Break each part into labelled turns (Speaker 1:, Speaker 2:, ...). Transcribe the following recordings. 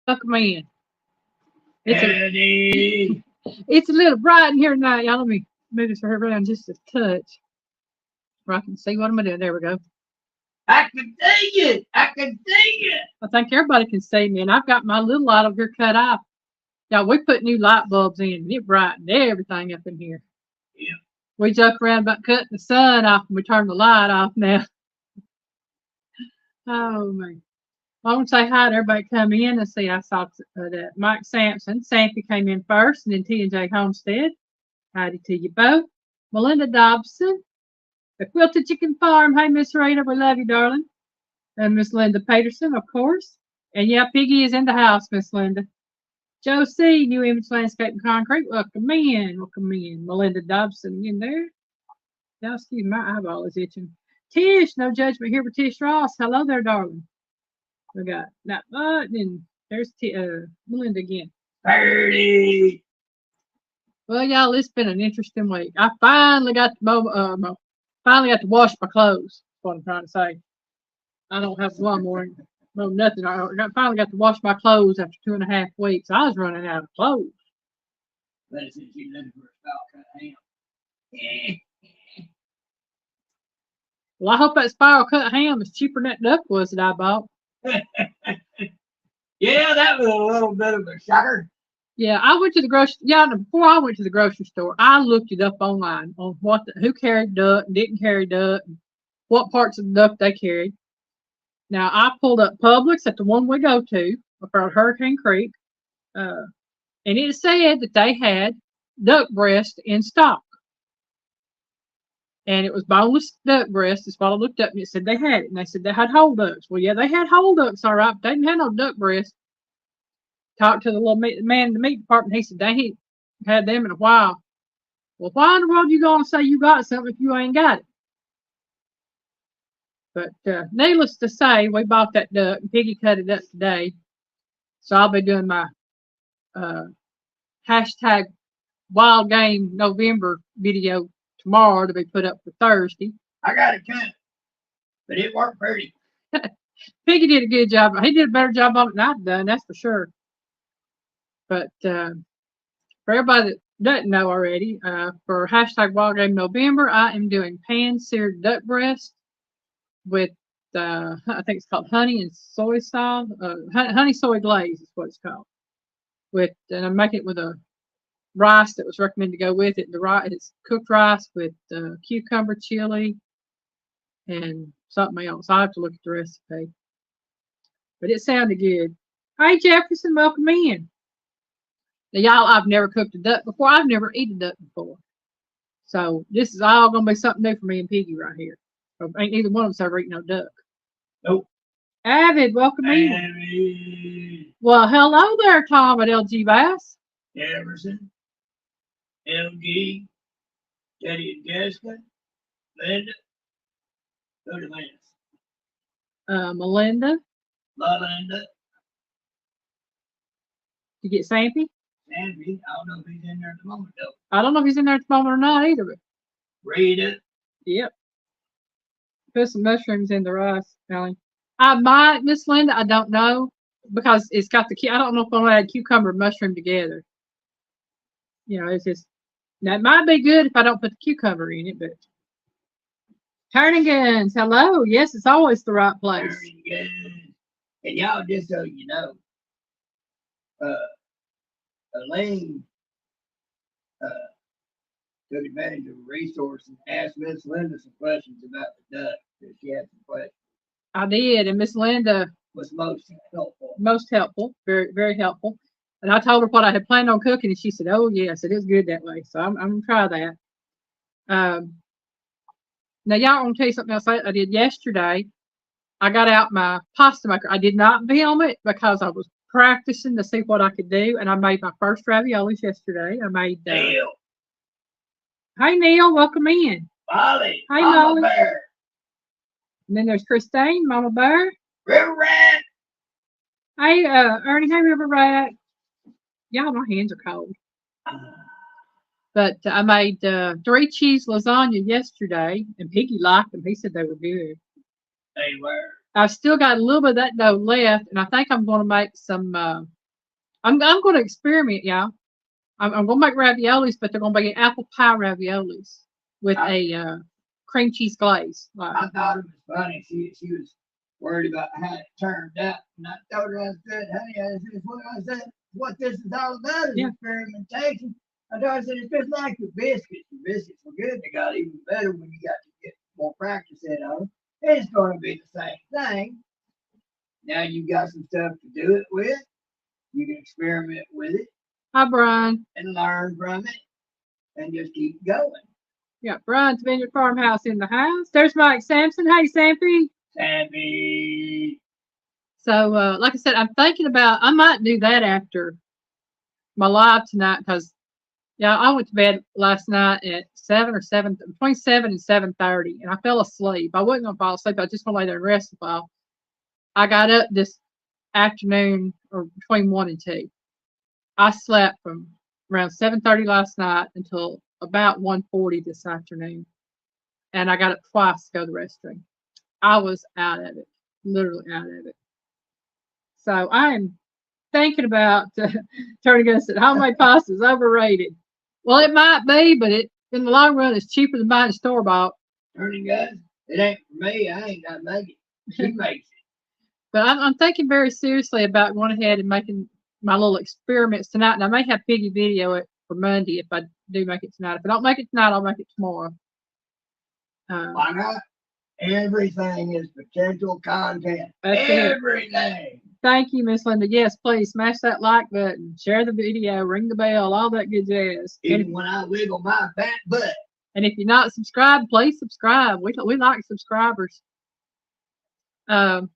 Speaker 1: Welcome in.
Speaker 2: Eddie.
Speaker 1: It's a little bright in here tonight. Y'all let me move this around just a touch where I can see what I'm doing. There we go.
Speaker 2: I can see it. I can see it.
Speaker 1: I think everybody can see me, and I've got my little light over here cut off. Now, we put new light bulbs in, and it brightened everything up in here.
Speaker 2: Yeah.
Speaker 1: We joke around about cutting the sun off, and we turn the light off now. Oh, man. Well, I want to say hi to everybody come in and see. I saw that Mike Sampson. Sampy came in first, and then T&J Homestead. Howdy to you both. Melinda Dobson. The Quilted Chicken Farm. Hey, Miss Rita, we love you, darling. And Miss Linda Peterson, of course. And yeah, Piggy is in the house, Miss Linda. Joe C., New Image Landscape and Concrete. Welcome in. Welcome in. Melinda Dobson in there. Now, excuse me, my eyeball is itching. Tish, no judgment here with Tish Ross. Hello there, darling. We got that button, and there's Melinda again.
Speaker 2: 30.
Speaker 1: Well, y'all, it's been an interesting week. I finally got to wash my clothes. That's what I'm trying to say. I don't have one more. No, nothing. Finally got to wash my clothes after 2.5 weeks. I was running out of clothes.
Speaker 2: Better since you looking for a style cut ham.
Speaker 1: Well, I hope that spiral cut ham is cheaper than that duck was that I bought.
Speaker 2: Yeah, that was a little bit of a shocker.
Speaker 1: Yeah, I went to the grocery. Yeah, before I went to the grocery store, I looked it up online on who carried duck and didn't carry duck, and what parts of the duck they carried. Now I pulled up Publix at the one we go to across Hurricane Creek, and it said that they had duck breast in stock, and it was boneless duck breast. Is what I looked up, and it said they had it, and they said they had whole ducks. Well, yeah, they had whole ducks, all right, but they didn't have no duck breast. Talked to the little man in the meat department. He said they ain't had them in a while. Well, why in the world you gonna say you got something if you ain't got it? But needless to say, we bought that duck, and Piggy cut it up today. So I'll be doing my hashtag Wild Game November video tomorrow to be put up for Thursday.
Speaker 2: I got it cut, but it worked pretty.
Speaker 1: Piggy did a good job. He did a better job on it than I've done, that's for sure. But for everybody that doesn't know already, for hashtag Wild Game November, I am doing pan-seared duck breast with, I think it's called honey and soy sauce. Honey soy glaze is what it's called. And I'm making it with a rice that was recommended to go with it. The rice, it's cooked rice with cucumber, chili, and something else. I have to look at the recipe. But it sounded good. Hey, Jefferson, welcome in. Now, y'all, I've never cooked a duck before. I've never eaten a duck before. So this is all going to be something new for me and Piggy right here. Ain't neither one of us ever eaten no duck.
Speaker 2: Nope.
Speaker 1: Avid, welcome in. Well, hello there, Tom at LG Bass.
Speaker 2: Jefferson, LG, Teddy and Jessica, Linda, go to Lance.
Speaker 1: Melinda.
Speaker 2: Melinda.
Speaker 1: You get Sampy?
Speaker 2: Sandy, I don't know if he's in there at the moment though.
Speaker 1: I don't know if he's in there at the moment or not either. But
Speaker 2: Rita.
Speaker 1: Yep. Put some mushrooms in the rice, Ellie. I might, Miss Linda, I don't know. Because it's got I don't know if I'm going to add cucumber and mushroom together. You know, it's just, now it might be good if I don't put the cucumber in it, but. Turning Guns, hello. Yes, it's always the right place.
Speaker 2: Turning Guns. And y'all, just so you know, Elaine took advantage of a resource and asked Miss Linda some questions about the duck. She had some questions.
Speaker 1: I did, and Miss Linda
Speaker 2: was most helpful.
Speaker 1: Most helpful, very, very helpful. And I told her what I had planned on cooking, and she said, "Oh yes, it is good that way." So I'm gonna try that. Now y'all, I want to tell you something else I did yesterday. I got out my pasta maker. I did not film it because I was practicing to see what I could do, and I made my first raviolis yesterday. I made
Speaker 2: Neil.
Speaker 1: Hey Neil, welcome in.
Speaker 2: Molly.
Speaker 1: Hey
Speaker 2: Mama
Speaker 1: Molly.
Speaker 2: Bear.
Speaker 1: And then there's Christine, Mama Bear.
Speaker 2: River Rat.
Speaker 1: Hey Ernie, hey River Rat. Y'all, my hands are cold. But I made 3 cheese lasagna yesterday, and Piggy liked them. He said they were good.
Speaker 2: They were.
Speaker 1: I've still got a little bit of that dough left, and I think I'm going to make some I'm going to experiment, y'all. I'm going to make raviolis, but they're going to be apple pie raviolis with a cream cheese glaze.
Speaker 2: I thought it was funny. She was worried about how it turned out. And I told her, I said, honey, what this is all about is experimentation. I told her, I said, it's just like the biscuits. The biscuits were good. They got even better when you got to get more practice in on them. It's going to be the same thing. Now you got some stuff to do it with. You can experiment with it.
Speaker 1: Hi, Brian.
Speaker 2: And learn from it. And just keep going.
Speaker 1: Yeah, Brian's Vineyard Farmhouse in the house. There's Mike Sampson. Hey, Sampy.
Speaker 2: Sampy.
Speaker 1: So, like I said, I'm thinking about, I might do that after my live tonight because, yeah, I went to bed last night at between 7 and 7:30, and I fell asleep. I wasn't going to fall asleep. I just want to lay there and rest a while. I got up this afternoon or between 1 and 2. I slept from around 7:30 last night until about 1:40 this afternoon. And I got up twice to go to the restroom. I was out of it, literally out of it. So I'm thinking about turning against it. Homemade pasta is overrated. Well, it might be, but in the long run, it's cheaper than buying store-bought.
Speaker 2: Turning guys, it ain't for me. I ain't got to make it. She makes it.
Speaker 1: But I'm thinking very seriously about going ahead and making my little experiments tonight. And I may have Piggy video it for Monday if I do make it tonight. If I don't make it tonight, I'll make it tomorrow.
Speaker 2: Why not? Everything is potential content.
Speaker 1: That's
Speaker 2: everything.
Speaker 1: Thank you, Miss Linda. Yes, please smash that like button, share the video, ring the bell, all that good jazz.
Speaker 2: Even when I wiggle my fat butt.
Speaker 1: And if you're not subscribed, please subscribe. We like subscribers. Let's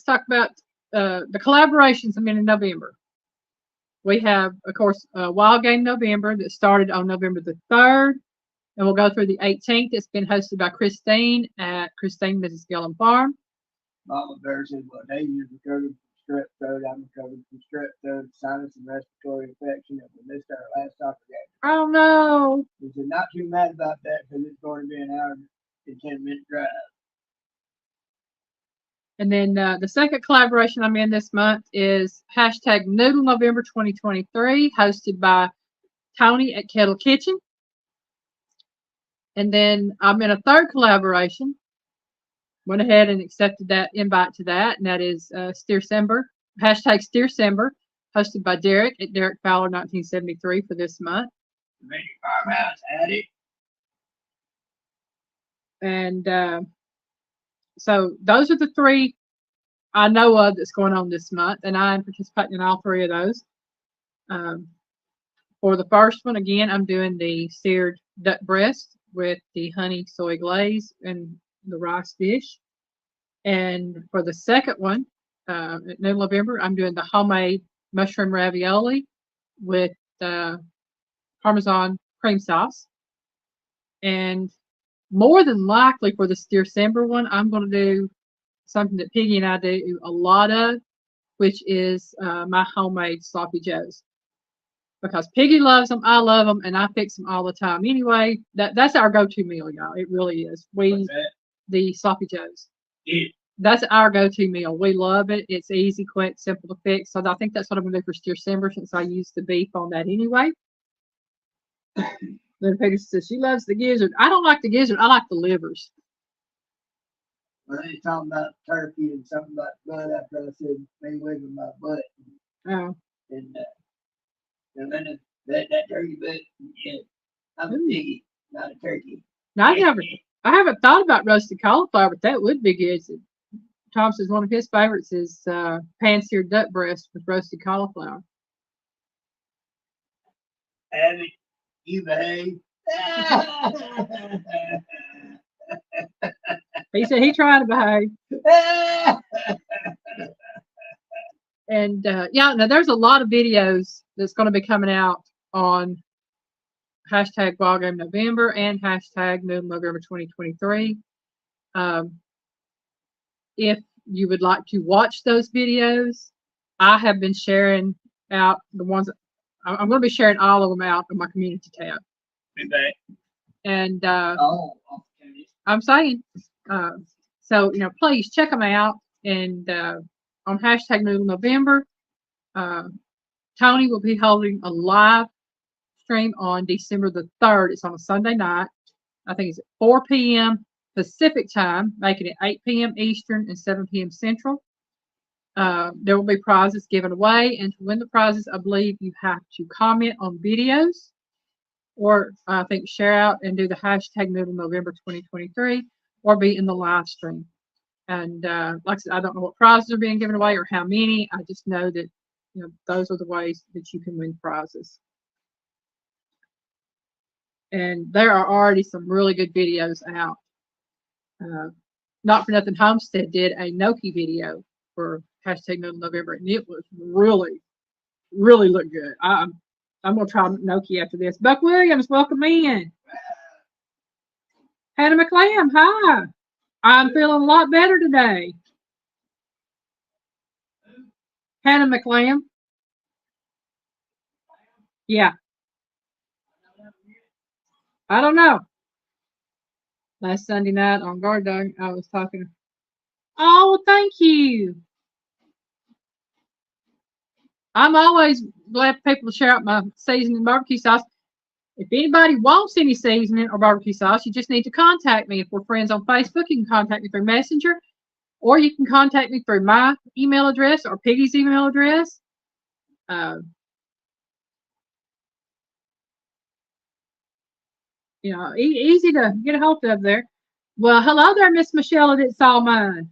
Speaker 1: talk about the collaborations in November. We have, of course, Wild Game November that started on November the 3rd, and we'll go through the 18th. It's been hosted by Christine at Christine Mrs.GilliamFarms.
Speaker 2: Mama Bear said, well, David recovered from strep throat. I'm recovered from strep throat, sinus and respiratory infection, and we missed our last soccer game.
Speaker 1: Oh, no.
Speaker 2: He said, not too mad about that because it's going to be an hour and 10-minute drive.
Speaker 1: And then the second collaboration I'm in this month is hashtag Noodle November 2023, hosted by Tony at Kettle Kitchen. And then I'm in a third collaboration. Went ahead and accepted that invite to that, and that is steercember, hashtag steercember, hosted by Derek at Derek Fowler 1973 for this month.
Speaker 2: The Vineyard Farmhouse had it.
Speaker 1: And so those are the three I know of that's going on this month, and I'm participating in all three of those. For the first one, again, I'm doing the seared duck breast with the honey soy glaze and the rice dish. And for the second one, at Noodle November, I'm doing the homemade mushroom ravioli with Parmesan cream sauce. And more than likely for the steercember one, I'm going to do something that Piggy and I do a lot of, which is my homemade sloppy joes. Because Piggy loves them, I love them, and I fix them all the time. Anyway, that's our go-to meal, y'all. It really is. The sloppy joes.
Speaker 2: Yeah.
Speaker 1: That's our go-to meal. We love it. It's easy, quick, simple to fix. So I think that's what I'm going to do for steercember since I use the beef on that anyway. Then Peggy says she loves the gizzard. I don't like the gizzard. I like the livers.
Speaker 2: Well, they talking about turkey and something about butt after I said me wiggling my butt.
Speaker 1: Oh.
Speaker 2: And then that turkey butt, yeah, I'm a piggy, not a turkey.
Speaker 1: Now, I haven't thought about roasted cauliflower, but that would be good. Tom says one of his favorites is pan-seared duck breast with roasted cauliflower.
Speaker 2: Abby, you behave.
Speaker 1: He said he tried to behave. And yeah, now there's a lot of videos that's going to be coming out on hashtag Wild Game November and hashtag Noodle November 2023. If you would like to watch those videos, I have been sharing out the ones. I'm going to be sharing all of them out on my community tab. And I'm saying, so please check them out and on hashtag Noodle November. Tony will be holding a live stream on December the 3rd. It's on a Sunday night. I think it's at 4 p.m. Pacific time, making it 8 p.m. Eastern and 7 p.m. Central. There will be prizes given away, and to win the prizes, I believe you have to comment on videos, or I think share out and do the hashtag Middle November 2023, or be in the live stream. And like I said, I don't know what prizes are being given away or how many. I just know that those are the ways that you can win prizes. And there are already some really good videos out. Not for Nothing Homestead did a Gnocchi video for hashtag Middle November, and it was really, really looked good. I'm gonna try gnocchi after this. Buck Williams, welcome in. Hannah McLam, hi. I'm feeling a lot better today. Hannah McLam. Yeah. I don't know. Last Sunday night on Guard Dog, I was talking. Oh, well, thank you. I'm always glad for people to share out my seasoning barbecue sauce. If anybody wants any seasoning or barbecue sauce, you just need to contact me. If we're friends on Facebook, you can contact me through Messenger, or you can contact me through my email address or Piggy's email address. Easy to get a hold of there. Well, hello there, Miss Michelle. It's all mine.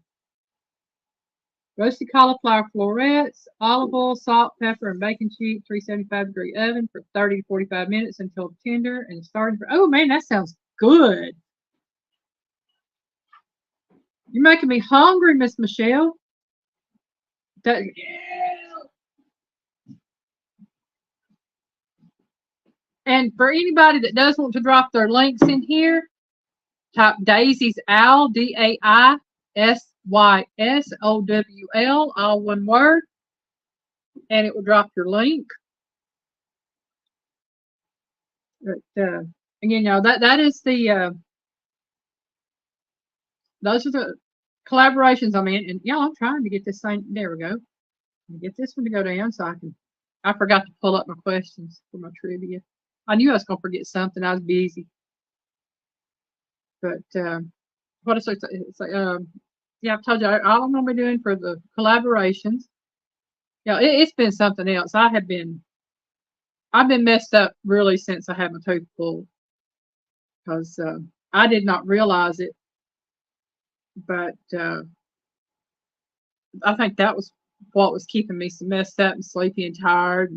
Speaker 1: Roasted cauliflower florets, olive oil, salt, pepper, and bacon sheet, 375-degree oven for 30 to 45 minutes until tender and starting for. Oh man, that sounds good. You're making me hungry, Miss Michelle. And for anybody that does want to drop their links in here, type Daisy's Owl, DAISYSOWL, all one word, and it will drop your link. But again, y'all, that is the those are the collaborations I'm in, and y'all, I'm trying to get this thing. There we go. Get this one to go down so I can. I forgot to pull up my questions for my trivia. I knew I was gonna forget something. I was busy. But what is it? It's like yeah, I've told you all I'm gonna be doing for the collaborations. Yeah, it's been something else. I've been messed up really since I had my tooth pulled, because I did not realize it, but I think that was what was keeping me so messed up and sleepy and tired,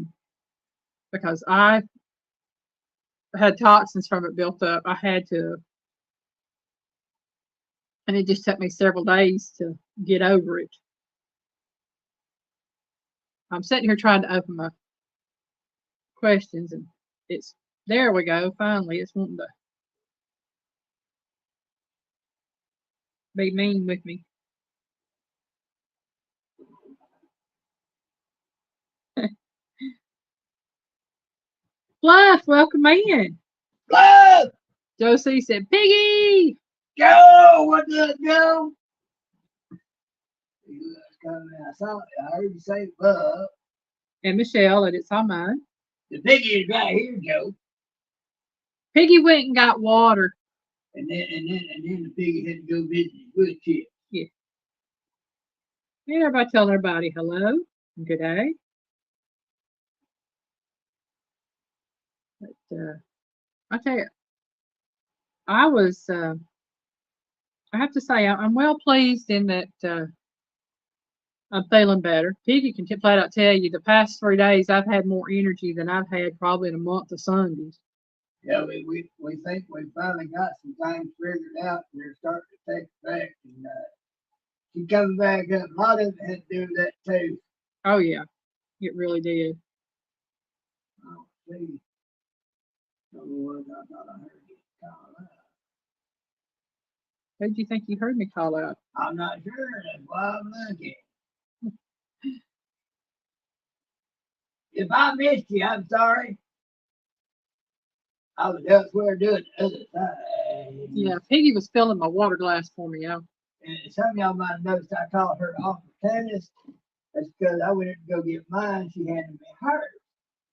Speaker 1: because I had toxins from it built up. I had to, and it just took me several days to get over it. I'm sitting here trying to open my questions, and it's there we go. Finally, it's wanting to be mean with me. Bluff, welcome in.
Speaker 2: Bluff!
Speaker 1: Josie said, Piggy!
Speaker 2: Joe, what the Joe? I heard you say Bluff.
Speaker 1: And Michelle, and it's all mine.
Speaker 2: The piggy is right here, Joe.
Speaker 1: Piggy went and got water.
Speaker 2: And then the piggy had to go visit his wood chip.
Speaker 1: Yeah. And everybody tell everybody hello and good day. But I tell you, I was I have to say I'm well pleased in that I'm feeling better. Piggy can flat out tell you the past 3 days I've had more energy than I've had probably in a month of Sundays.
Speaker 2: Yeah, we think we finally got some things figured out, and they're starting to take effect. And she's coming back up. A lot of it had to do with that too.
Speaker 1: Oh yeah, it really did.
Speaker 2: Oh, see. I thought I heard you call out.
Speaker 1: Who did you think you heard me call out?
Speaker 2: I'm not sure. That's why I'm looking. If I missed you, I'm sorry. I was elsewhere doing the other side.
Speaker 1: Yeah, Piggy was filling my water glass for me, y'all.
Speaker 2: And some of y'all might have noticed I called her opportunist. That's because I went to go get mine. She handed me hers.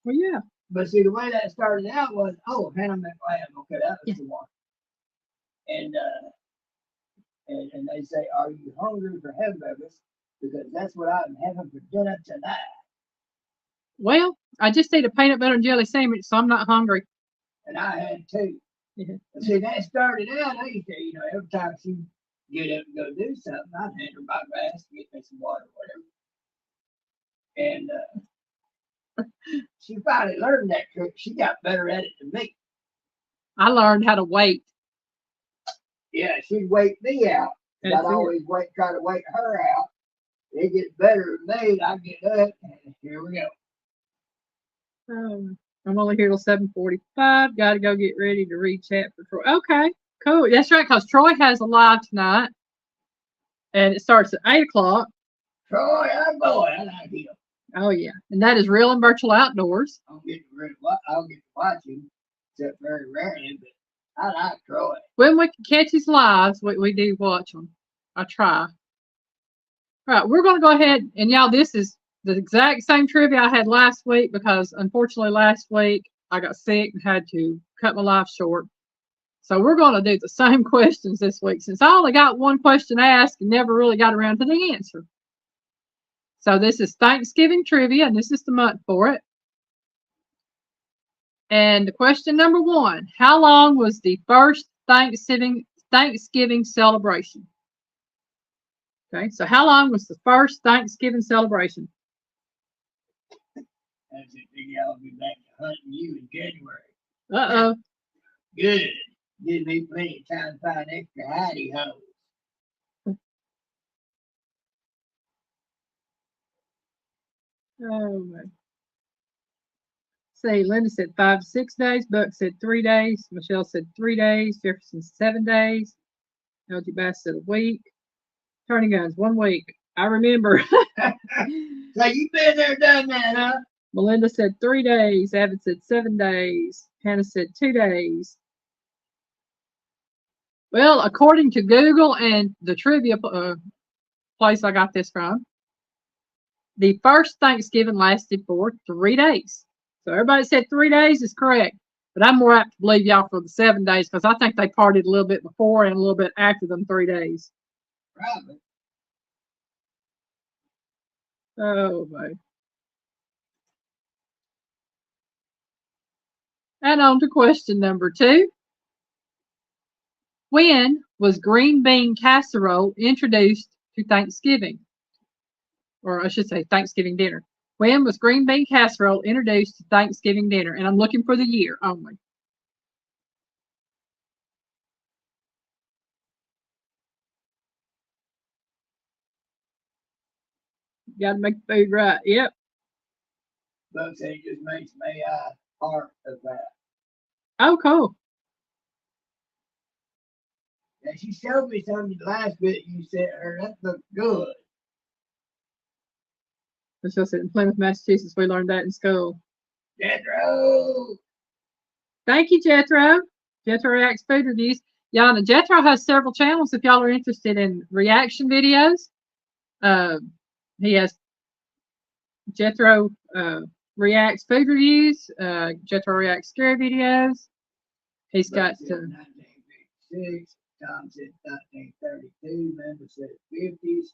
Speaker 1: Well, yeah.
Speaker 2: But see, the way that started out was, oh, Hannah McLeod. Okay, that was the one. And they say, are you hungry for hamburgers? Because that's what I'm having for dinner tonight.
Speaker 1: Well, I just ate a peanut butter and jelly sandwich, so I'm not hungry.
Speaker 2: And I had two.
Speaker 1: Yeah.
Speaker 2: See, that started out, I used to, every time she get up and go do something, I'd hand her my glass, get me some water, whatever. And she finally learned that trick. She got better at it than me.
Speaker 1: I learned how to wait.
Speaker 2: Yeah, she'd wait me out. I'd always try to wait her out. It gets better than me. I get up, and here we go.
Speaker 1: I'm only here till 7:45. Got to go get ready to read chat for Troy. Okay, cool. That's right, because Troy has a live tonight, and it starts at 8 o'clock.
Speaker 2: Troy, I'm going. I like him.
Speaker 1: Oh yeah, and that is Real and Virtual Outdoors.
Speaker 2: I'll get to watch him, except very rarely. But I like Troy.
Speaker 1: When we can catch his lives, we do watch them. I try. All right, we're going to go ahead and y'all. This is the exact same trivia I had last week because unfortunately last week I got sick and had to cut my life short. So we're going to do the same questions this week since I only got one question asked and never really got around to the answer. So this is Thanksgiving trivia, and this is the month for it. And question number 1, how long was the first Thanksgiving celebration? Okay, so how long was the first Thanksgiving celebration?
Speaker 2: That's it, big. I'll be back to hunting you in January.
Speaker 1: Uh-oh.
Speaker 2: Good. Gives me plenty of time to find extra hidey holes.
Speaker 1: Oh, man. Say, Linda said 5 to 6 days. Buck said 3 days. Michelle said 3 days. Jefferson 7 days. LG Bass said a week. Turning Guns 1 week. I remember.
Speaker 2: So you've been there, done that, huh?
Speaker 1: Melinda said 3 days. Avid said 7 days. Hannah said 2 days. Well, according to Google and the trivia place I got this from, the first Thanksgiving lasted for 3 days. So everybody said 3 days is correct. But I'm more apt to believe y'all for the 7 days because I think they partied a little bit before and a little bit after them 3 days.
Speaker 2: Probably.
Speaker 1: Oh, boy. And on to question number 2. When was green bean casserole introduced to Thanksgiving? Or I should say Thanksgiving dinner. When was green bean casserole introduced to Thanksgiving dinner? And I'm looking for the year only. Got to make the food right. Yep.
Speaker 2: Buck said it just makes me part of that.
Speaker 1: Oh, cool.
Speaker 2: And she showed me something last bit you said her. That looked good.
Speaker 1: It's just in Plymouth, Massachusetts. We learned that in school.
Speaker 2: Jethro!
Speaker 1: Thank you, Jethro. Jethro Reacts Food Reviews. Y'all know Jethro has several channels if y'all are interested in reaction videos. He has Jethro Reacts Food Reviews, Jethro Reacts Scary Videos. He's got
Speaker 2: 1956, Tom said 1932, Linda said 50s,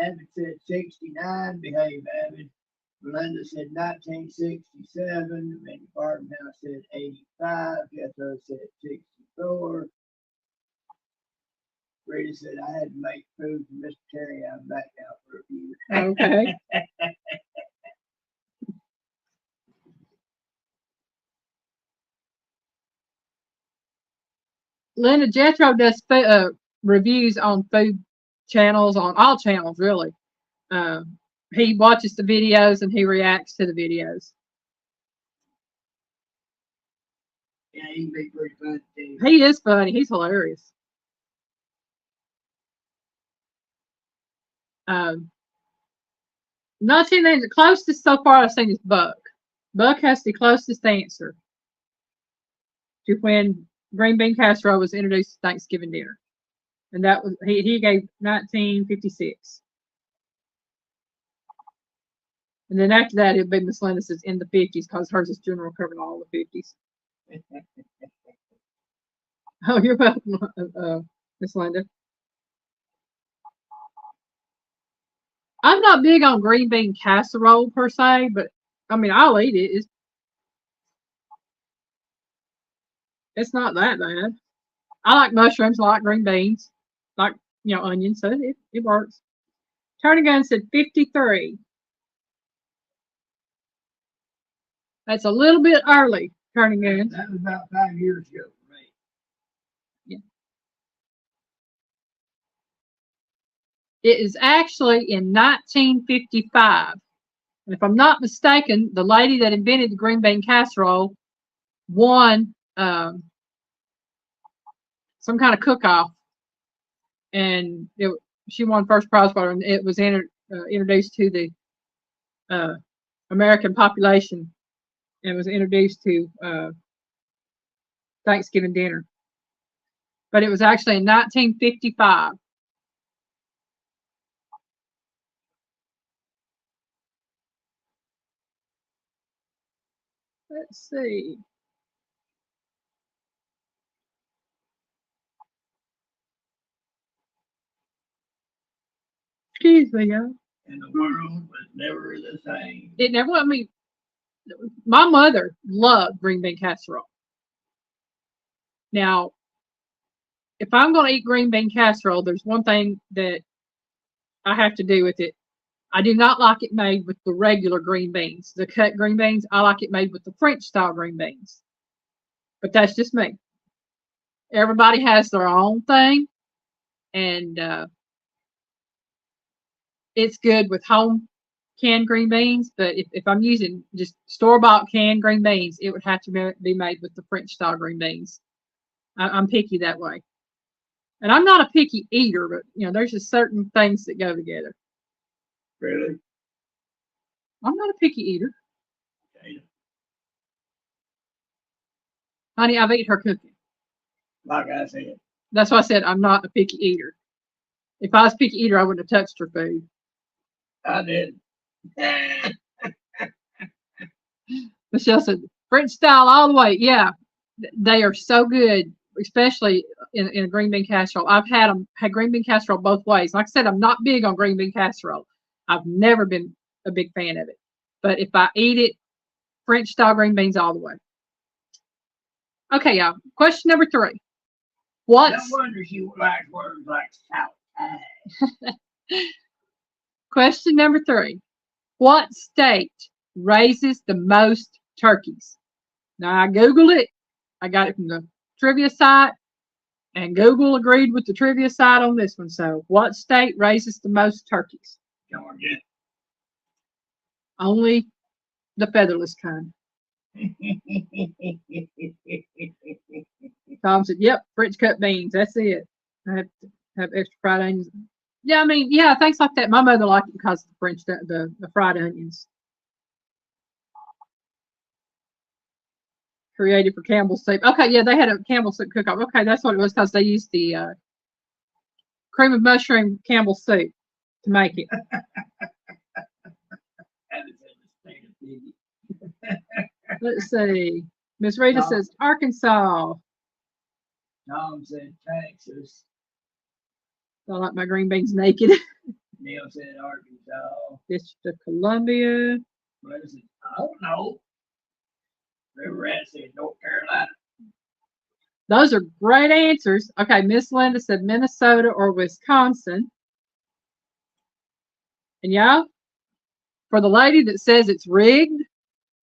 Speaker 2: Abbott said 69, behave Abbott. Melinda said 1967, Randy Farmhouse said 85, Jethro said 64. Rita said I had to make food for Mr. Terry. I'm back now for a few.
Speaker 1: Okay. Linda, Jethro does reviews on food channels, on all channels, really. He watches the videos and he reacts to the videos.
Speaker 2: Yeah, he can be pretty funny too.
Speaker 1: He is funny. He's hilarious. Not seeing the closest so far I've seen is Buck. Buck has the closest answer to when green bean casserole was introduced to Thanksgiving dinner. And that was he gave 1956. And then after that, it'd be Miss Linda's is in the 50s because hers is general covering all the 50s. Oh, you're welcome, Miss Linda. I'm not big on green bean casserole per se, but I mean, I'll eat it. It's not that bad. I like mushrooms, I like green beans, like, onions, so it works. Turning Gun said 53. That's a little bit early, Turning Gun.
Speaker 2: That was about 5 years ago for me.
Speaker 1: Yeah. It is actually in 1955. And if I'm not mistaken, the lady that invented the green bean casserole won some kind of cook-off, and she won first prize for it, and it was introduced to the American population and was introduced to Thanksgiving dinner. But it was actually in 1955. Let's see. Excuse me, y'all.
Speaker 2: And the world was never the same.
Speaker 1: It never, I mean, my mother loved green bean casserole. Now, if I'm going to eat green bean casserole, there's one thing that I have to do with it. I do not like it made with the regular green beans, the cut green beans. I like it made with the French style green beans. But that's just me. Everybody has their own thing, and it's good with home canned green beans. But if I'm using just store-bought canned green beans, it would have to be made with the French style green beans. I'm picky that way. And I'm not a picky eater, but there's just certain things that go together.
Speaker 2: Really?
Speaker 1: I'm not a picky eater.
Speaker 2: Okay.
Speaker 1: Honey, I've eaten her cooking.
Speaker 2: Like I said.
Speaker 1: That's why I said I'm not a picky eater. If I was a picky eater, I wouldn't have touched her food.
Speaker 2: I did.
Speaker 1: Michelle said, French style all the way. Yeah, they are so good, especially in a green bean casserole. I've had green bean casserole both ways. Like I said, I'm not big on green bean casserole. I've never been a big fan of it. But if I eat it, French style green beans all the way. Okay, y'all. Question number 3.
Speaker 2: No wonder she likes words like South.
Speaker 1: Question number 3. What state raises the most turkeys? Now, I Googled it. I got it from the trivia site, and Google agreed with the trivia site on this one. So, what state raises the most turkeys?
Speaker 2: Georgia.
Speaker 1: Only the featherless kind. Tom said, yep, French cut beans. That's it. I have to have extra fried onions. Yeah, I mean, yeah, things like that. My mother liked it because of the fried onions. Created for Campbell's soup. Okay, yeah, they had a Campbell's soup cook-off. Okay, that's what it was because they used the cream of mushroom Campbell's soup to make it. Let's see. Miss Rita says Arkansas.
Speaker 2: Tom said Texas.
Speaker 1: I like my green beans naked.
Speaker 2: Neil said Arkansas.
Speaker 1: District of Columbia.
Speaker 2: What is it? I don't know. River Rat said North Carolina.
Speaker 1: Those are great answers. Okay, Miss Linda said Minnesota or Wisconsin. And y'all, for the lady that says it's rigged,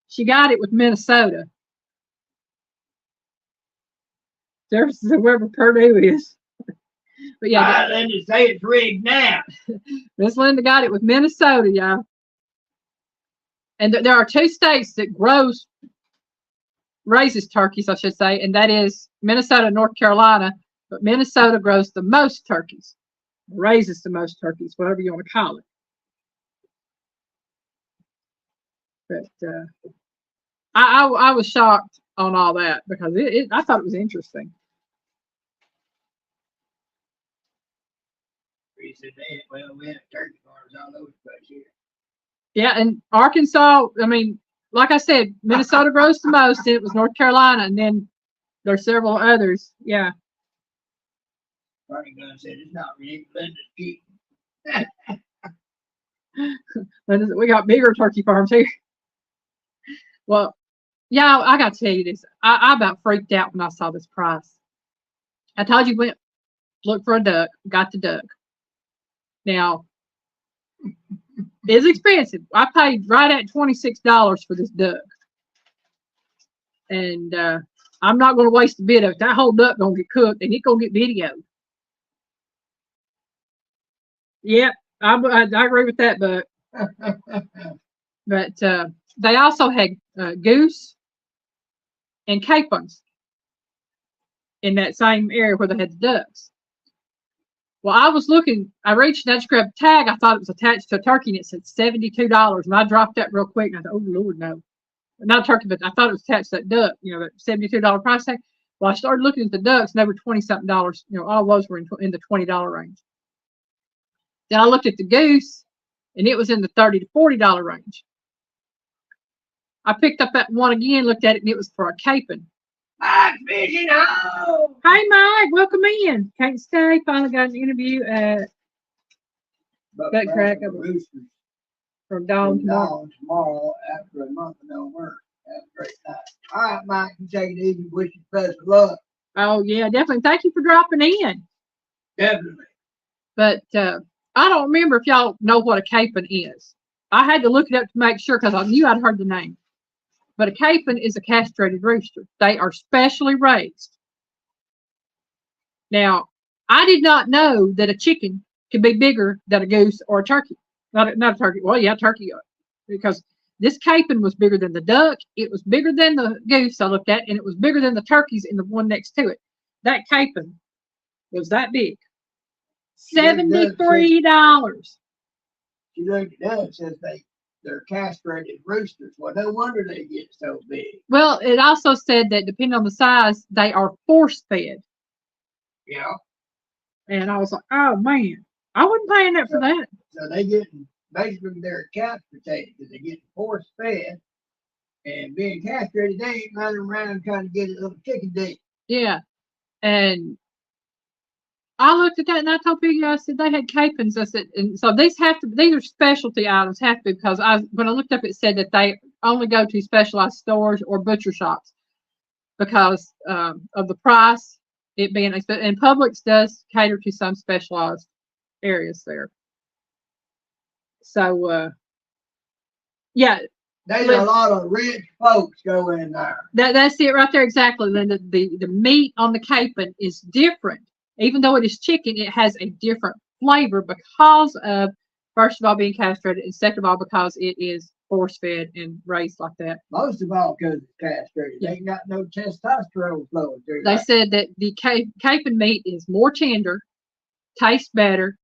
Speaker 1: she got it with Minnesota. There's whoever Purdue is. But yeah,
Speaker 2: Linda say it's rigged now.
Speaker 1: Miss Linda got it with Minnesota, y'all. And there are 2 states that raises turkeys, I should say, and that is Minnesota and North Carolina. But Minnesota grows the most turkeys, raises the most turkeys, whatever you want to call it. But I was shocked on all that because I thought it was interesting.
Speaker 2: He said, well, we have turkey farms all over the place here.
Speaker 1: Yeah, and Arkansas, I mean, like I said, Minnesota grows the most, and it was North Carolina, and then there's several others. Yeah.
Speaker 2: Funny gun said it's not really Linda's cheap.
Speaker 1: We got bigger turkey farms here. Well, yeah, I got to tell you this. I about freaked out when I saw this price. I told you went look for a duck, got the duck. Now, it's expensive. I paid right at $26 for this duck. And I'm not going to waste a bit of it. That whole duck going to get cooked and it's going to get videoed. Yep, I agree with that, but they also had goose and capons in that same area where they had the ducks. Well, I was looking, I reached and I just grabbed a tag. I thought it was attached to a turkey and it said $72. And I dropped that real quick and I thought, oh, Lord, no. Not a turkey, but I thought it was attached to that duck, that $72 price tag. Well, I started looking at the ducks and they were 20-something dollars. All those were in the $20 range. Then I looked at the goose and it was in the $30 to $40 range. I picked up that one again, looked at it, and it was for a capon.
Speaker 2: Mike's fishing home.
Speaker 1: Hey, Mike, welcome in. Can't stay. Finally got an interview at Buck Crack from Dawn
Speaker 2: tomorrow after a month of no work. Have a great night. All right, Mike, you take it easy. Wish you the best of luck.
Speaker 1: Oh, yeah, definitely. Thank you for dropping in.
Speaker 2: Definitely.
Speaker 1: But I don't remember if y'all know what a capon is. I had to look it up to make sure because I knew I'd heard the name. But a capon is a castrated rooster. They are specially raised. Now, I did not know that a chicken could be bigger than a goose or a turkey. Not a turkey. Well, yeah, turkey. Because this capon was bigger than the duck. It was bigger than the goose I looked at, and it was bigger than the turkeys in the one next to it. That capon was that big. $73.
Speaker 2: You look it up, it says they're castrated roosters. Well, no wonder they get so big.
Speaker 1: Well, it also said that depending on the size, they are force fed.
Speaker 2: Yeah.
Speaker 1: And I was like, oh man, I wasn't paying that for that.
Speaker 2: So they getting basically they're castrated because they get force fed, and being castrated, they ain't running around trying to get a little chicken dick. Yeah.
Speaker 1: And I looked at that and I told people, I said they had capons. I said, and so these are specialty items, have to be, because when I looked up, it said that they only go to specialized stores or butcher shops because of the price, it being, and Publix does cater to some specialized areas there. So, yeah.
Speaker 2: There's a lot of rich folks go in there.
Speaker 1: That's it right there, exactly. Then the meat on the capon is different. Even though it is chicken, it has a different flavor because of, first of all, being castrated, and second of all, because it is force-fed and raised like that.
Speaker 2: Most of all, because it's castrated. They ain't got no testosterone flowing through.
Speaker 1: They said that the capon meat is more tender, tastes better,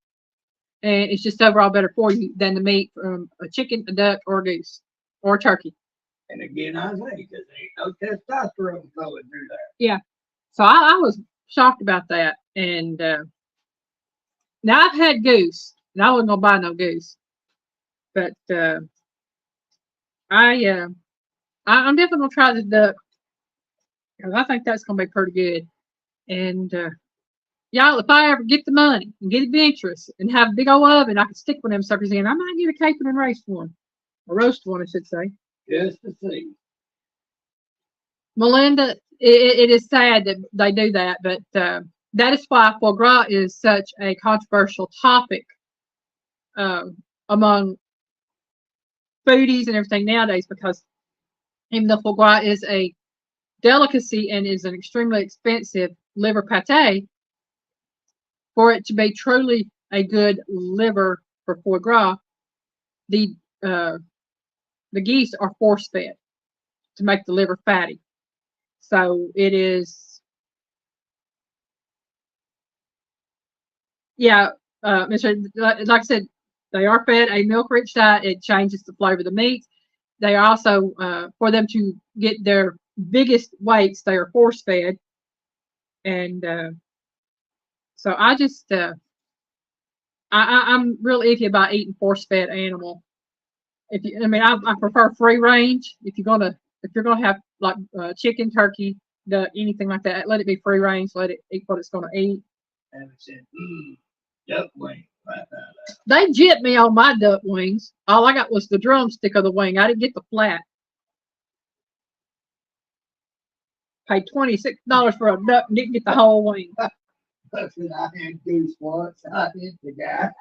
Speaker 1: and it's just overall better for you than the meat from a chicken, a duck, or a goose, or a turkey.
Speaker 2: And again, I say, because there ain't no testosterone flowing through there.
Speaker 1: Yeah. So I was shocked about that. And now I've had goose, and I wasn't gonna buy no goose, but I'm definitely gonna try the duck because I think that's gonna be pretty good. And y'all, if I ever get the money and get adventurous and have a big old oven, I can stick one of them suckers in. I might get a capon and roast one, or roast one, I should say.
Speaker 2: Just to see.
Speaker 1: Melinda, it is sad that they do that, but that is why foie gras is such a controversial topic among foodies and everything nowadays, because even though foie gras is a delicacy and is an extremely expensive liver pate, for it to be truly a good liver for foie gras, the geese are force fed to make the liver fatty. So it is, yeah, like I said, they are fed a milk-rich diet. It changes the flavor of the meat. They also, for them to get their biggest weights, they are force-fed. And so I just, I'm real iffy about eating force-fed animal. if you, I mean, I prefer free range. If you're gonna have like chicken, turkey, duck, anything like that, let it be free range. Let it eat what it's gonna eat.
Speaker 2: And it said, duck wing.
Speaker 1: They jipped me on my duck wings. All I got was the drumstick of the wing. I didn't get the flat. Paid $26 for a duck and didn't get the whole wing.
Speaker 2: That's when I had goose once. I hit the guy.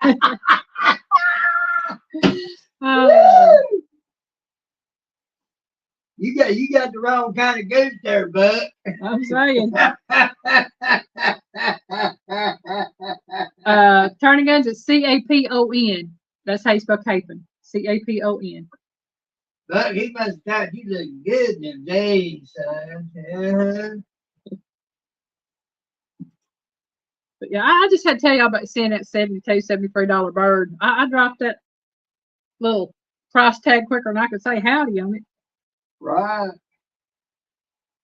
Speaker 2: You got the wrong kind of goose there, Buck.
Speaker 1: I'm saying. Turning guns is CAPON. That's how you spell capon. CAPON.
Speaker 2: Buck, he must have thought you look good in them days, son.
Speaker 1: But yeah, I just had to tell y'all about seeing that $72, $73 bird. I dropped that little price tag quicker than I could say howdy on it.
Speaker 2: Right.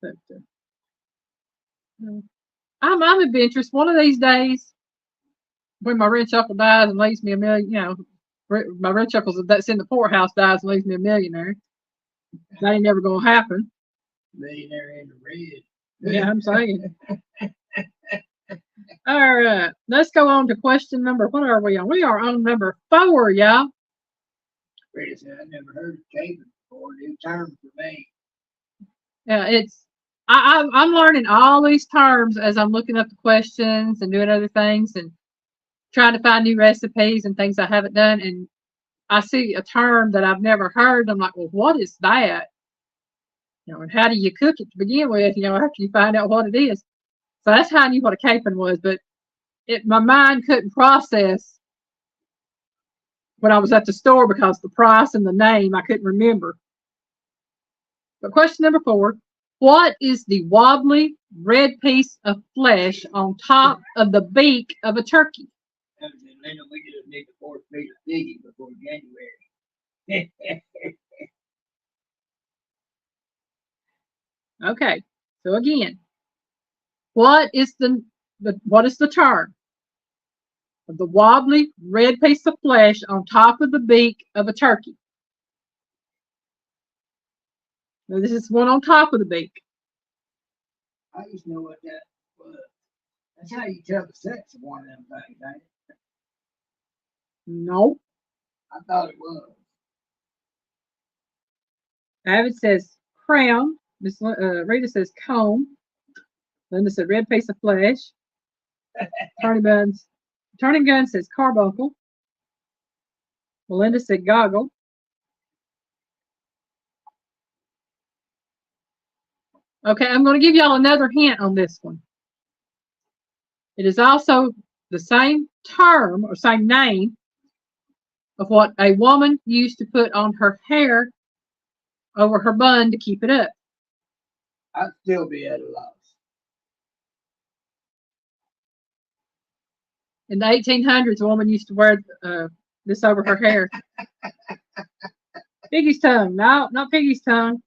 Speaker 1: But I'm adventurous. One of these days, when my rich uncle dies and leaves me $1 million, my rich uncle that's in the poorhouse dies and leaves me $1 millionaire. That ain't never gonna happen.
Speaker 2: Millionaire in the red.
Speaker 1: Yeah, I'm saying. All right, let's go on to question number. What are we on? We are on number 4, y'all.
Speaker 2: Rita said, I never heard of capon before. New term for me.
Speaker 1: Yeah, I'm learning all these terms as I'm looking up the questions and doing other things and trying to find new recipes and things I haven't done. And I see a term that I've never heard. I'm like, well, what is that? And how do you cook it to begin with? After you find out what it is. So that's how I knew what a capon was, but my mind couldn't process when I was at the store because the price and the name I couldn't remember. But question number 4, what is the wobbly red piece of flesh on top of the beak of a turkey?
Speaker 2: We just need to force feed a piggy before January.
Speaker 1: Okay, so again, what is the term of the wobbly red piece of flesh on top of the beak of a turkey? Now, this is one on top of the beak.
Speaker 2: I used to know what that was. That's how you tell the sex of one of them things, ain't it?
Speaker 1: No.
Speaker 2: I thought it was.
Speaker 1: Avid says crown. Miss Rita says comb. Linda said red piece of flesh. Turning Gun says carbuncle. Melinda said goggle. Okay, I'm going to give y'all another hint on this one. It is also the same term or same name of what a woman used to put on her hair over her bun to keep it up.
Speaker 2: I'd still be at a loss.
Speaker 1: In the 1800s, a woman used to wear this over her hair. Piggy's tongue. No, not piggy's tongue.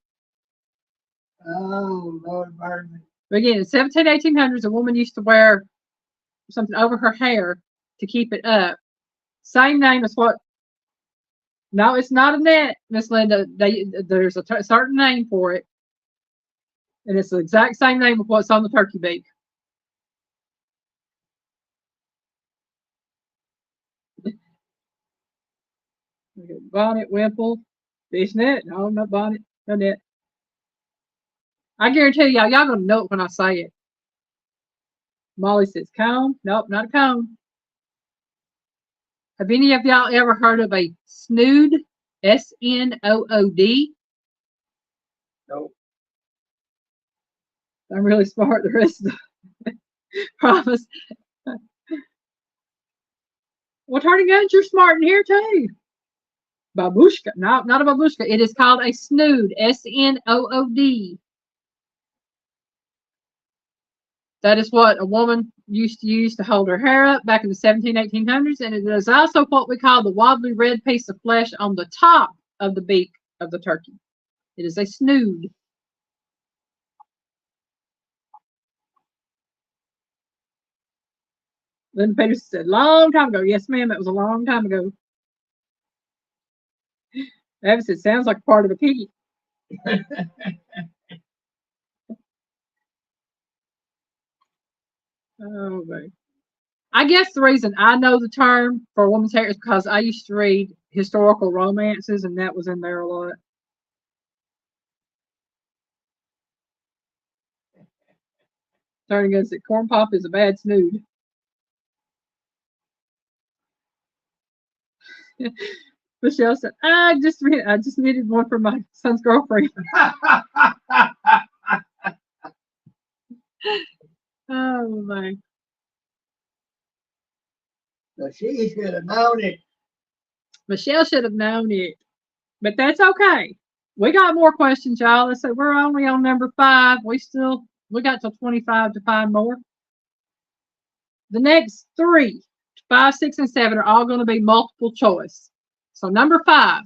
Speaker 2: Oh, Lord burn.
Speaker 1: But again, in 1800s, a woman used to wear something over her hair to keep it up. Same name as what? No, it's not a net, Miss Linda. There's a certain name for it. And it's the exact same name of what's on the turkey beak. Bonnet, wimple, fishnet. No, not bonnet, no net. I guarantee y'all gonna know it when I say it. Molly says comb. Nope, not a comb. Have any of y'all ever heard of a snood? SNOOD?
Speaker 2: Nope.
Speaker 1: I'm really smart. The rest of the promise. Well, Turning Guns, you're smart in here too. Babushka. No, not a babushka. It is called a snood. SNOOD. That is what a woman used to use to hold her hair up back in the 1800s. And it is also what we call the wobbly red piece of flesh on the top of the beak of the turkey. It is a snood. Linda Peterson said, long time ago. Yes, ma'am, it was a long time ago. Evan said, sounds like part of a piggy. Oh, man. I guess the reason I know the term for woman's hair is because I used to read historical romances, and that was in there a lot. Turning goes that corn pop is a bad snood. Michelle said, I just needed one for my son's girlfriend. Oh, my.
Speaker 2: So she should have known it.
Speaker 1: Michelle should have known it, but that's okay. We got more questions, y'all. Let's say we're only on number 5. We got till 25 to find more. The next 3, 5, 6, and 7 are all going to be multiple choice. So number 5,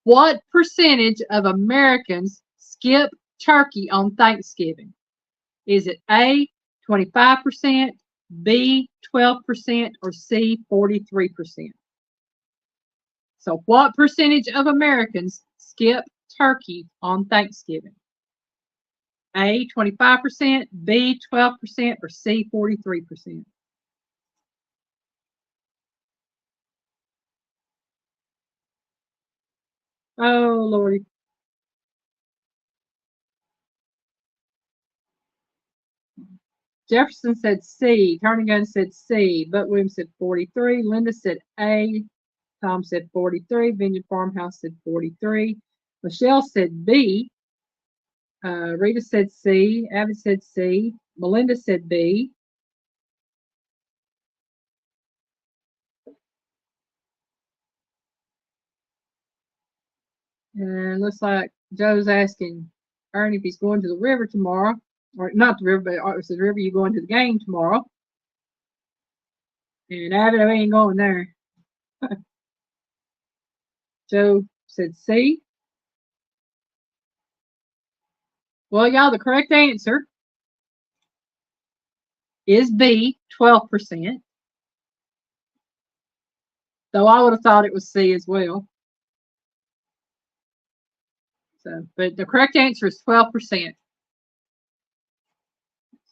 Speaker 1: what percentage of Americans skip turkey on Thanksgiving? Is it A, 25%, B, 12%, or C, 43%? So what percentage of Americans skip turkey on Thanksgiving? A, 25%, B, 12%, or C, 43%? Oh, Lordy. Jefferson said C. Carnigan said C. Butt Williams said 43. Linda said A. Tom said 43. Vineyard Farmhouse said 43. Michelle said B. Rita said C. Abby said C. Melinda said B. And looks like Joe's asking Ernie if he's going to the river tomorrow. Or not the river, but it's the river you going to the game tomorrow. And Abby, we ain't going there. Joe said C. Well, y'all, the correct answer is B, 12%. Though I would have thought it was C as well. So, but the correct answer is 12%.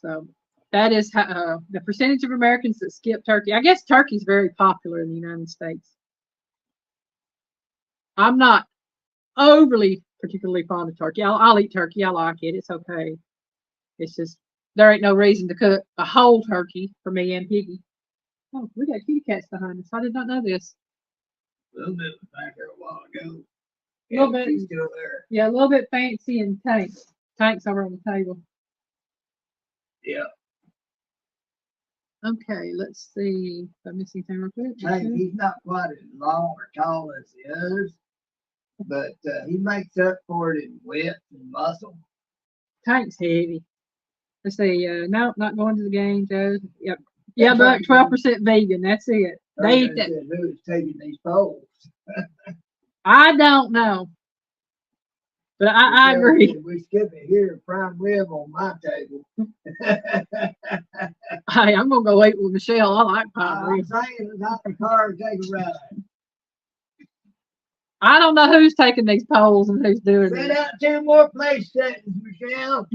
Speaker 1: So that is the percentage of Americans that skip turkey. I guess turkey is very popular in the United States. I'm not overly particularly fond of turkey. I'll eat turkey. I like it. It's okay. It's just there ain't no reason to cook a whole turkey for me and Piggy. Oh, we got kitty cats behind us. I did not know this.
Speaker 2: A little bit back there a while ago.
Speaker 1: A little bit.
Speaker 2: She's still there.
Speaker 1: Yeah, a little bit fancy and Tank. Tank's over on the table.
Speaker 2: Yeah.
Speaker 1: Okay, let's see if I missed anything real quick.
Speaker 2: Tank, he's not quite as long or tall as the others, but he makes up for it in width and muscle.
Speaker 1: Tank's heavy. Let's see. No, not going to the game, Joe. Yep. Yeah, but 12% vegan. That's it. They eat that.
Speaker 2: Who is taking these poles?
Speaker 1: I don't know. But I agree.
Speaker 2: We skip it here, prime rib on my table.
Speaker 1: Hey, I'm gonna go eat with Michelle. I like prime
Speaker 2: I'm
Speaker 1: rib.
Speaker 2: saying, let's hop in the car and take a ride.
Speaker 1: I don't know who's taking these polls and who's doing
Speaker 2: Set
Speaker 1: it.
Speaker 2: out 2 more place settings, Michelle.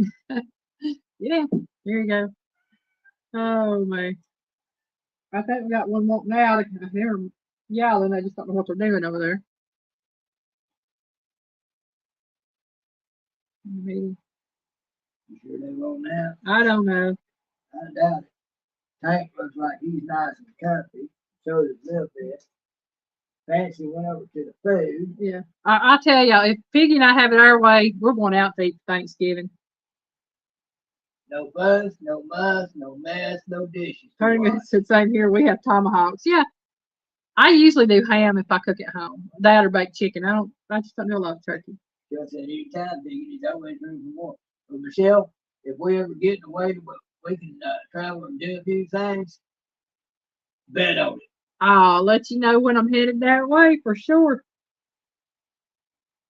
Speaker 1: Yeah, here you go. Oh man. I think we got one more now. I hear them yelling. I just don't know what they're doing over there. Maybe.
Speaker 2: You sure they won't now?
Speaker 1: I don't know.
Speaker 2: I doubt it. Tank looks like he's nice and comfy. So does Lil bit. Fancy went over to the food.
Speaker 1: Yeah. I tell y'all, if Piggy and I have it our way, we're going out to eat for Thanksgiving.
Speaker 2: No fuss, no muss, no mess, no dishes.
Speaker 1: Turning said same here. We have tomahawks. Yeah. I usually do ham if I cook at home. That or baked chicken. I just don't do a lot of turkey.
Speaker 2: Just at any time, Piggy, there's always room for more. But Michelle, if we ever get in the way to we can travel and do a few things, bet on it.
Speaker 1: I'll let you know when I'm headed that way for sure.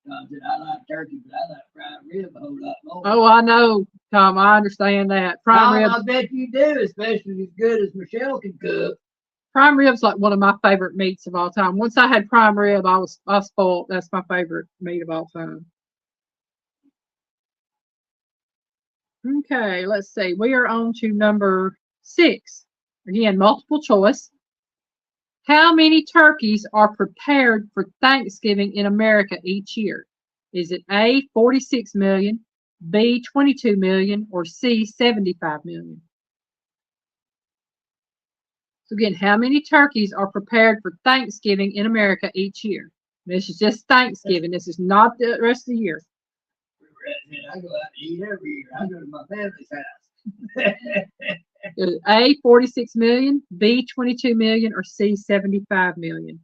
Speaker 2: Tom said, I like turkey, but I like fried rib a whole lot more.
Speaker 1: Oh, I know, Tom. I understand that. Prime rib.
Speaker 2: I bet you do, especially as good as Michelle can cook.
Speaker 1: Prime rib's like one of my favorite meats of all time. Once I had prime rib, I was spoiled. That's my favorite meat of all time. Okay, let's see. We are on to number 6. Again, multiple choice. How many turkeys are prepared for Thanksgiving in America each year? Is it A, 46 million, B, 22 million, or C, 75 million? So again, how many turkeys are prepared for Thanksgiving in America each year? This is just Thanksgiving. This is not the rest of the year.
Speaker 2: I go out to eat every year. I go to my family's house.
Speaker 1: A, 46 million, B, 22 million, or C, 75 million.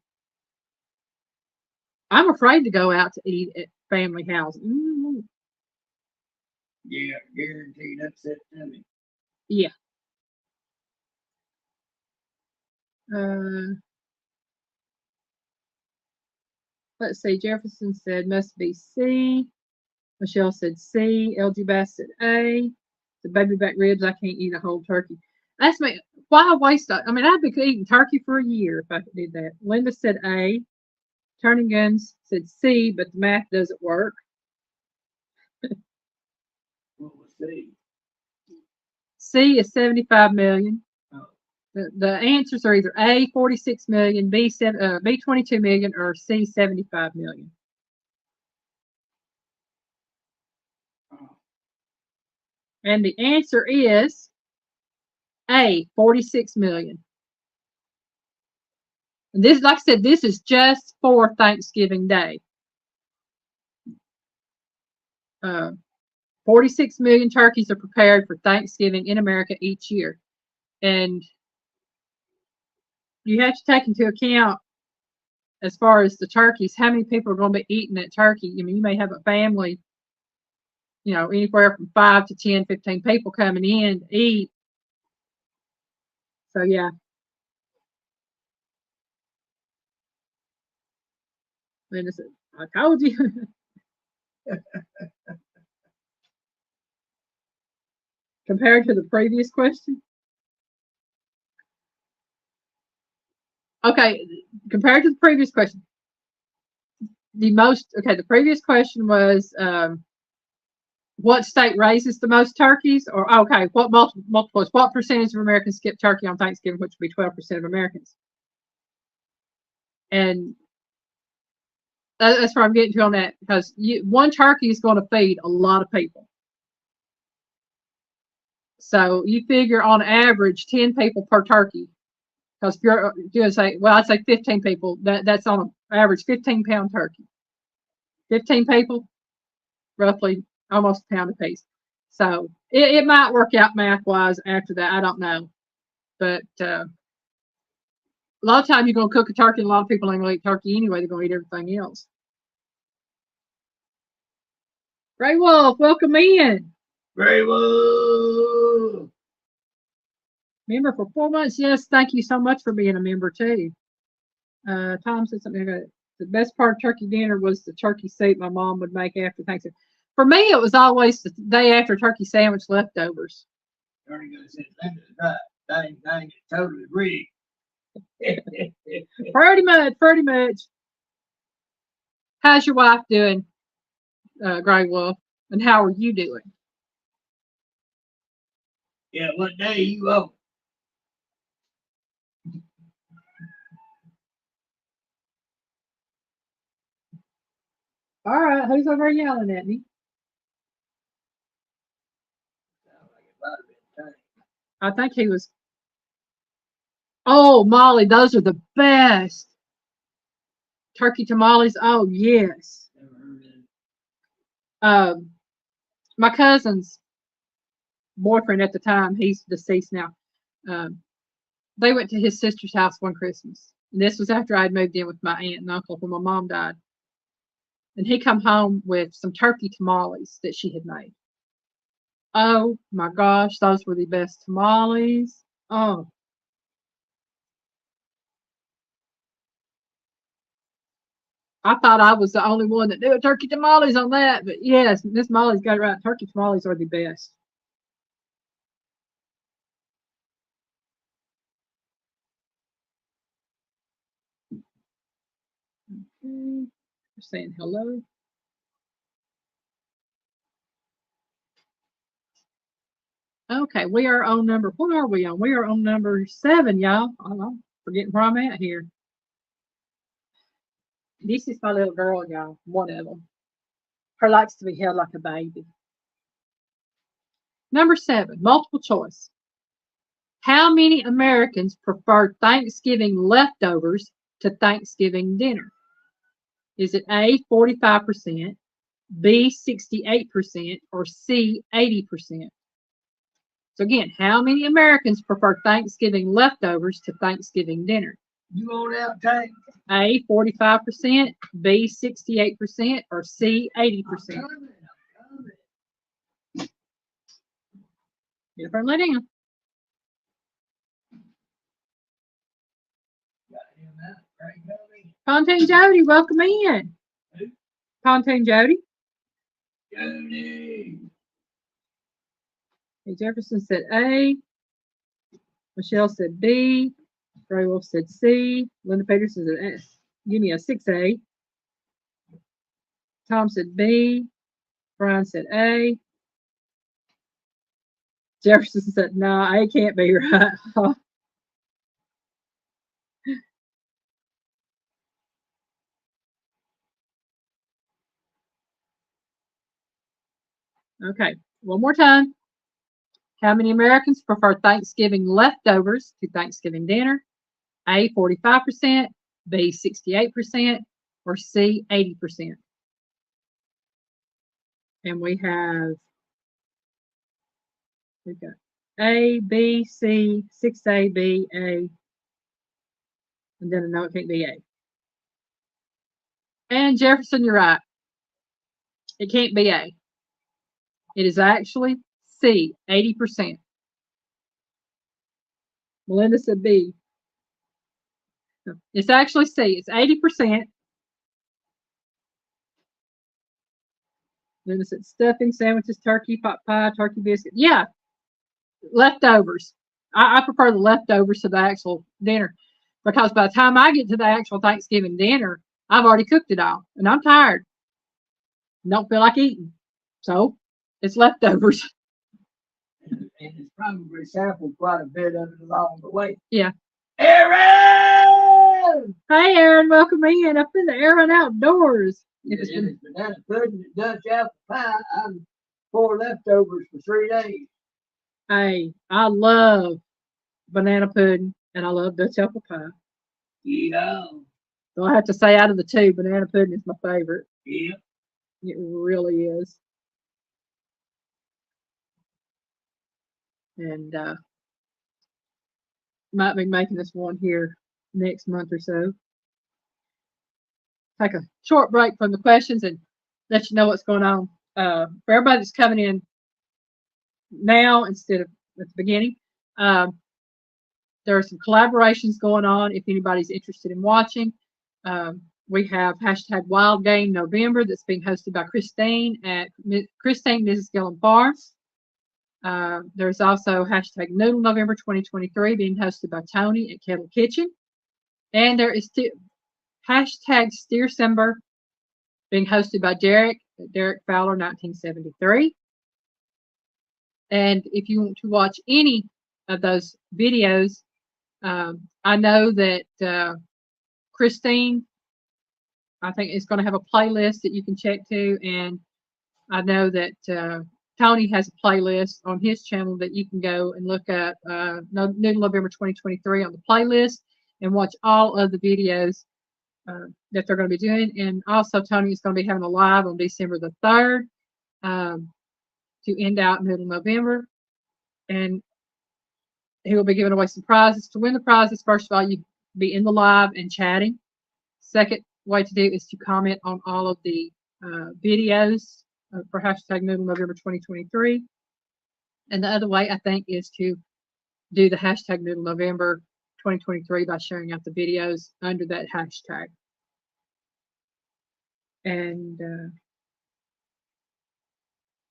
Speaker 1: I'm afraid to go out to eat at family houses.
Speaker 2: Yeah, guaranteed upset tummy.
Speaker 1: Yeah. Let's see. Jefferson said must be C. Michelle said C. LG Bass said A. The baby back ribs, I can't eat a whole turkey. That's me. Why waste it? I mean, I'd be eating turkey for a year if I could do that. Linda said A. Turning Guns said C, but the math doesn't work.
Speaker 2: What was C?
Speaker 1: C is 75 million.
Speaker 2: Oh.
Speaker 1: The answers are either A, 46 million, B, 22 million, or C, 75 million.
Speaker 2: Oh.
Speaker 1: And the answer is A, 46 million. And this, like I said, this is just for Thanksgiving Day. 46 million turkeys are prepared for Thanksgiving in America each year. And you have to take into account, as far as the turkeys, how many people are going to be eating that turkey. I mean, you may have a family, anywhere from 5 to 10, 15 people coming in to eat. So, yeah. I told you. Compared to the previous question. Okay, compared to the previous question. The previous question was what state raises the most turkeys? Or, okay, what percentage of Americans skip turkey on Thanksgiving, which would be 12% of Americans? And that's where I'm getting to on that, because one turkey is going to feed a lot of people. So you figure on average 10 people per turkey. Because if you're going to say, well, I'd say 15 people, that's on an average 15-pound turkey. 15 people, roughly almost a pound apiece. So it might work out math-wise after that. I don't know. But a lot of times you're going to cook a turkey, and a lot of people ain't going to eat turkey anyway. They're going to eat everything else. Gray Wolf, welcome in.
Speaker 2: Gray Wolf.
Speaker 1: Member for 4 months. Yes, thank you so much for being a member too. Tom said something like that. The best part of turkey dinner was the turkey soup my mom would make after Thanksgiving. For me, it was always the day after turkey sandwich leftovers.
Speaker 2: Pretty totally agree.
Speaker 1: Pretty much. How's your wife doing, Gray Wolf? And how are you doing?
Speaker 2: Yeah, what day you open?
Speaker 1: All right, who's over yelling at me? I think he was. Oh, Molly, those are the best. Turkey tamales. Oh, yes. My cousin's boyfriend at the time, he's deceased now. They went to his sister's house one Christmas. And this was after I'd moved in with my aunt and uncle when my mom died. And he come home with some turkey tamales that she had made. Oh my gosh, those were the best tamales. Oh. I thought I was the only one that knew turkey tamales on that, but yes, Miss Molly's got it right. Turkey tamales are the best. We're saying hello. Okay, we are on number, what are we on? We are on number 7, y'all. I'm forgetting where I'm at here. This is my little girl, y'all, one of them. Her likes to be held like a baby. Number 7, multiple choice. How many Americans prefer Thanksgiving leftovers to Thanksgiving dinner? Is it A, 45%, B, 68%, or C, 80%? So again, how many Americans prefer Thanksgiving leftovers to Thanksgiving dinner?
Speaker 2: You want out tank?
Speaker 1: A, 45%, B, 68%, or C, 80%? Get up and lay down. Pontoon Jody, welcome in.
Speaker 2: Who?
Speaker 1: Pontoon Jody.
Speaker 2: Jody.
Speaker 1: Hey, Jefferson said A. Michelle said B. Ray Wolf said C. Linda Peterson said S. Give me a 6A. Tom said B. Brian said A. Jefferson said no, A can't be right. Okay, one more time. How many Americans prefer Thanksgiving leftovers to Thanksgiving dinner? A, 45%, B, 68%, or C, 80%? And we've got A, B, C, 6A, B, A, and then no, it can't be A. And Jefferson, you're right. It can't be A. It is actually C, 80%. Melinda said B. It's actually C. It's 80%. Linda said stuffing, sandwiches, turkey, pot pie, turkey biscuit. Yeah, leftovers. I prefer the leftovers to the actual dinner because by the time I get to the actual Thanksgiving dinner, I've already cooked it all and I'm tired. Don't feel like eating. So it's leftovers.
Speaker 2: And it's probably sampled quite a bit of it along the way.
Speaker 1: Yeah.
Speaker 2: Aaron!
Speaker 1: Hey, Aaron, welcome in. Up in the Aaron Outdoors.
Speaker 2: If it's banana pudding and Dutch apple pie, I'm 4 leftovers for 3 days.
Speaker 1: Hey, I love banana pudding and I love Dutch apple pie.
Speaker 2: Yeah.
Speaker 1: So I have to say, out of the two, banana pudding is my favorite.
Speaker 2: Yeah.
Speaker 1: It really is. And might be making this one here next month or so. Take a short break from the questions and let you know what's going on. For everybody that's coming in now instead of at the beginning, there are some collaborations going on if anybody's interested in watching. We have hashtag Wild Game November that's being hosted by Christine at Christine Mrs.GilliamFarms. There's also hashtag Noodle November 2023 being hosted by Tony at Kettle Kitchen. And there is hashtag steercember being hosted by Derek Fowler 1973. And if you want to watch any of those videos, I know that Christine, I think, is going to have a playlist that you can check to. And I know that Tony has a playlist on his channel that you can go and look at Noodle November 2023 on the playlist and watch all of the videos that they're going to be doing. And also Tony is going to be having a live on December the 3rd to end out Noodle November. And he will be giving away some prizes. To win the prizes, first of all, you be in the live and chatting. Second way to do is to comment on all of the videos for hashtag Noodle November 2023. And the other way, I think, is to do the hashtag Noodle November 2023 by sharing out the videos under that hashtag. And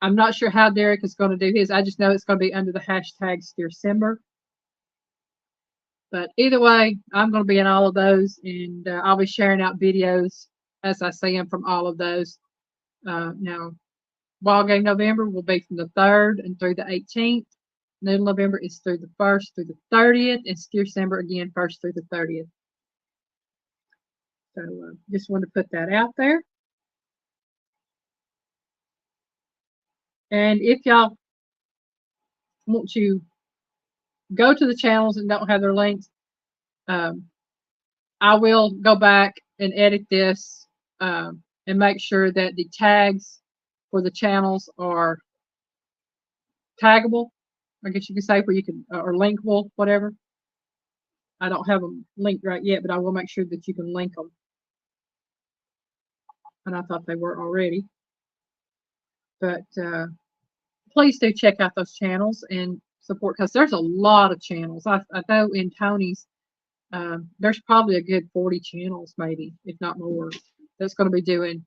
Speaker 1: I'm not sure how Derek is going to do his. I just know it's going to be under the hashtag steercember. But either way, I'm going to be in all of those, and I'll be sharing out videos as I see them from all of those. Now, Wild Game November will be from the 3rd and through the 18th. Noodle November is through the 1st through the 30th, and Steercember again 1st through the 30th. So just wanted to put that out there. And if y'all want to go to the channels and don't have their links, I will go back and edit this and make sure that the tags for the channels are taggable, I guess you could say, where you can, or linkable, whatever. I don't have them linked right yet, but I will make sure that you can link them. And I thought they were already. But please do check out those channels and support, because there's a lot of channels. I know in Tony's, there's probably a good 40 channels, maybe, if not more, that's going to be doing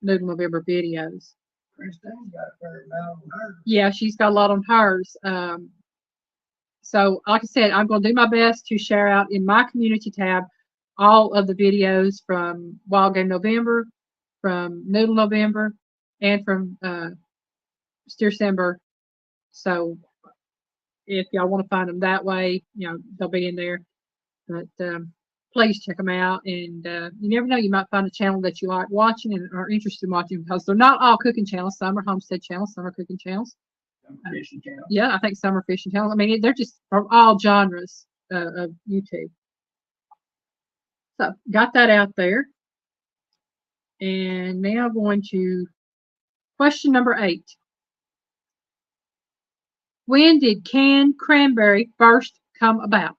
Speaker 1: Noodle November videos.
Speaker 2: Christine's got a fair amount on hers.
Speaker 1: Yeah, she's got a lot on hers. So, like I said, I'm going to do my best to share out in my community tab all of the videos from Wild Game November, from Noodle November, and from Steercember. So, if y'all want to find them that way, you know, they'll be in there. But please check them out. And you never know, you might find a channel that you like watching and are interested in watching, because they're not all cooking channels. Some are homestead channels, some are cooking channels.
Speaker 2: Fishing channels.
Speaker 1: Yeah, I think some are fishing channels. I mean, they're just from all genres of YouTube. So, got that out there. And now going to question number 8. When did canned cranberry first come about?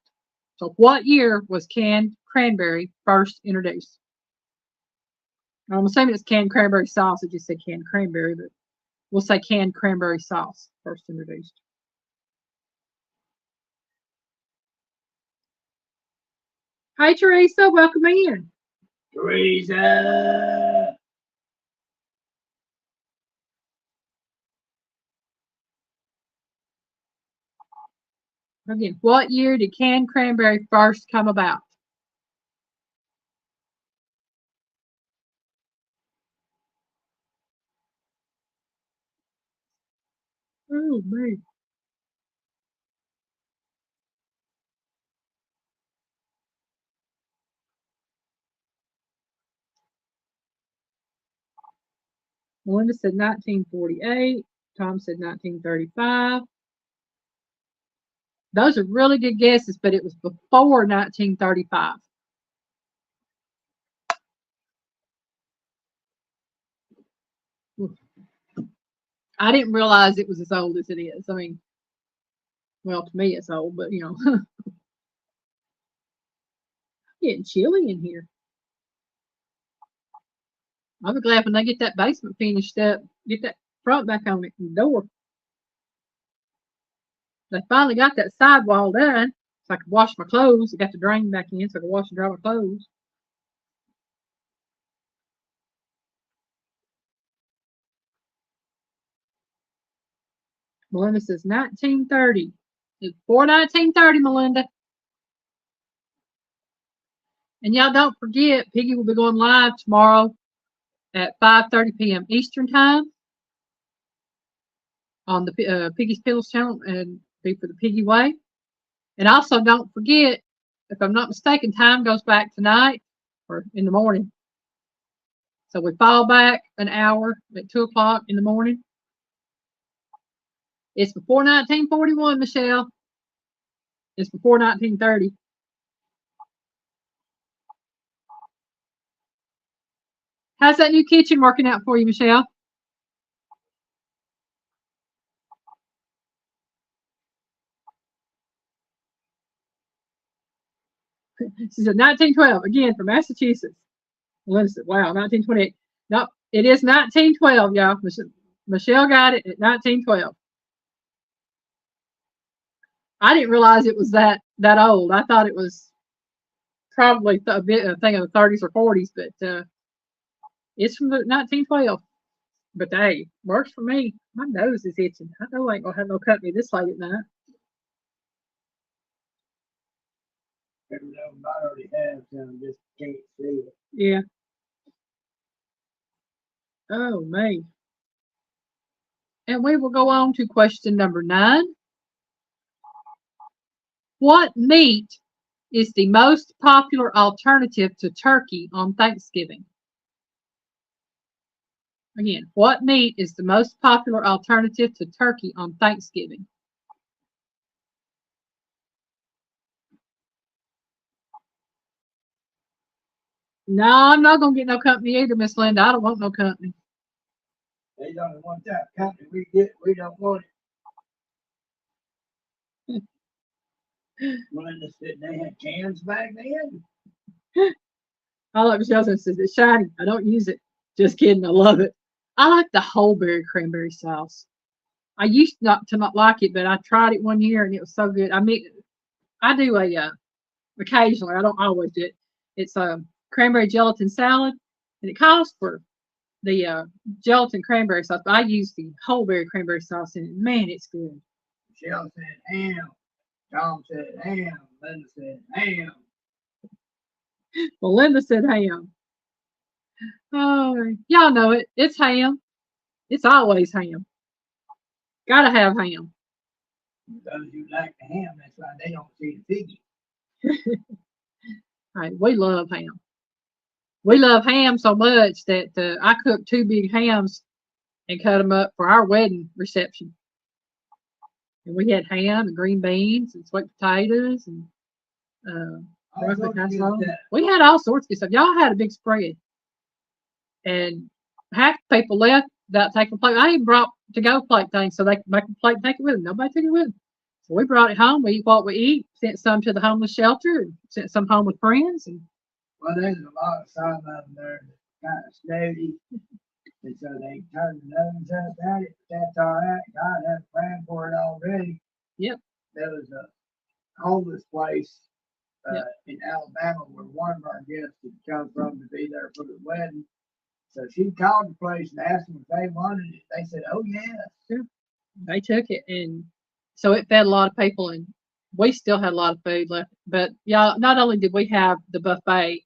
Speaker 1: So what year was canned cranberry first introduced? I'm assuming it's canned cranberry sauce. It just said canned cranberry, but we'll say canned cranberry sauce first introduced. Hi, Teresa. Welcome in.
Speaker 2: Teresa.
Speaker 1: Again, what year did canned cranberry first come about? Oh, man. Melinda said 1948. Tom said 1935. Those are really good guesses, but it was before 1935. I didn't realize it was as old as it is. I mean, well, to me it's old, but you know, getting chilly in here. I'll be glad when they get that basement finished up, get that front back on it and the door. They finally got that sidewall done, so I could wash my clothes. I got the drain back in, so I could wash and dry my clothes. Melinda says 1930. It's before 1930, Melinda. And y'all don't forget, Piggy will be going live tomorrow at 5:30 p.m. Eastern Time on the Piggy's Pills channel, and be for the Piggy Way. And also don't forget, if I'm not mistaken, time goes back tonight or in the morning. So we fall back an hour at 2 o'clock in the morning. It's before 1941, Michelle. It's before 1930. How's that new kitchen working out for you, Michelle? She said 1912, again from Massachusetts. Well, wow, 1928. No, it is 1912, y'all. Michelle got it at 1912. I didn't realize it was that old. I thought it was probably a thing of the 30s or 40s, but it's from the 1912. But hey, works for me. My nose is itching. I know I ain't gonna have no company this late at night.
Speaker 2: I already have some, just can't see it.
Speaker 1: Yeah. Oh, me. And we will go on to question number 9. What meat is the most popular alternative to turkey on Thanksgiving? Again, what meat is the most popular alternative to turkey on Thanksgiving? No, I'm not going to get no company either, Miss Linda. I don't want no company.
Speaker 2: They don't want that company. We don't want it. Melinda said they had cans back then.
Speaker 1: I like Michelle says it's shiny. I don't use it. Just kidding. I love it. I like the whole berry cranberry sauce. I used not to not like it, but I tried it one year and it was so good. I mean, I do a occasionally. I don't always do it. It's a cranberry gelatin salad, and it calls for the gelatin cranberry sauce. But I use the whole berry cranberry sauce in it. Man, it's good.
Speaker 2: Michelle said ham. Tom said ham. Linda said ham.
Speaker 1: Well, Linda said ham. Oh, y'all know it. It's ham. It's always ham. Gotta have ham.
Speaker 2: Those who like the ham, that's why they don't see the piggy.
Speaker 1: Hey, we love ham. We love ham so much that I cooked 2 big hams and cut them up for our wedding reception. And we had ham and green beans and sweet potatoes and broccoli casserole. We had all sorts of good stuff. Y'all had a big spread. And half the people left without taking a plate. I even brought to-go plate things so they could make a plate and take it with them. Nobody took it with them. So we brought it home. We eat what we eat. Sent some to the homeless shelter. And sent some home with friends. And
Speaker 2: well, there's a lot of some of them there that kind of snooty. And so they turn the nose up at it. But that's all right. God has a plan for it already.
Speaker 1: Yep.
Speaker 2: There was a homeless place
Speaker 1: Yep.
Speaker 2: in Alabama where one of our guests had come from to be there for the wedding. So she called the place and asked them if they wanted it. They said, oh, yes.
Speaker 1: Yeah. They took it. And so it fed a lot of people. And we still had a lot of food left. But y'all, not only did we have the buffet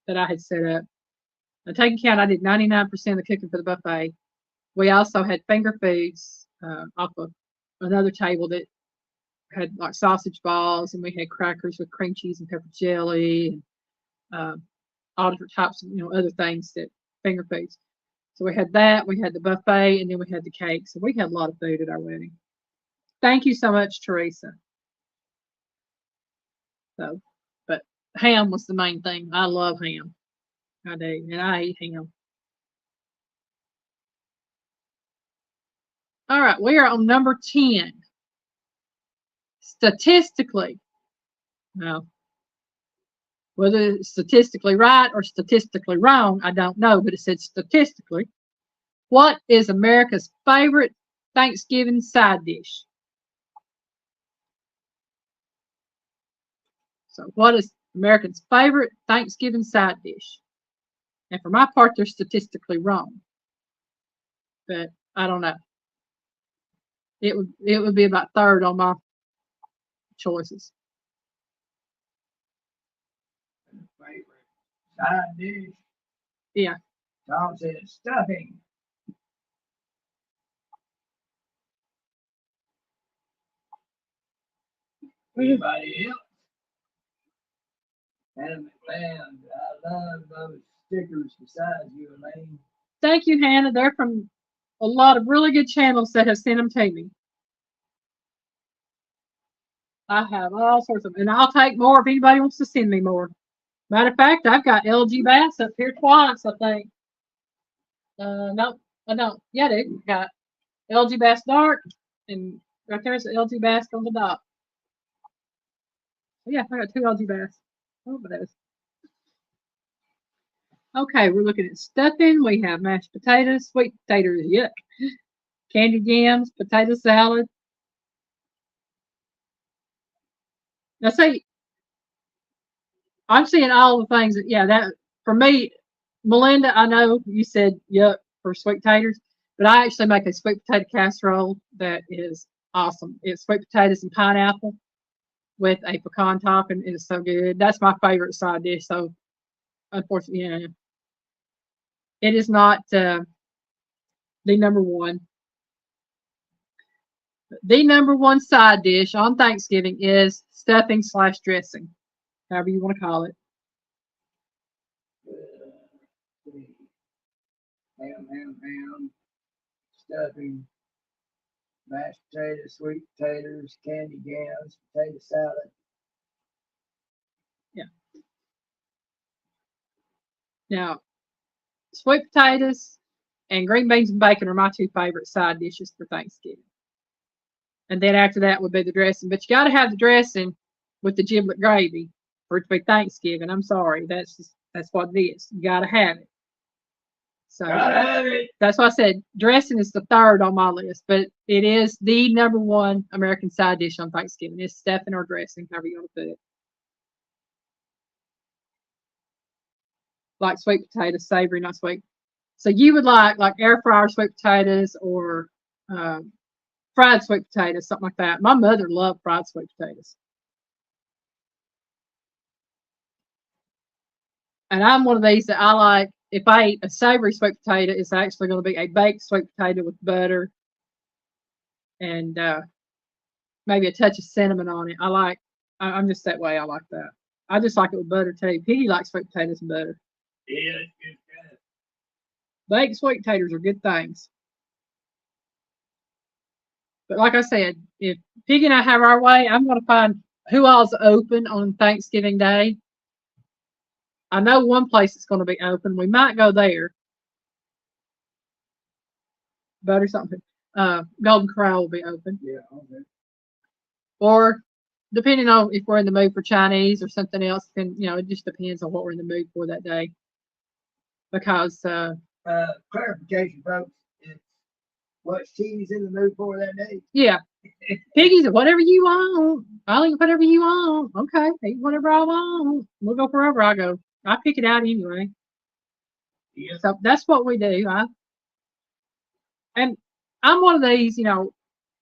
Speaker 1: that I had set up, now taking account, I did 99% of the cooking for the buffet. We also had finger foods off of another table that had like sausage balls, and we had crackers with cream cheese and pepper jelly, and all different types of other things that finger foods. So we had that, we had the buffet, and then we had the cake. So we had a lot of food at our wedding. Thank you so much, Teresa. So, but ham was the main thing. I love ham. I do, and I eat ham. All right, we are on number 10. Statistically, now, whether it's statistically right or statistically wrong, I don't know, but it said statistically. What is America's favorite Thanksgiving side dish? So, what is Americans' favorite Thanksgiving side dish? And for my part, they're statistically wrong. But I don't know. It would be about third on my choices.
Speaker 2: Favorite side dish.
Speaker 1: Yeah.
Speaker 2: Tom said stuffing. Anybody else? Hannah McLeod, I love those stickers besides you, Elaine.
Speaker 1: Thank you, Hannah. They're from a lot of really good channels that have sent them to me. I have all sorts of them, and I'll take more if anybody wants to send me more. Matter of fact, I've got LG Bass up here twice, I think. No, I don't. Yeah, they got LG Bass Dark, and right there's the LG Bass on the dock. Yeah, I got 2 LG Bass. Oh, but that was. Okay, we're looking at stuffing. We have mashed potatoes, sweet potatoes, yuck. Candied yams, potato salad. Now, see, I'm seeing all the things that, yeah, that for me, Melinda, I know you said yuck for sweet potatoes, but I actually make a sweet potato casserole that is awesome. It's sweet potatoes and pineapple with a pecan topping. It is so good. That's my favorite side dish. So, unfortunately, it is not The number one. The number one side dish on Thanksgiving is stuffing / dressing, however you want to call it.
Speaker 2: Ham, stuffing, mashed potatoes, sweet potatoes, candy yams, potato salad.
Speaker 1: Yeah. Now, sweet potatoes and green beans and bacon are my two favorite side dishes for Thanksgiving. And then after that would be the dressing. But you got to have the dressing with the giblet gravy for it to be Thanksgiving. I'm sorry, that's what it is. You got to have it. So that's why I said dressing is the third on my list, but it is the number one American side dish on Thanksgiving. It's stuffing or dressing, however you want to put it. Like sweet potatoes, savory, not sweet. So you would like air fryer sweet potatoes or fried sweet potatoes, something like that. My mother loved fried sweet potatoes. And I'm one of these that I like, if I eat a savory sweet potato, it's actually going to be a baked sweet potato with butter and maybe a touch of cinnamon on it. I'm just that way. I like that. I just like it with butter too. Piggy likes sweet potatoes and butter.
Speaker 2: Yeah, it's good stuff.
Speaker 1: Baked sweet potatoes are good things. But like I said, if Piggy and I have our way, I'm going to find who all's open on Thanksgiving Day. I know one place that's going to be open. We might go there. Butter something. Golden Corral will be open.
Speaker 2: Yeah, okay.
Speaker 1: Or depending on if we're in the mood for Chinese or something else, then it just depends on what we're in the mood for that day. Because
Speaker 2: clarification, folks, it's what she's in the mood for that day.
Speaker 1: Yeah. Piggy's whatever you want. I'll eat whatever you want. Okay, eat whatever I want. We'll go wherever I go. I pick it out anyway.
Speaker 2: Yeah.
Speaker 1: So that's what we do. And I'm one of these,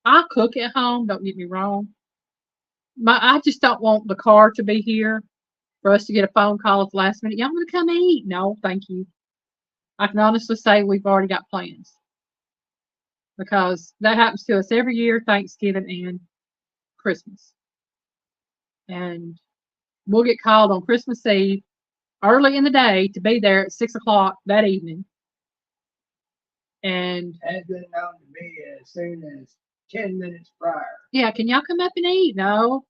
Speaker 1: I cook at home, don't get me wrong. I just don't want the car to be here for us to get a phone call at the last minute. Y'all want to come eat? No, thank you. I can honestly say we've already got plans. Because that happens to us every year, Thanksgiving and Christmas. And we'll get called on Christmas Eve early in the day to be there at 6 o'clock that evening. And
Speaker 2: has been known to be as soon as 10 minutes prior.
Speaker 1: Yeah, can y'all come up and eat? No.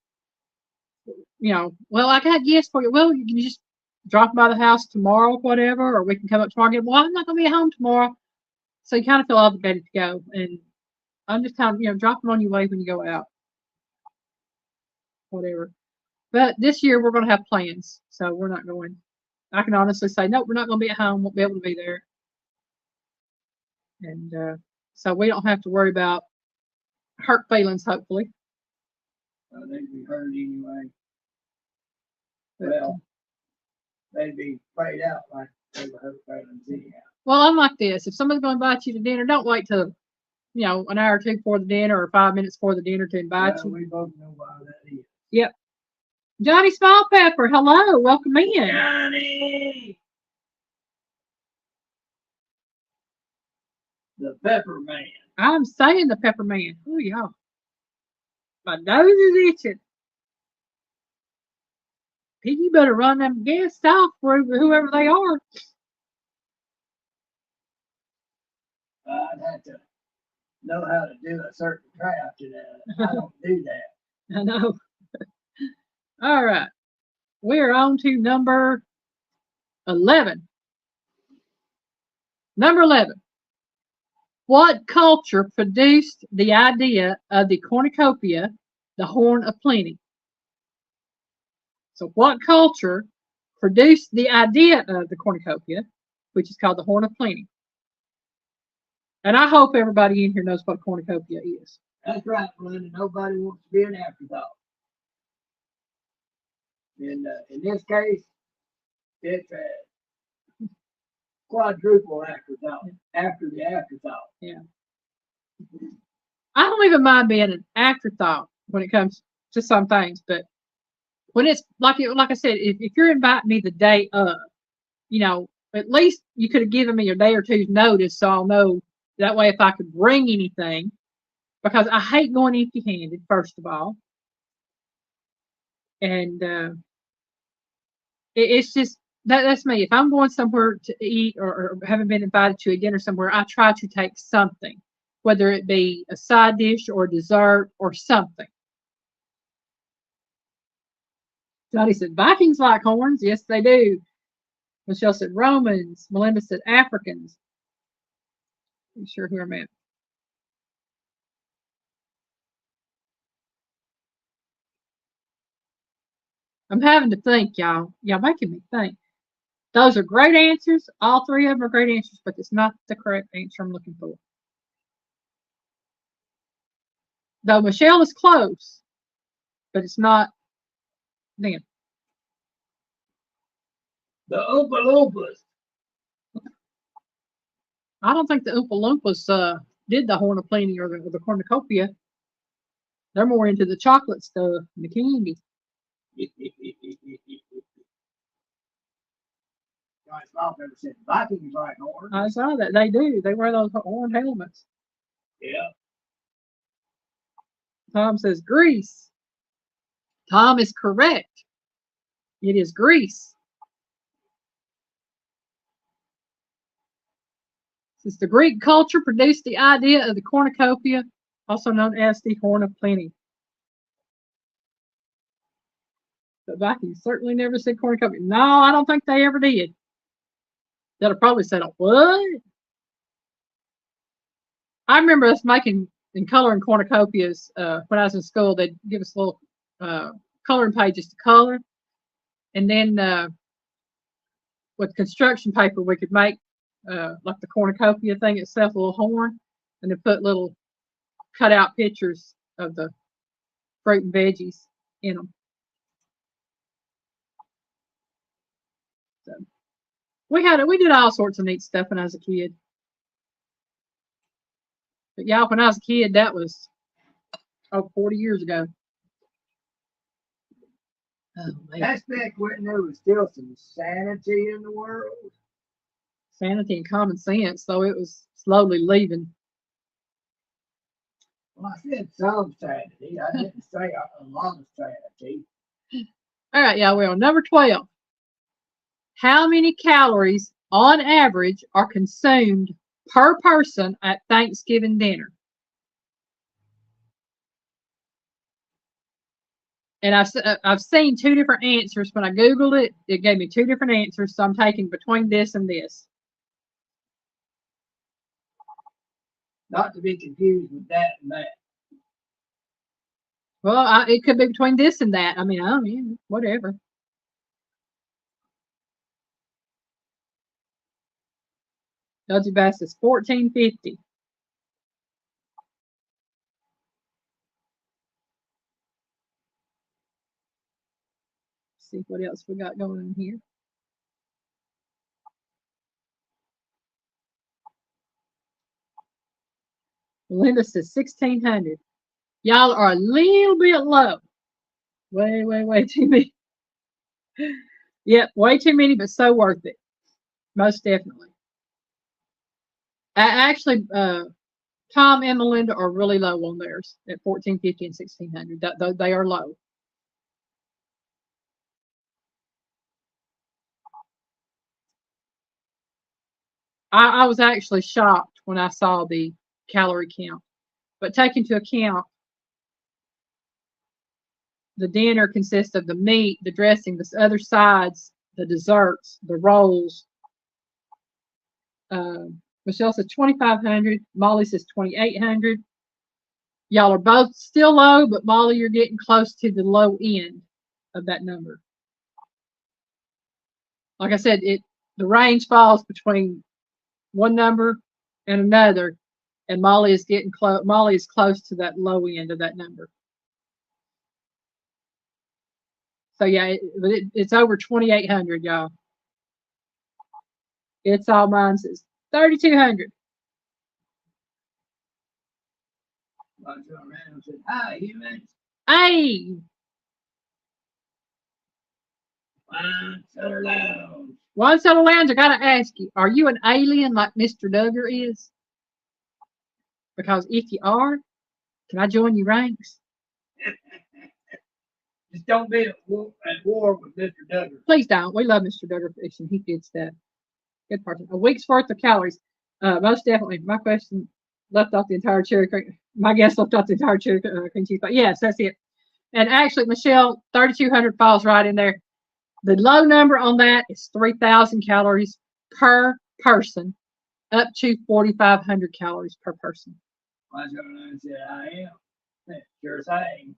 Speaker 1: Well, I got gifts for you. Well, you can just drop by the house tomorrow, whatever, or we can come up tomorrow again. Well, I'm not going to be at home tomorrow. So you kind of feel obligated to go. And I'm just kind of, drop them on your way when you go out. Whatever. But this year we're going to have plans. So we're not going. I can honestly say, no, we're not going to be at home. Won't be able to be there. And so we don't have to worry about hurt feelings, hopefully.
Speaker 2: They'd be hurt anyway. Well, they'd be played out like they were hurt feelings anyhow.
Speaker 1: Well, I'm like this. If somebody's going to invite you to dinner, don't wait till, an hour or two before the dinner or 5 minutes before the dinner to invite you.
Speaker 2: We both know why that is.
Speaker 1: Yep. Johnny Small Pepper, hello. Welcome in.
Speaker 2: Johnny! The Pepper Man.
Speaker 1: I'm saying the Pepper Man. Oh, y'all. My nose is itching. Piggy better run them guests off for whoever they are.
Speaker 2: I'd have to know how to do a certain craft and I don't do that.
Speaker 1: I know. All right. We're on to number 11. Number 11. What culture produced the idea of the cornucopia, the horn of plenty? So what culture produced the idea of the cornucopia, which is called the horn of plenty? And I hope everybody in here knows what a cornucopia is.
Speaker 2: That's right, Linda. Nobody wants to be an afterthought. And in this case, it's a quadruple afterthought after the afterthought.
Speaker 1: Yeah. I don't even mind being an afterthought when it comes to some things, but when it's like I said, if you're inviting me the day of, at least you could have given me a day or two's notice so I'll know That way, if I could bring anything, because I hate going empty-handed, first of all, and it's just that's me. If I'm going somewhere to eat or haven't been invited to a dinner somewhere, I try to take something, whether it be a side dish or dessert or something. Johnny said Vikings like horns. Yes, they do. Michelle said Romans. Melinda said Africans. I'm sure who I'm at. I'm having to think, y'all. Y'all making me think. Those are great answers. All three of them are great answers, but it's not the correct answer I'm looking for. Though Michelle is close, but it's not them.
Speaker 2: The Oompa Loompas.
Speaker 1: I don't think the Oompa Loompas did the Horn of Plenty or the cornucopia. They're more into the chocolate stuff and the candy.
Speaker 2: Johnny's mom never said Vikings like horns.
Speaker 1: I saw that. They do. They wear those horn helmets.
Speaker 2: Yeah.
Speaker 1: Tom says Greece. Tom is correct. It is Greece. Since the Greek culture produced the idea of the cornucopia, also known as the Horn of Plenty. But Vikings certainly never said cornucopia. No, I don't think they ever did. They'd have probably said, what? I remember us making and coloring cornucopias when I was in school. They'd give us little coloring pages to color. And then with construction paper, we could make like the cornucopia thing itself, a little horn, and then put little cut out pictures of the fruit and veggies in them. So we did all sorts of neat stuff when I was a kid. But y'all, when I was a kid, that was 40 years ago. Oh,
Speaker 2: that's back when there was still some sanity in the world.
Speaker 1: Sanity and common sense, though it was slowly leaving.
Speaker 2: Well, I said some sanity. I didn't say a lot of sanity.
Speaker 1: All right, y'all, we're on number 12. How many calories on average are consumed per person at Thanksgiving dinner? And I've seen two different answers. When I Googled it, it gave me two different answers. So I'm taking between this and this.
Speaker 2: Not to be confused with that and that.
Speaker 1: Well, it could be between this and that. I mean, whatever. Dodgy Bass is $14.50. See what else we got going on here. Linda says 1,600. Y'all are a little bit low. Way too many. Yep, way too many, but so worth it. Most definitely. Actually, Tom and Melinda are really low on theirs at $14.50 and $1,600. They are low. I was actually shocked when I saw the calorie count, but take into account the dinner consists of the meat, the dressing, the other sides, the desserts, the rolls. Michelle says 2,500. Molly says 2,800. Y'all are both still low, but Molly, you're getting close to the low end of that number. Like I said, the range falls between one number and another, and Molly is getting close. Molly is close to that low end of that number. So yeah, it's over 2,800, y'all. It's all mine says 3,200.
Speaker 2: Hi, humans.
Speaker 1: Hey.
Speaker 2: Lounge.
Speaker 1: One Settle Lounge, I gotta ask you, are you an alien like Mr. Duggar is? Because if you are, can I join your ranks?
Speaker 2: Just don't be at war with Mr. Duggar.
Speaker 1: Please don't. We love Mr. Duggar Fish, and he did stuff. Good person. A week's worth of calories. Most definitely. My question left off the entire cherry cream. My guess left off the entire cherry cream cheese. But yes, that's it. And actually, Michelle, 3,200 falls right in there. The low number on that is 3,000 calories per person, up to 4,500 calories per person.
Speaker 2: That's what I said. I am. Sure thing.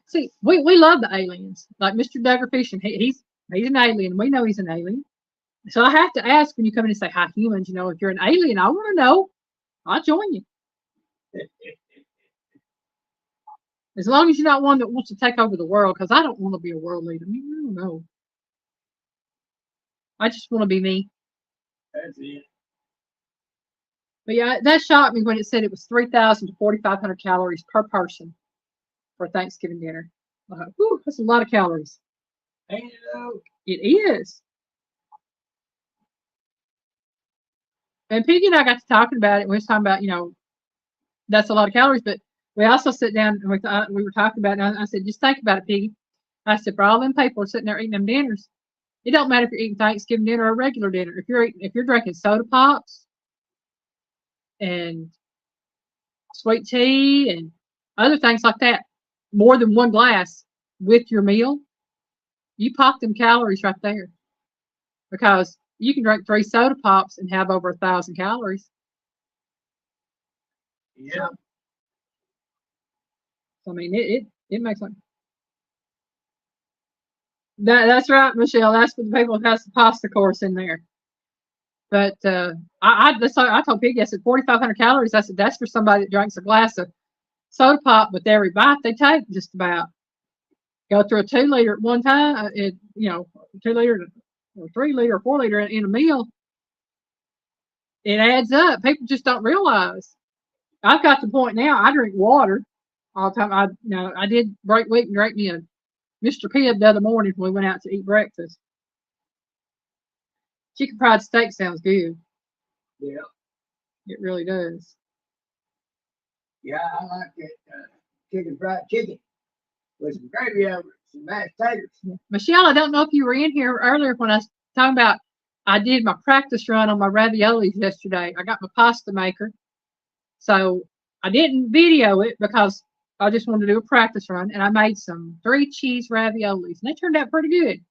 Speaker 1: See, we love the aliens, like Mr. Duggar Fish, and he's an alien. We know he's an alien. So I have to ask when you come in and say, hi, humans, if you're an alien, I want to know. I'll join you. As long as you're not one that wants to take over the world, because I don't want to be a world leader. I don't know. I just want to be me.
Speaker 2: That's it.
Speaker 1: But yeah, that shocked me when it said it was 3,000 to 4,500 calories per person for Thanksgiving dinner. Whew, that's a lot of calories.
Speaker 2: Ain't it though?
Speaker 1: It is. And Piggy and I got to talking about it. We was talking about, that's a lot of calories, but we also sit down and we were talking about it. And I said, just think about it, Piggy. I said, for all them people sitting there eating them dinners, it don't matter if you're eating Thanksgiving dinner or a regular dinner. If you're drinking soda pops and sweet tea and other things like that, more than one glass with your meal, you pop them calories right there. Because you can drink 3 soda pops and have over 1,000 calories.
Speaker 2: Yeah.
Speaker 1: So, I mean, it makes like that's right, Michelle. That's for the people who has the pasta course in there. But I told Piggy, I said 4,500 calories. I said that's for somebody that drinks a glass of soda pop with every bite they take. Just about go through a 2-liter at one time. 2-liter or 3-liter or 4-liter in a meal. It adds up. People just don't realize. I've got to the point now. I drink water all the time. I did break week and drank me a Mr. Pibb the other morning when we went out to eat breakfast. Chicken fried steak sounds good.
Speaker 2: Yeah.
Speaker 1: It really does.
Speaker 2: Yeah, I like it. Chicken fried chicken with some gravy over it, some mashed taters.
Speaker 1: Yeah. Michelle, I don't know if you were in here earlier when I was talking about I did my practice run on my raviolis yesterday. I got my pasta maker. So I didn't video it because I just wanted to do a practice run, and I made some 3 cheese raviolis, and they turned out pretty good.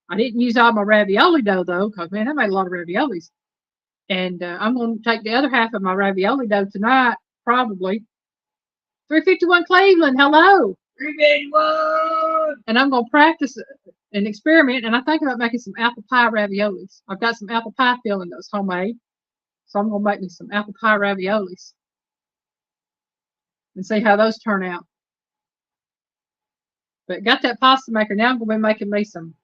Speaker 1: I didn't use all my ravioli dough, though, because, man, I made a lot of raviolis. And I'm going to take the other half of my ravioli dough tonight, probably. 351 Cleveland, hello.
Speaker 2: 381.
Speaker 1: And I'm going to practice an experiment, and I think about making some apple pie raviolis. I've got some apple pie filling that was homemade, so I'm going to make me some apple pie raviolis and see how those turn out. But got that pasta maker now. I'm going to be making me some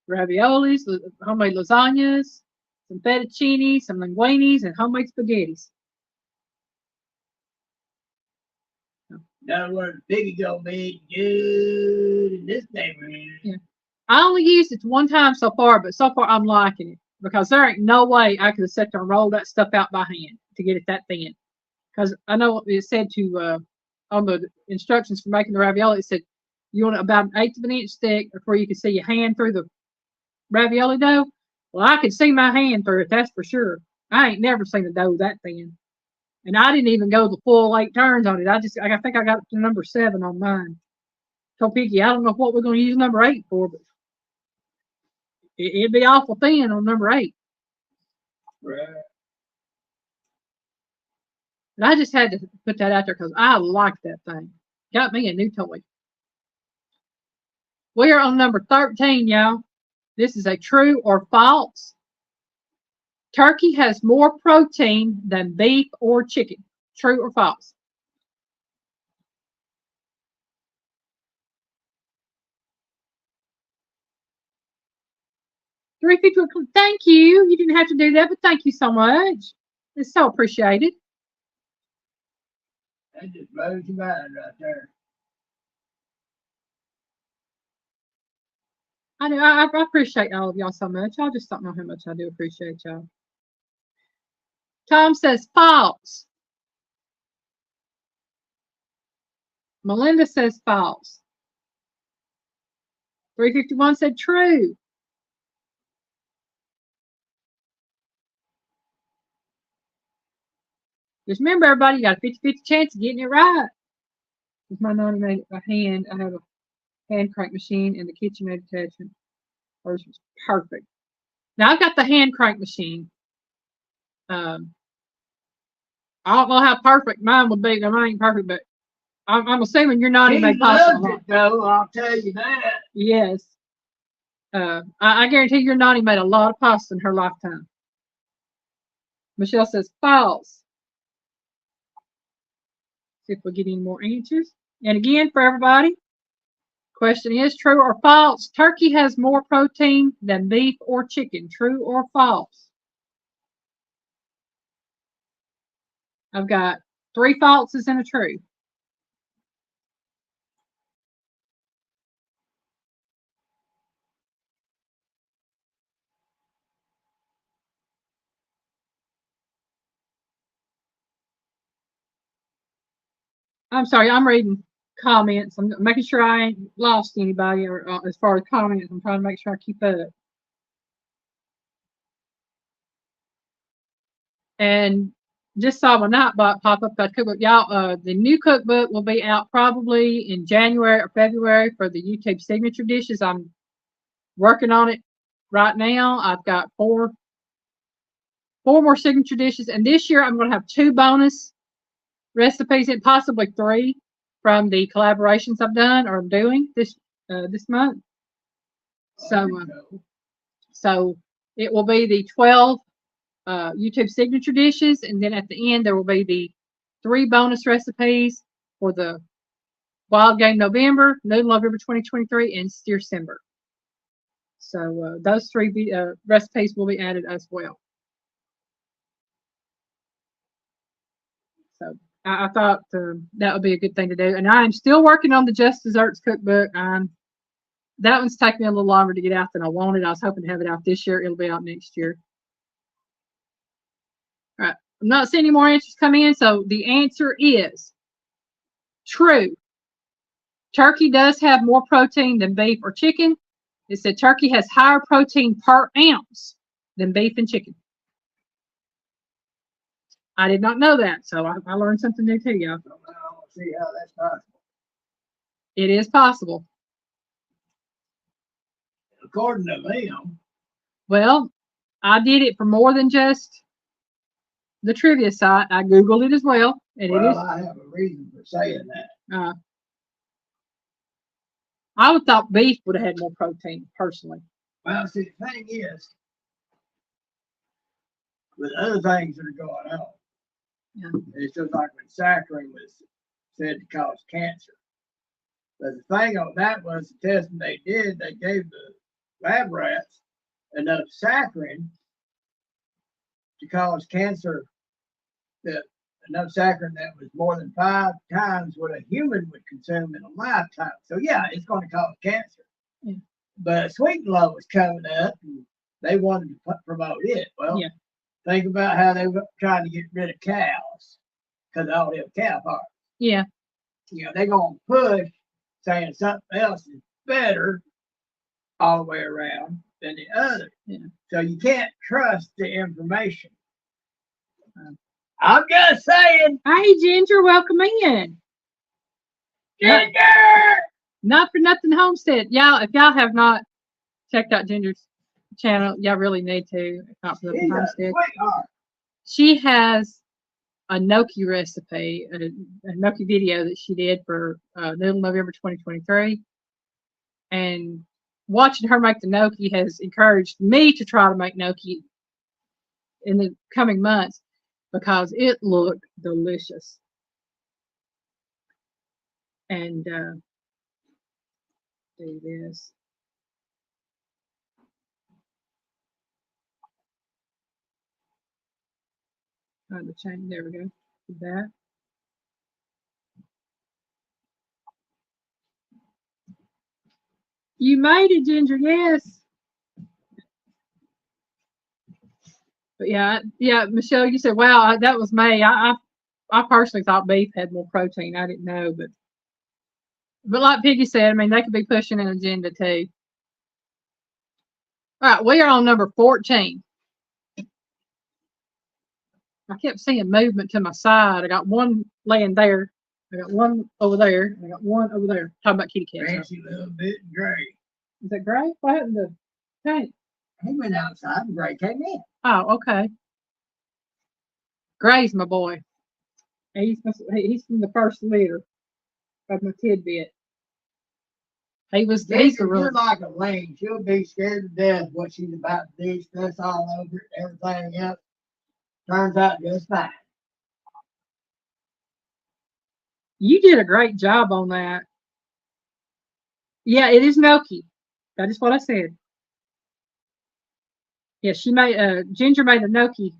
Speaker 1: raviolis, homemade lasagnas, some fettuccine, some linguinis, and homemade spaghettis.
Speaker 2: That's what Piggy gonna be good in this neighborhood.
Speaker 1: Yeah. I only used it one time so far, but so far I'm liking it because there ain't no way I could have sat there and rolled that stuff out by hand to get it that thin. Because I know it said on the instructions for making the ravioli, it said you want about 1/8 of an inch thick before you can see your hand through the ravioli dough. Well, I could see my hand through it, that's for sure. I ain't never seen a dough that thin. And I didn't even go the full 8 turns on it. I think I got to number 7 on mine. Told Piggy, I don't know what we're going to use number 8 for, but it'd be awful thin on number 8.
Speaker 2: Right.
Speaker 1: And I just had to put that out there because I like that thing. Got me a new toy. We are on number 13, y'all. This is a true or false. Turkey has more protein than beef or chicken. True or false? $3.50. Thank you. You didn't have to do that, but thank you so much. It's so appreciated.
Speaker 2: That just blows your mind right there.
Speaker 1: I appreciate all of y'all so much. I just don't know how much I do appreciate y'all. Tom says false. Melinda says false. 351 said true. Just remember, everybody, you got a 50-50 chance of getting it right. With my noni made a hand, I have a hand crank machine and the KitchenAid attachment. Hers was perfect. Now I've got the hand crank machine. I don't know how perfect mine would be. Mine ain't perfect, but I'm assuming your noni made pasta a lot.
Speaker 2: Though, I'll tell you that.
Speaker 1: Yes. I guarantee your noni made a lot of pasta in her lifetime. Michelle says false. See if we get any more answers. And again, for everybody, question is true or false? Turkey has more protein than beef or chicken. True or false? I've got 3 falses and a true. I'm sorry, I'm reading comments. I'm making sure I ain't lost anybody, or as far as comments, I'm trying to make sure I keep up. And just saw my Nightbot pop up that cookbook. Y'all, the new cookbook will be out probably in January or February for the YouTube signature dishes. I'm working on it right now. I've got four more signature dishes, and this year I'm going to have 2 bonus recipes and possibly 3 from the collaborations I've done or I'm doing this month. So it will be the 12 YouTube signature dishes, and then at the end there will be the 3 bonus recipes for the Wild Game November, Noodle November 2023, and steercember. So those 3 recipes will be added as well. So I thought that would be a good thing to do. And I am still working on the Just Desserts cookbook. That one's taking me a little longer to get out than I wanted. I was hoping to have it out this year. It'll be out next year. All right. I'm not seeing any more answers come in. So the answer is true. Turkey does have more protein than beef or chicken. It said turkey has higher protein per ounce than beef and chicken. I did not know that, so I learned something new too, y'all.
Speaker 2: I don't see how that's possible.
Speaker 1: It is possible.
Speaker 2: According to them.
Speaker 1: Well, I did it for more than just the trivia site. I Googled it as well. And
Speaker 2: well, I have a reason for saying that.
Speaker 1: I would thought beef would have had more protein, personally.
Speaker 2: Well, see, the thing is, with other things that are going on, it's just like when saccharin was said to cause cancer. But the thing on that was the testing they did, they gave the lab rats enough saccharin to cause cancer, enough saccharin that was more than 5 times what a human would consume in a lifetime. So yeah, it's going to cause cancer. Yeah. But Sweet and Low was coming up and they wanted to promote it. Well, think about how they were trying to get rid of cows because all them cow parts.
Speaker 1: Yeah.
Speaker 2: You know, they're going to push saying something else is better all the way around than the other. Yeah. So you can't trust the information. I'm just saying.
Speaker 1: Hey, Ginger, welcome in.
Speaker 2: Ginger!
Speaker 1: Not for nothing homestead. Y'all, if y'all have not checked out Ginger's channel, y'all really need to. If not for nothing homestead. She has a gnocchi recipe, a gnocchi video that she did for Noodle November 2023. And watching her make the gnocchi has encouraged me to try to make gnocchi in the coming months because it looked delicious. And do this. Trying to change. There we go. Do that. You made it, Ginger. Yes. But yeah, Michelle, you said, wow, that was May. I personally thought beef had more protein. I didn't know, but like Piggy said, I mean, they could be pushing an agenda too. All right, we are on number 14. I kept seeing movement to my side. I got one laying there. I got one over there. I got one over there. Talking about kitty cats.
Speaker 2: Fancy little bit gray.
Speaker 1: Is that Gray? What happened to Tank?
Speaker 2: He went outside and Gray came in.
Speaker 1: Oh, okay. Gray's my boy. He's from the first litter of my tidbit. He's the
Speaker 2: You're like a lame. She'll be scared to death what she's about to do, stress all over it, everything else. Turns out just fine.
Speaker 1: You did a great job on that. Yeah, it is gnocchi. That is what I said. Yeah, she made Ginger made a gnocchi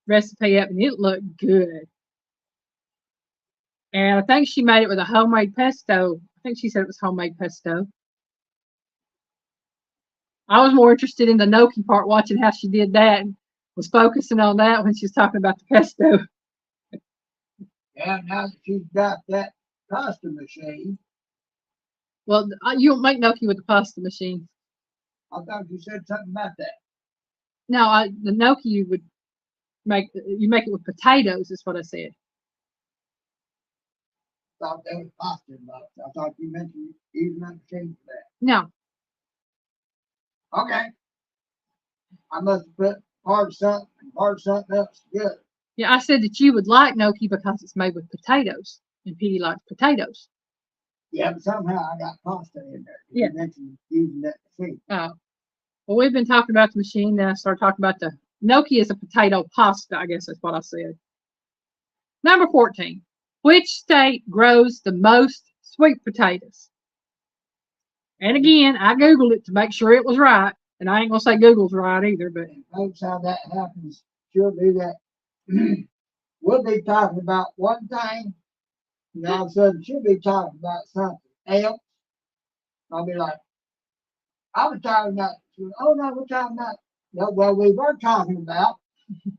Speaker 1: recipe up, and it looked good. And I think she made it with a homemade pesto. I think she said it was homemade pesto. I was more interested in the gnocchi part, watching how she did that, and was focusing on that when she was talking about the pesto.
Speaker 2: Yeah, now that she's got that pasta machine.
Speaker 1: Well, you don't make gnocchi with the pasta machine.
Speaker 2: I thought you said something about that.
Speaker 1: No, the gnocchi you make it with potatoes, is what I said.
Speaker 2: I thought that was pasta box. I thought you mentioned using that machine for that.
Speaker 1: No.
Speaker 2: Okay. I must have put part of something else together.
Speaker 1: Yeah, I said that you would like gnocchi because it's made with potatoes, and Petey likes potatoes.
Speaker 2: Yeah, but somehow I got pasta in there.
Speaker 1: Yeah.
Speaker 2: You mentioned using that machine.
Speaker 1: Oh. Well, we've been talking about the machine, then I started talking about the gnocchi is a potato pasta, I guess that's what I said. Number 14. Which state grows the most sweet potatoes? And again, I Googled it to make sure it was right. And I ain't going to say Google's right either, but.
Speaker 2: And folks, how that happens, she'll do that. We'll be talking about one thing, and all of a sudden she'll be talking about something else. I'll be like, I was talking about, oh no, we're talking about, no, well, we were talking about,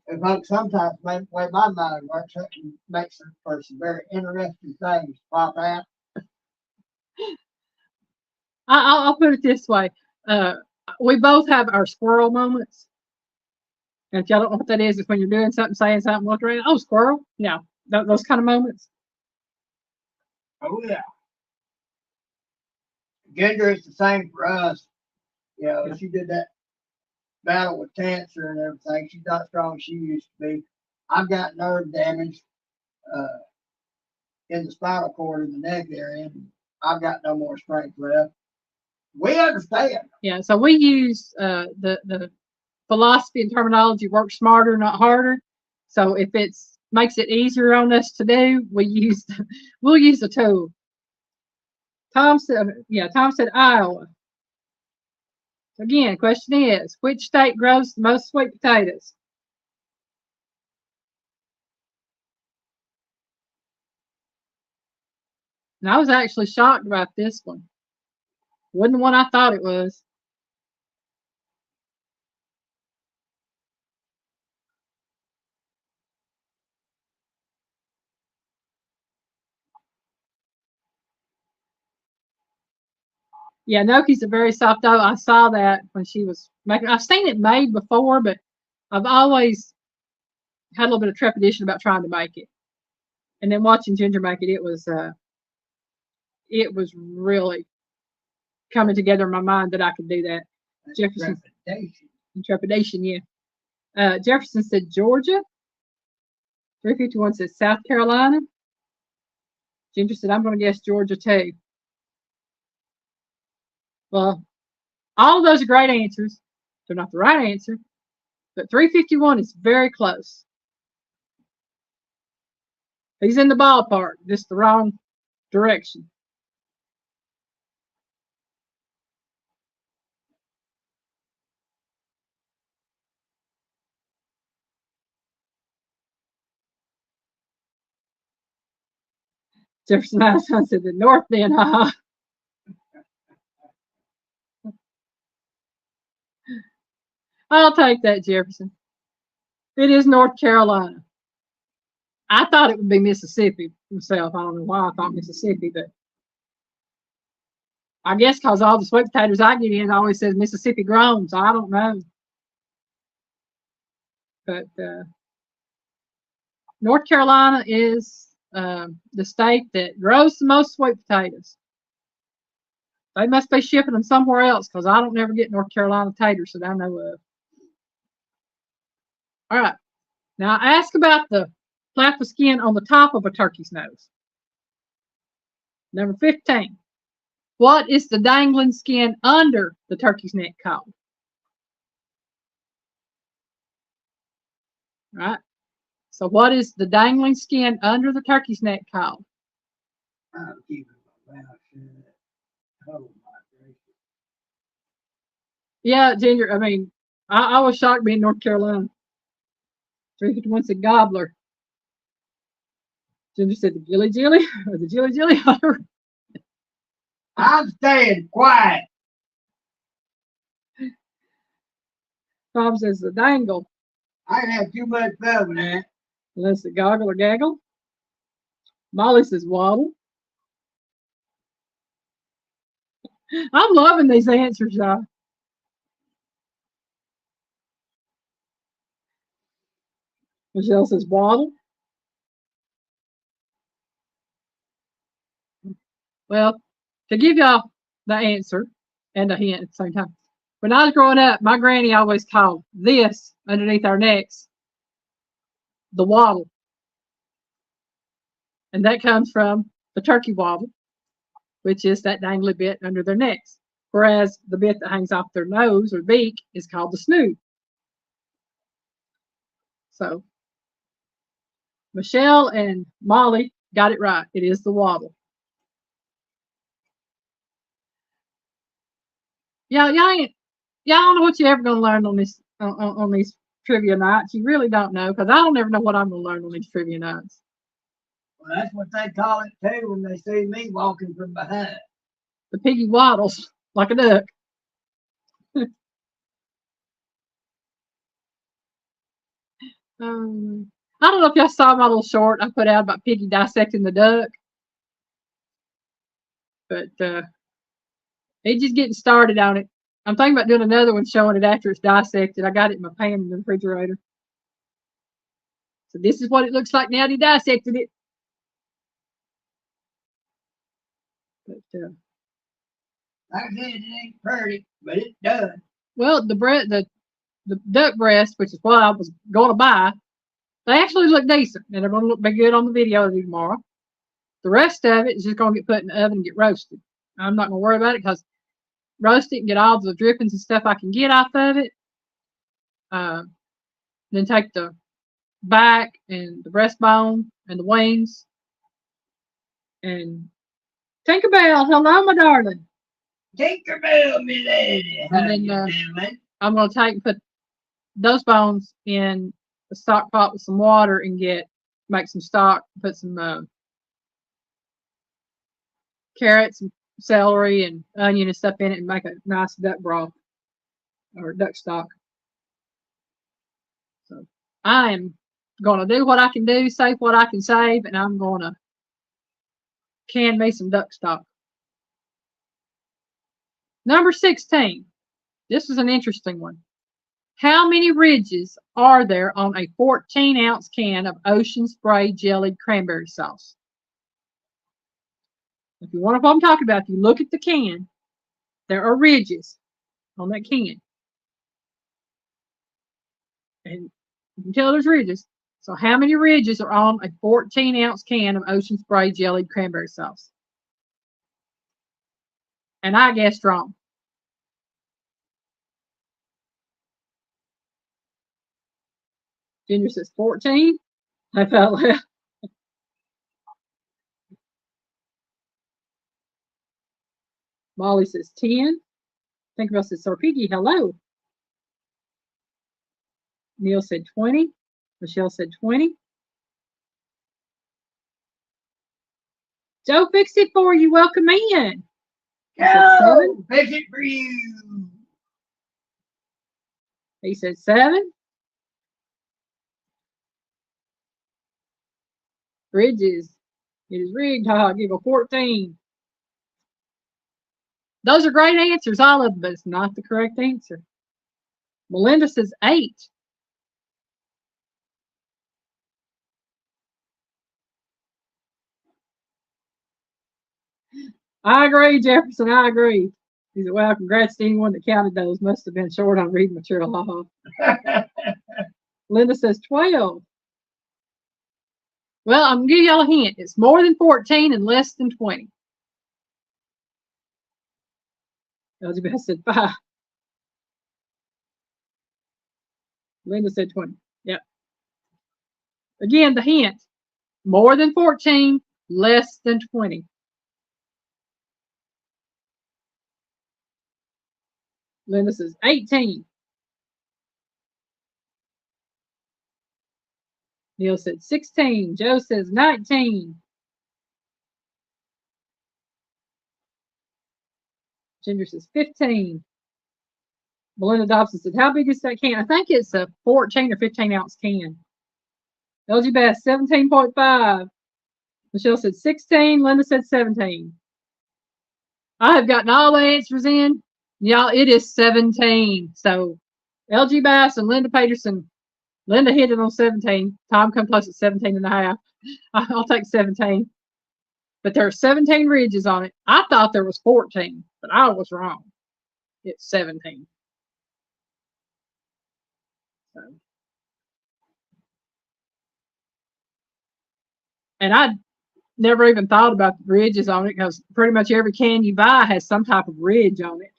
Speaker 2: and folks sometimes the way my mind works, it makes for some very interesting things pop out.
Speaker 1: I'll put it this way. We both have our squirrel moments. And if y'all don't know what that is, it's when you're doing something, saying something, look around, oh, squirrel. Yeah, those kind of moments.
Speaker 2: Oh, yeah. Ginger is the same for us. You know, she did that battle with cancer and everything. She's not strong as she used to be. I've got nerve damage in the spinal cord in the neck area, and I've got no more strength left. We understand.
Speaker 1: Yeah, so we use the philosophy and terminology, work smarter, not harder. So if it makes it easier on us to do, we'll use the tool. Tom said Iowa. Again, question is, which state grows the most sweet potatoes? And I was actually shocked about this one. Wasn't the one I thought it was. Yeah, gnocchi's a very soft dough. I saw that when she was making. I've seen it made before, but I've always had a little bit of trepidation about trying to make it. And then watching Ginger make it, it was really coming together in my mind that I could do that. Jefferson. Trepidation, yeah. Jefferson said Georgia. 351 says South Carolina. Ginger said, I'm going to guess Georgia too. Well, all of those are great answers. They're not the right answer, but 351 is very close. He's in the ballpark, just the wrong direction. Jefferson Madison said the north then, haha. I'll take that, Jefferson. It is North Carolina. I thought it would be Mississippi myself. I don't know why I thought Mississippi, but I guess because all the sweet potatoes I get in always says Mississippi grown, so I don't know. But North Carolina is the state that grows the most sweet potatoes. They must be shipping them somewhere else because I don't never get North Carolina taters that I know of. All right. Now ask about the flap of skin on the top of a turkey's nose. Number 15. What is the dangling skin under the turkey's neck called? All right. So what is the dangling skin under the turkey's neck called?
Speaker 2: I'm keeping my mouth shut. Oh my gracious.
Speaker 1: Yeah, Ginger, I mean, I was shocked being North Carolina. 351 said gobbler. Ginger said the gilly gilly or the jilly jilly.
Speaker 2: I'm staying quiet.
Speaker 1: Bob says the dangle.
Speaker 2: I can have too much fun with that.
Speaker 1: Unless it goggle or gaggle. Molly says waddle. I'm loving these answers, y'all. Michelle says waddle. Well, to give y'all the answer and a hint at the same time. When I was growing up, my granny always called this underneath our necks the waddle. And that comes from the turkey waddle, which is that dangly bit under their necks. Whereas the bit that hangs off their nose or beak is called the snoot. So Michelle and Molly got it right. It is the waddle. Y'all don't know what you're ever gonna learn on this on these trivia nights. You really don't know, because I don't ever know what I'm gonna learn on these trivia nights.
Speaker 2: Well, that's what they call it too when they see me walking from behind.
Speaker 1: The piggy waddles like a duck. I don't know if y'all saw my little short I put out about Piggy dissecting the duck, but he's just getting started on it. I'm thinking about doing another one showing it after it's dissected. I got it in my pan in the refrigerator. So this is what it looks like now that he dissected it. But
Speaker 2: Like I said, it ain't pretty, but it's done.
Speaker 1: well, the duck breast, which is what I was going to buy, they actually look decent, and they're going to be good on the video tomorrow. The rest of it is just going to get put in the oven and get roasted. I'm not going to worry about it because roast it and get all the drippings and stuff I can get off of it. Then take the back and the breastbone and the wings. And Tinkerbell, hello, my darling.
Speaker 2: Tinkerbell, me lady.
Speaker 1: And then I'm going to take and put those bones in a stock pot with some water and make some stock, put some carrots and celery and onion and stuff in it and make a nice duck broth or duck stock. So I am going to do what I can do, save what I can save, and I'm going to can me some duck stock. Number 16. This is an interesting one. How many ridges are there on a 14-ounce can of Ocean Spray jellied cranberry sauce? If you wonder what I'm talking about, if you look at the can, there are ridges on that can. And you can tell there's ridges. So how many ridges are on a 14-ounce can of Ocean Spray jellied cranberry sauce? And I guessed wrong. Ginger says 14. I felt like Molly says 10. Tinkerbell says, Sir Piggy, hello. Neil said 20. Michelle said 20. Joe fixed it for you. Welcome in.
Speaker 2: Go, fix it for you.
Speaker 1: He said 7. Bridges. It is rigged. Ha, give a 14. Those are great answers, all of them, but it's not the correct answer. Melinda says 8. I agree, Jefferson. I agree. He said, well, congrats to anyone that counted those. Must have been short on reading material. Ha. Linda says 12. Well, I'm going to give y'all a hint. It's more than 14 and less than 20. Elizabeth said 5. Linda said 20. Yep. Again, the hint. More than 14, less than 20. Linda says 18. Neil said 16. Joe says 19. Ginger says 15. Melinda Dobson said, how big is that can? I think it's a 14 or 15 ounce can. LG Bass, 17.5. Michelle said 16. Linda said 17. I have gotten all the answers in. Y'all, it is 17. So LG Bass and Linda Peterson. Linda hit it on 17. Tom come close at 17 and a half. I'll take 17. But there are 17 ridges on it. I thought there was 14, but I was wrong. It's 17. So. And I never even thought about the ridges on it because pretty much every can you buy has some type of ridge on it.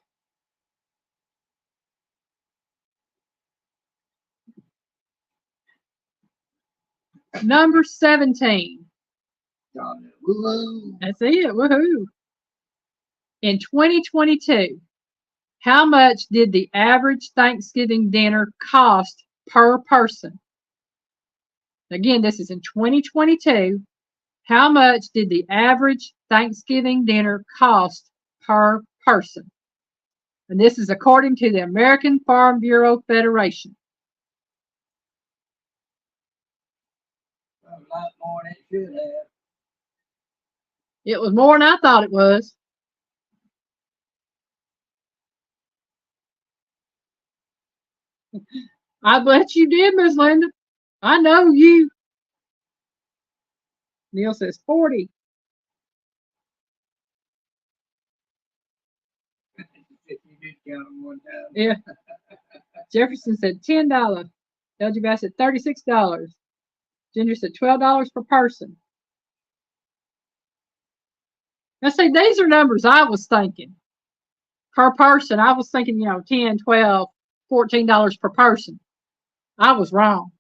Speaker 1: Number 17. That's it. Woohoo. In 2022, how much did the average Thanksgiving dinner cost per person? Again, this is in 2022. How much did the average Thanksgiving dinner cost per person? And this is according to the American Farm Bureau Federation.
Speaker 2: A lot more than it should have.
Speaker 1: It was more than I thought it was. I bet you did, Miss Linda. I know you. Neil says 40.
Speaker 2: You did count them one time.
Speaker 1: Yeah. Jefferson said $10. LG Bass said $36. Ginger said $12 per person. Now, see, these are numbers I was thinking. Per person, I was thinking, $10, $12, $14 per person. I was wrong.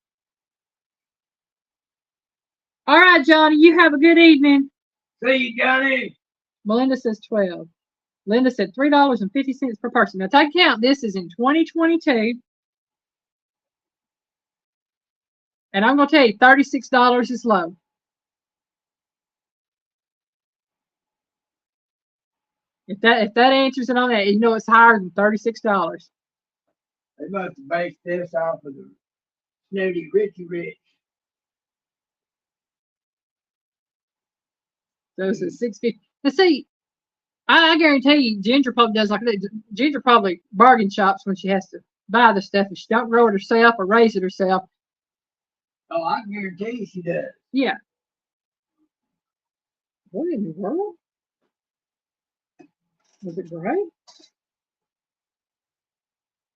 Speaker 1: All right, Johnny, you have a good evening.
Speaker 2: See you, Johnny.
Speaker 1: Melinda says 12. Linda said $3.50 per person. Now, take account, this is in 2022. And I'm going to tell you, $36 is low. If that answers it on that, it's higher than $36.
Speaker 2: They must have based this off of the snooty Richie Rich.
Speaker 1: So it's $6.50. Now, see, I guarantee you, Ginger probably does like that. Ginger probably bargain shops when she has to buy the stuff. If she don't grow it herself or raise it herself.
Speaker 2: Oh, I guarantee you she does.
Speaker 1: Yeah. What in the world? Was it gray?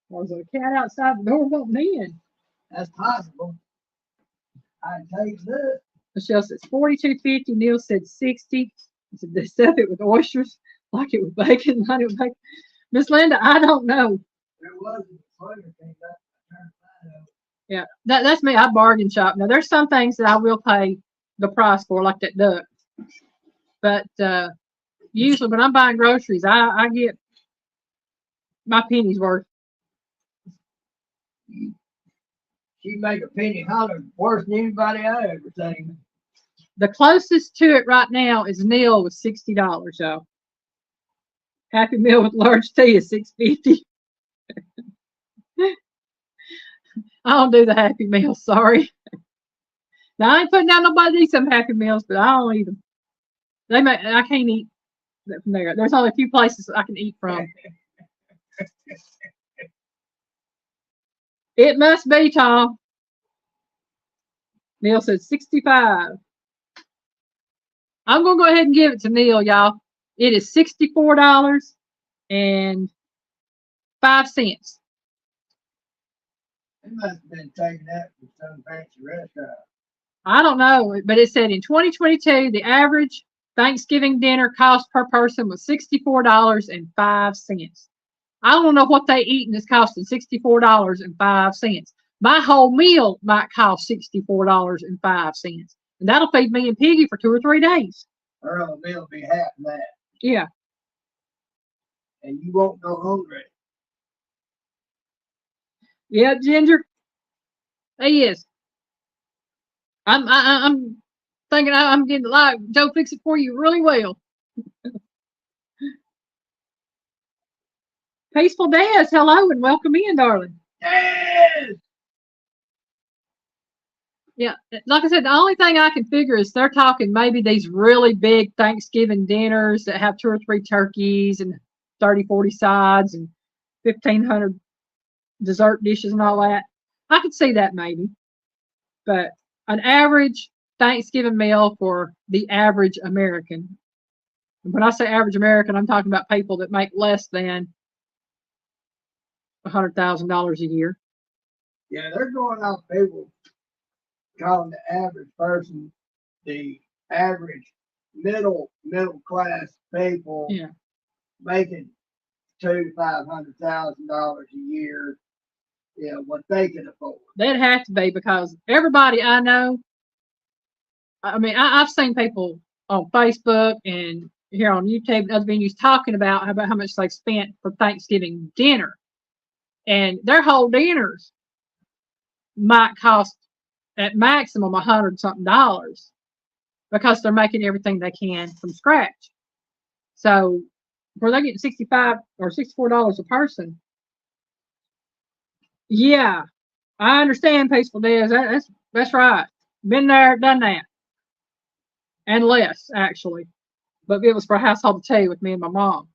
Speaker 1: Or was it a cat outside the door wanting in?
Speaker 2: That's possible. I take this.
Speaker 1: Michelle says $42.50. Neil said 60. He said they stuff it with oysters like it was bacon. Like it was bacon. Miss Linda, I don't know.
Speaker 2: There was a flavor thing that I turned mine over.
Speaker 1: Yeah, that's me. I bargain shop. Now there's some things that I will pay the price for, like that duck. But usually when I'm buying groceries, I get my penny's worth.
Speaker 2: She make a penny holler worse than anybody I ever seen.
Speaker 1: The closest to it right now is Neil with $60, y'all. Happy Meal with large tea is $6.50. I don't do the Happy Meal, sorry. Now I ain't putting down nobody to eat some Happy Meals, but I don't eat them. I can't eat from there. There's only a few places I can eat from. It must be, Tom. Neil said 65. I'm gonna go ahead and give it to Neil, y'all. It is $64.05.
Speaker 2: They must have been taking that from some fancy restaurant.
Speaker 1: I don't know, but it said in 2022 the average Thanksgiving dinner cost per person was $64.05. I don't know what they eating is costing $64.05. My whole meal might cost $64.05, and that'll feed me and Piggy for 2 or 3 days.
Speaker 2: Her own meal will be half of that.
Speaker 1: Yeah.
Speaker 2: And you won't go hungry.
Speaker 1: Yeah, Ginger. He is. I'm thinking I'm getting like Joe fix it for you really well. Peaceful Des, hello and welcome in, darling.
Speaker 2: Yes!
Speaker 1: Yeah, like I said, the only thing I can figure is they're talking maybe these really big Thanksgiving dinners that have 2 or 3 turkeys and 30, 40 sides and 1,500 dessert dishes and all that. I could see that maybe. But an average Thanksgiving meal for the average American. And when I say average American, I'm talking about people that make less than $100,000 a year.
Speaker 2: Yeah, they're going off people calling the average person the average middle class people making $200,000 to $500,000 a year. Yeah, what they can afford.
Speaker 1: They'd have to be, because everybody I know, I mean, I've seen people on Facebook and here on YouTube and other venues talking about how much they spent for Thanksgiving dinner. And their whole dinners might cost at maximum $100-something because they're making everything they can from scratch. So where they're getting $65 or $64 a person, yeah, I understand, Peaceful Des. That's right. Been there, done that, and less actually. But it was for a household of 2 with me and my mom.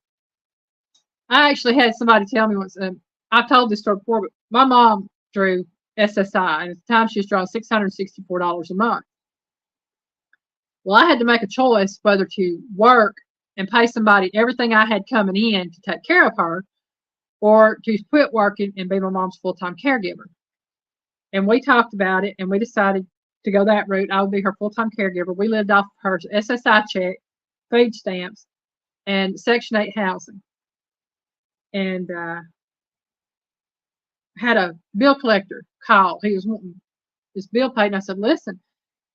Speaker 1: I actually had somebody tell me once. I've told this story before, but my mom drew SSI, and at the time she was drawing $664 a month. Well, I had to make a choice whether to work and pay somebody everything I had coming in to take care of her, or to quit working and be my mom's full-time caregiver. And we talked about it, and we decided to go that route. I would be her full-time caregiver. We lived off her SSI check, food stamps, and Section 8 housing. And had a bill collector call. He was wanting his bill paid, and I said, listen,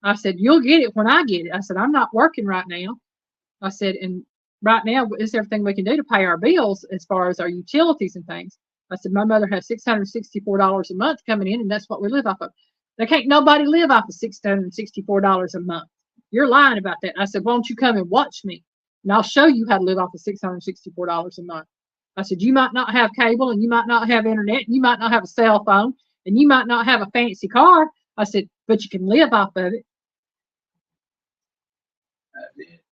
Speaker 1: I said, you'll get it when I get it. I said, I'm not working right now. I said, and right now, is everything we can do to pay our bills as far as our utilities and things. I said, my mother has $664 a month coming in, and that's what we live off of. There can't nobody live off of $664 a month. You're lying about that. I said, won't you come and watch me? And I'll show you how to live off of $664 a month. I said, you might not have cable, and you might not have internet, and you might not have a cell phone, and you might not have a fancy car. I said, but you can live off of it.
Speaker 2: That's it.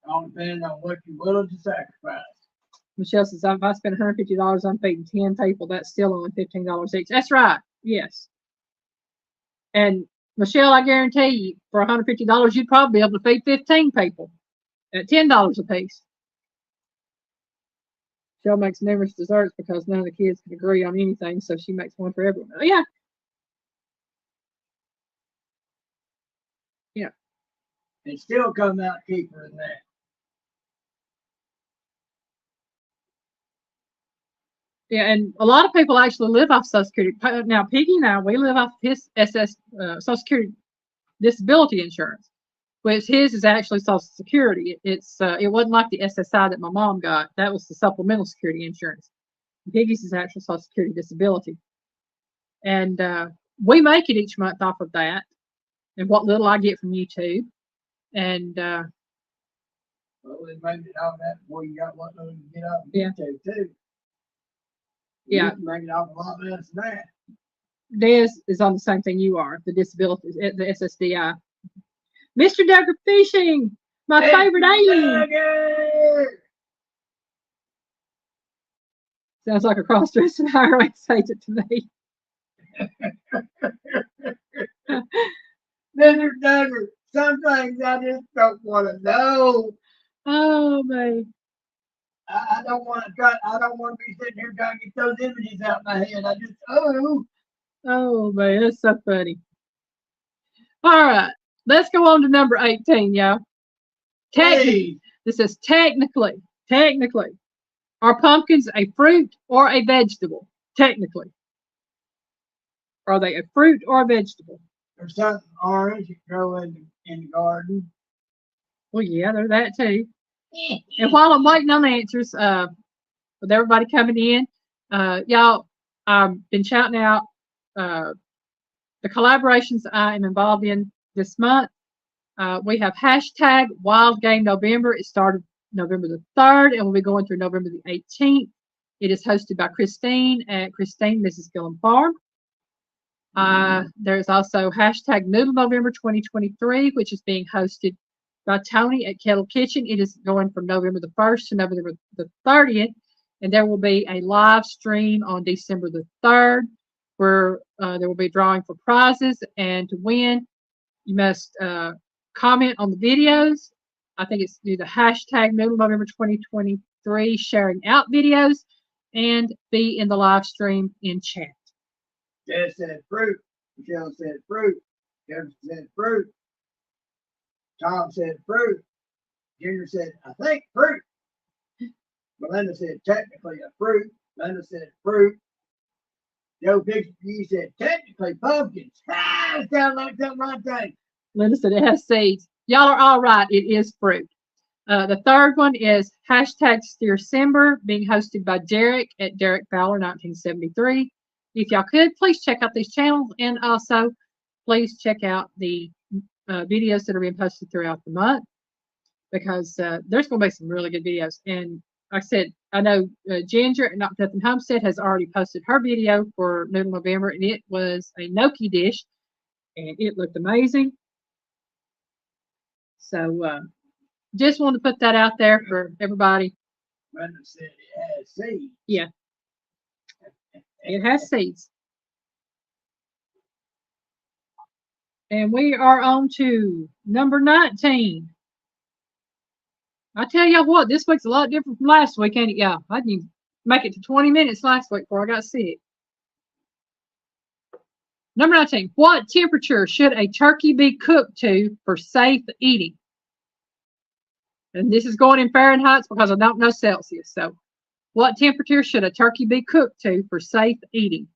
Speaker 2: All depends on what you're willing to sacrifice.
Speaker 1: Michelle says, if I spend $150 on feeding 10 people, that's still only $15 each. That's right. Yes. And Michelle, I guarantee you, for $150, you'd probably be able to feed 15 people at $10 a piece. Michelle makes numerous desserts because none of the kids can agree on anything, so she makes one for everyone. Yeah. Yeah.
Speaker 2: And still come out cheaper than that.
Speaker 1: Yeah, and a lot of people actually live off Social Security. Now, Piggy and I, we live off his Social Security disability insurance, which his is actually Social Security. It wasn't like the SSI that my mom got. That was the supplemental security insurance. Piggy's is actual Social Security disability. And we make it each month off of that and what little I get from YouTube. And
Speaker 2: well, they made it off that before you got what little you get off of
Speaker 1: yeah.
Speaker 2: YouTube too.
Speaker 1: Yeah.
Speaker 2: You can make it off a lot less than that.
Speaker 1: Des is on the same thing you are, the disability, the SSDI. Mr. Duggar Fishing, my favorite alien. Sounds like a cross-dressing IRS agent to me.
Speaker 2: Mr. Duggar, some things I just don't want to know.
Speaker 1: Oh, man.
Speaker 2: I don't want to try. I don't want to be sitting here trying to get those images out of my head. I just
Speaker 1: Oh, man, that's so funny. All right, let's go on to number 18, y'all.
Speaker 2: Hey.
Speaker 1: This is technically, are pumpkins a fruit or a vegetable? Technically. Are they a fruit or a vegetable?
Speaker 2: There's something orange that grow in the garden.
Speaker 1: Well, yeah, they're that too. And while I'm waiting on the answers, with everybody coming in, y'all, I've been shouting out the collaborations I am involved in this month. We have hashtag Wild Game November. It started November the 3rd and will be going through November the 18th. It is hosted by Christine at Christine Mrs.GilliamFarms. There's also hashtag Noodle November 2023, which is being hosted by Tony at Kettle Kitchen. It is going from November the 1st to November the 30th. And there will be a live stream on December the 3rd where there will be a drawing for prizes. And to win, you must comment on the videos. I think it's do the hashtag Noodle November 2023 sharing out videos and be in the live stream in chat.
Speaker 2: Jess said fruit. Michelle said fruit. Jefferson said fruit. Tom said fruit. Junior said, I think fruit. Melinda said, technically a fruit. Linda said fruit. Joe Bixby said, technically pumpkins. Ah, sounds like something I think.
Speaker 1: Linda said it has seeds. Y'all are all right. It is fruit. The third one is hashtag steercember, being hosted by Derek at Derek Fowler 1973. If y'all could, please check out these channels and also please check out the videos that are being posted throughout the month because there's going to be some really good videos. And like I said, I know Ginger at Not Nothing Homestead has already posted her video for Noodle November, and it was a gnocchi dish, and it looked amazing. So just wanted to put that out there for everybody.
Speaker 2: Brenda said it has seeds.
Speaker 1: Yeah. It has seeds. And we are on to number 19. I tell y'all what, this week's a lot different from last week, ain't it, y'all? I didn't make it to 20 minutes last week before I got sick. Number 19. What temperature should a turkey be cooked to for safe eating? And this is going in Fahrenheit because I don't know Celsius. So, what temperature should a turkey be cooked to for safe eating?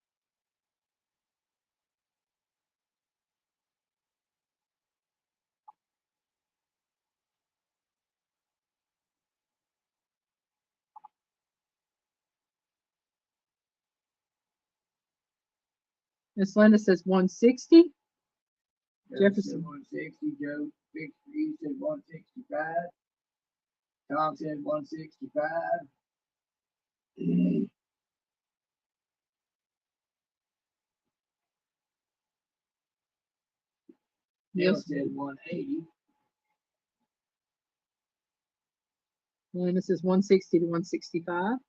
Speaker 1: Miss Linda says 160. Jefferson.
Speaker 2: 160. Joe Bixby said 165. Tom said 165. Neil said 180.
Speaker 1: Linda says 160 to 165.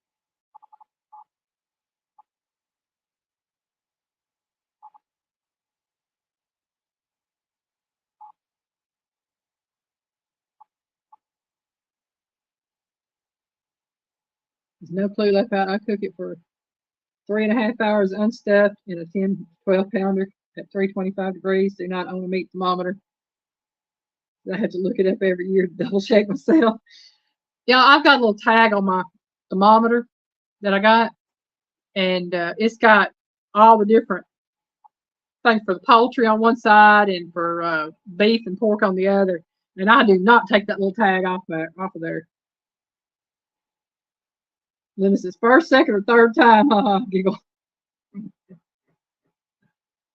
Speaker 1: There's no clue left out. I cook it for 3.5 hours unstuffed in a 10, 12 pounder at 325 degrees. Do not own a meat thermometer. I have to look it up every year to double check myself. Yeah, I've got a little tag on my thermometer that I got, and it's got all the different things for the poultry on one side and for beef and pork on the other. And I do not take that little tag off of there. Then this is first, second, or third time. Giggle.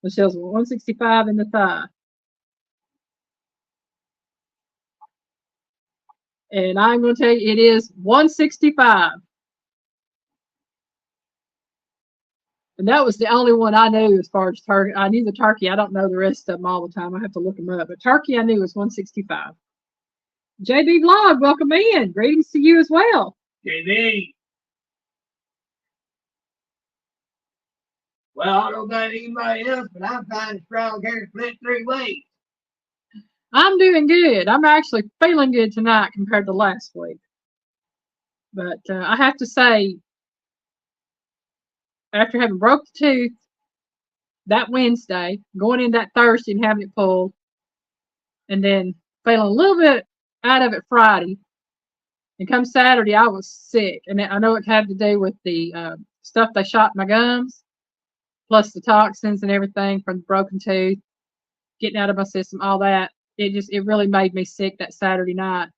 Speaker 1: Michelle's 165 in the thigh. And I'm going to tell you, it is 165. And that was the only one I knew as far as turkey. I knew the turkey. I don't know the rest of them all the time. I have to look them up. But turkey I knew was 165. JB Vlog, welcome in. Greetings to you as well.
Speaker 2: JB. Well, I don't know about anybody else, but I'm finding strong hair split 3 ways.
Speaker 1: I'm doing good. I'm actually feeling good tonight compared to last week. But I have to say, after having broke the tooth that Wednesday, going in that Thursday and having it pulled, and then feeling a little bit out of it Friday, and come Saturday, I was sick. And I know it had to do with the stuff they shot in my gums, plus the toxins and everything from the broken tooth, getting out of my system, all that. It really made me sick that Saturday night.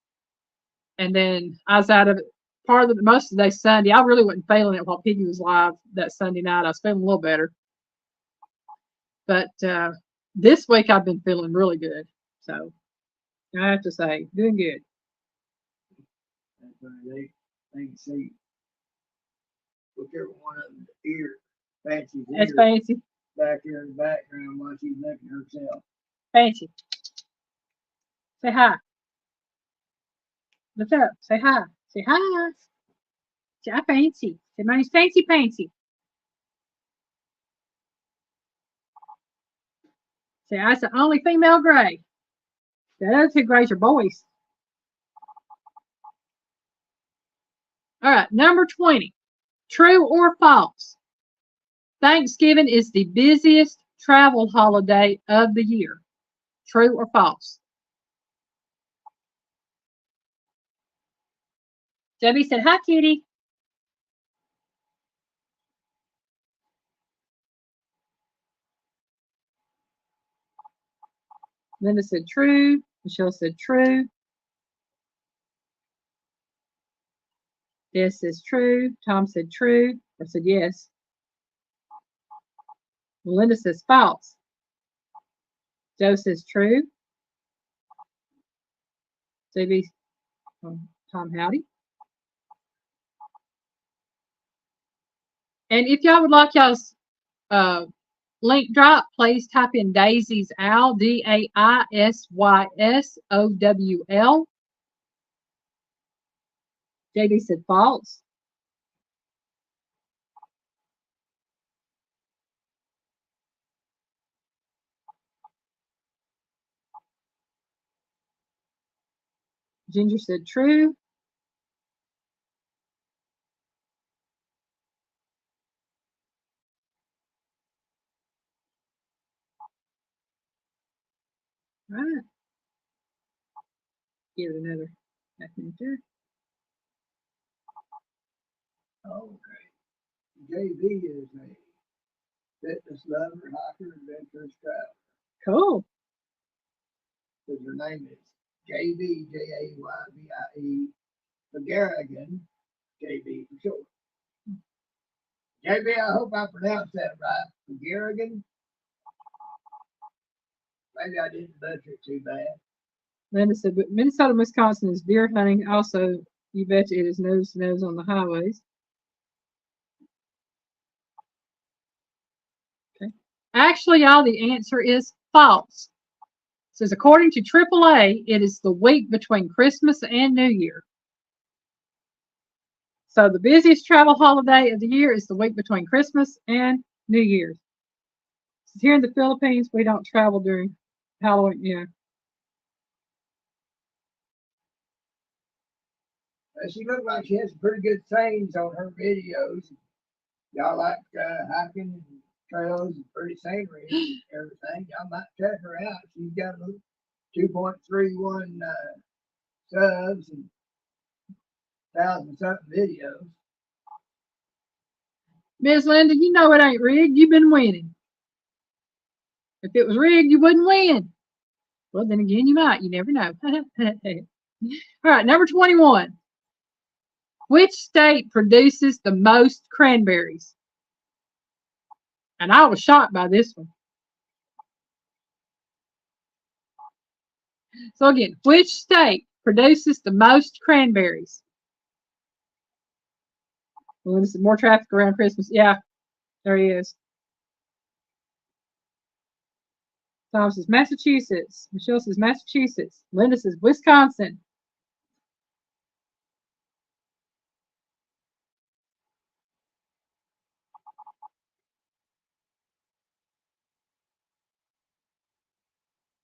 Speaker 1: And then I was out of it most of the day Sunday. I really wasn't feeling it while Piggy was live that Sunday night. I was feeling a little better. But this week I've been feeling really good. So I have to say, doing good.
Speaker 2: That's right. They can see whichever one of them ear, Fancy's ear.
Speaker 1: That's Fancy.
Speaker 2: Back here in the background while she's looking herself.
Speaker 1: Fancy. Say hi. What's up? Say hi. Say hi. Say hi, Fancy. Say my name's Fancy Fancy. Say I was the only female gray. The other 2 grays are boys. All right, number 20. True or false? Thanksgiving is the busiest travel holiday of the year. True or false? Debbie said, hi, kitty. Linda said true. Michelle said true. Des says true. Tom said true. I said yes. Melinda says false. Joe says true. JB, Tom howdy. And if y'all would like y'all's link drop, please type in Daisy's Owl, DAISYSOWL. JB said false. Ginger said true. All right. Give it another half minute there.
Speaker 2: Okay. JB is a fitness lover, hiker, adventurous traveler.
Speaker 1: Cool.
Speaker 2: Because her name is JB, Jaybyie, McGarrigan, JB for short. JB, I hope I pronounced that right. McGarrigan. Maybe I didn't butcher it too bad.
Speaker 1: Linda said, but Minnesota, Wisconsin is deer hunting. Also, you bet it is nose to nose on the highways. Okay. Actually, y'all, the answer is false. It says, according to AAA, it is the week between Christmas and New Year. So the busiest travel holiday of the year is the week between Christmas and New Year's. Here in the Philippines, we don't travel during Halloween. Yeah.
Speaker 2: She looked like she has some pretty good sayings on her videos. Y'all like hiking and trails and pretty scenery and everything. Y'all might check her out. She's got 2.31 subs and 1,000-something videos.
Speaker 1: Miss Linda, you know it ain't rigged. You've been winning. If it was rigged, you wouldn't win. Well, then again, you might. You never know. All right, number 21. Which state produces the most cranberries? And I was shocked by this one. So again, which state produces the most cranberries? Well, this is more traffic around Christmas. Yeah. There he is. Tom says Massachusetts. Michelle says Massachusetts. Linda says Wisconsin.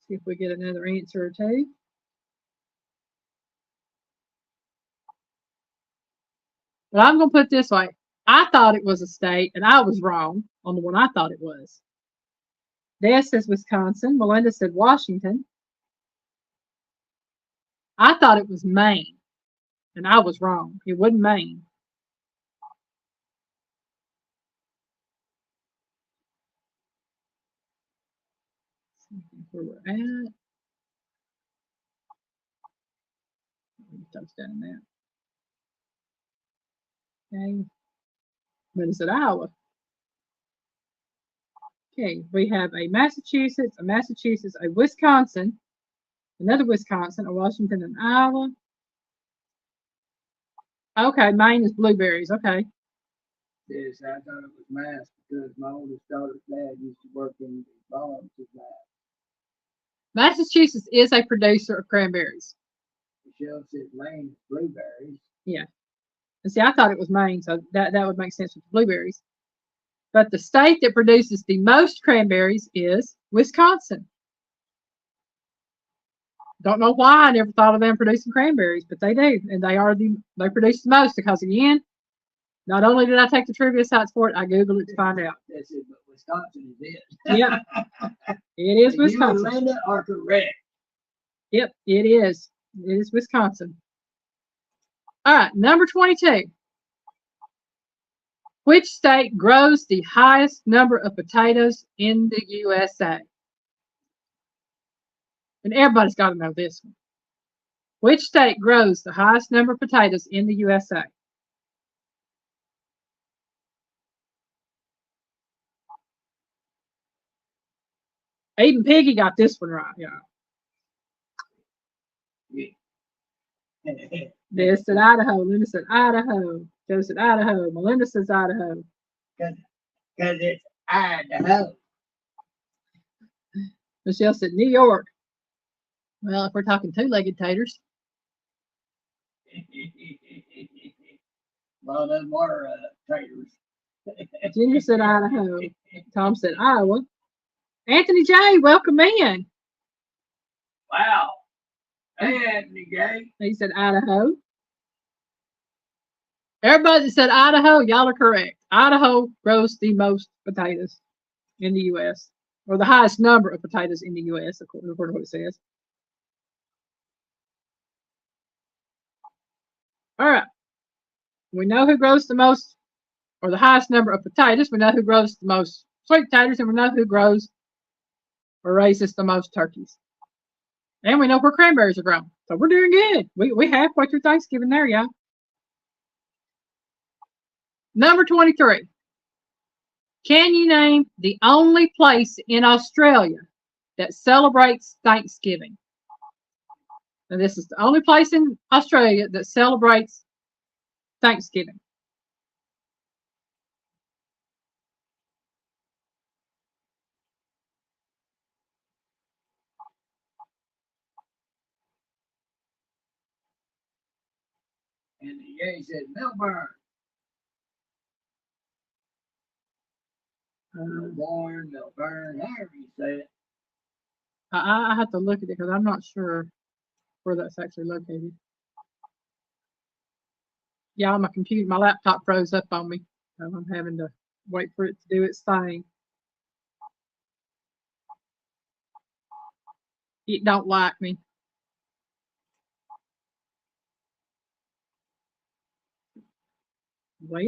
Speaker 1: See if we get another answer or two. But I'm going to put it this way. I thought it was a state, and I was wrong on the one I thought it was. Des says Wisconsin. Melinda said Washington. I thought it was Maine, and I was wrong. It wasn't Maine. Where we're at. Touchdown there. Okay. But it's at Iowa. Okay, we have a Massachusetts, a Wisconsin, another Wisconsin, a Washington, and Iowa. Okay, Maine is blueberries. Okay.
Speaker 2: Yes, I thought it was Mass because my oldest daughter's dad used to work in the farms with that.
Speaker 1: Massachusetts is a producer of cranberries.
Speaker 2: Michelle said Maine is blueberries.
Speaker 1: Yeah. And see, I thought it was Maine, so that would make sense with the blueberries. But the state that produces the most cranberries is Wisconsin. Don't know why I never thought of them producing cranberries, but they do, and they produce the most because again, not only did I take the trivia sites for it, I googled it to find out.
Speaker 2: That's it, but Wisconsin is it.
Speaker 1: Yep, it is Wisconsin.
Speaker 2: You and Linda are correct.
Speaker 1: Yep, it is. It is Wisconsin. All right, number 22. Which state grows the highest number of potatoes in the USA? And everybody's got to know this one. Which state grows the highest number of potatoes in the USA? Even Piggy got this one right, y'all. Des said Idaho. Linda said Idaho. Joe said Idaho. Melinda says Idaho.
Speaker 2: Because it's Idaho.
Speaker 1: Michelle said New York. Well, if we're talking two-legged taters.
Speaker 2: Well, them are taters.
Speaker 1: Ginger said Idaho. Tom said Iowa. Anthony J, welcome in.
Speaker 2: Wow. Hey, Anthony J.
Speaker 1: He said Idaho. Everybody that said Idaho, y'all are correct. Idaho grows the most potatoes in the U.S., or the highest number of potatoes in the U.S., according to what it says. All right. We know who grows the most, or the highest number of potatoes. We know who grows the most sweet potatoes, and we know who grows or raises the most turkeys. And we know where cranberries are grown. So we're doing good. We halfway through Thanksgiving there, y'all. Number 23. Can you name the only place in Australia that celebrates Thanksgiving? And this is the only place in Australia that celebrates Thanksgiving.
Speaker 2: And he said Melbourne. Melbourne, however you say it.
Speaker 1: I have to look at it because I'm not sure where that's actually located. Yeah, my laptop froze up on me. So I'm having to wait for it to do its thing. It don't like me. Well,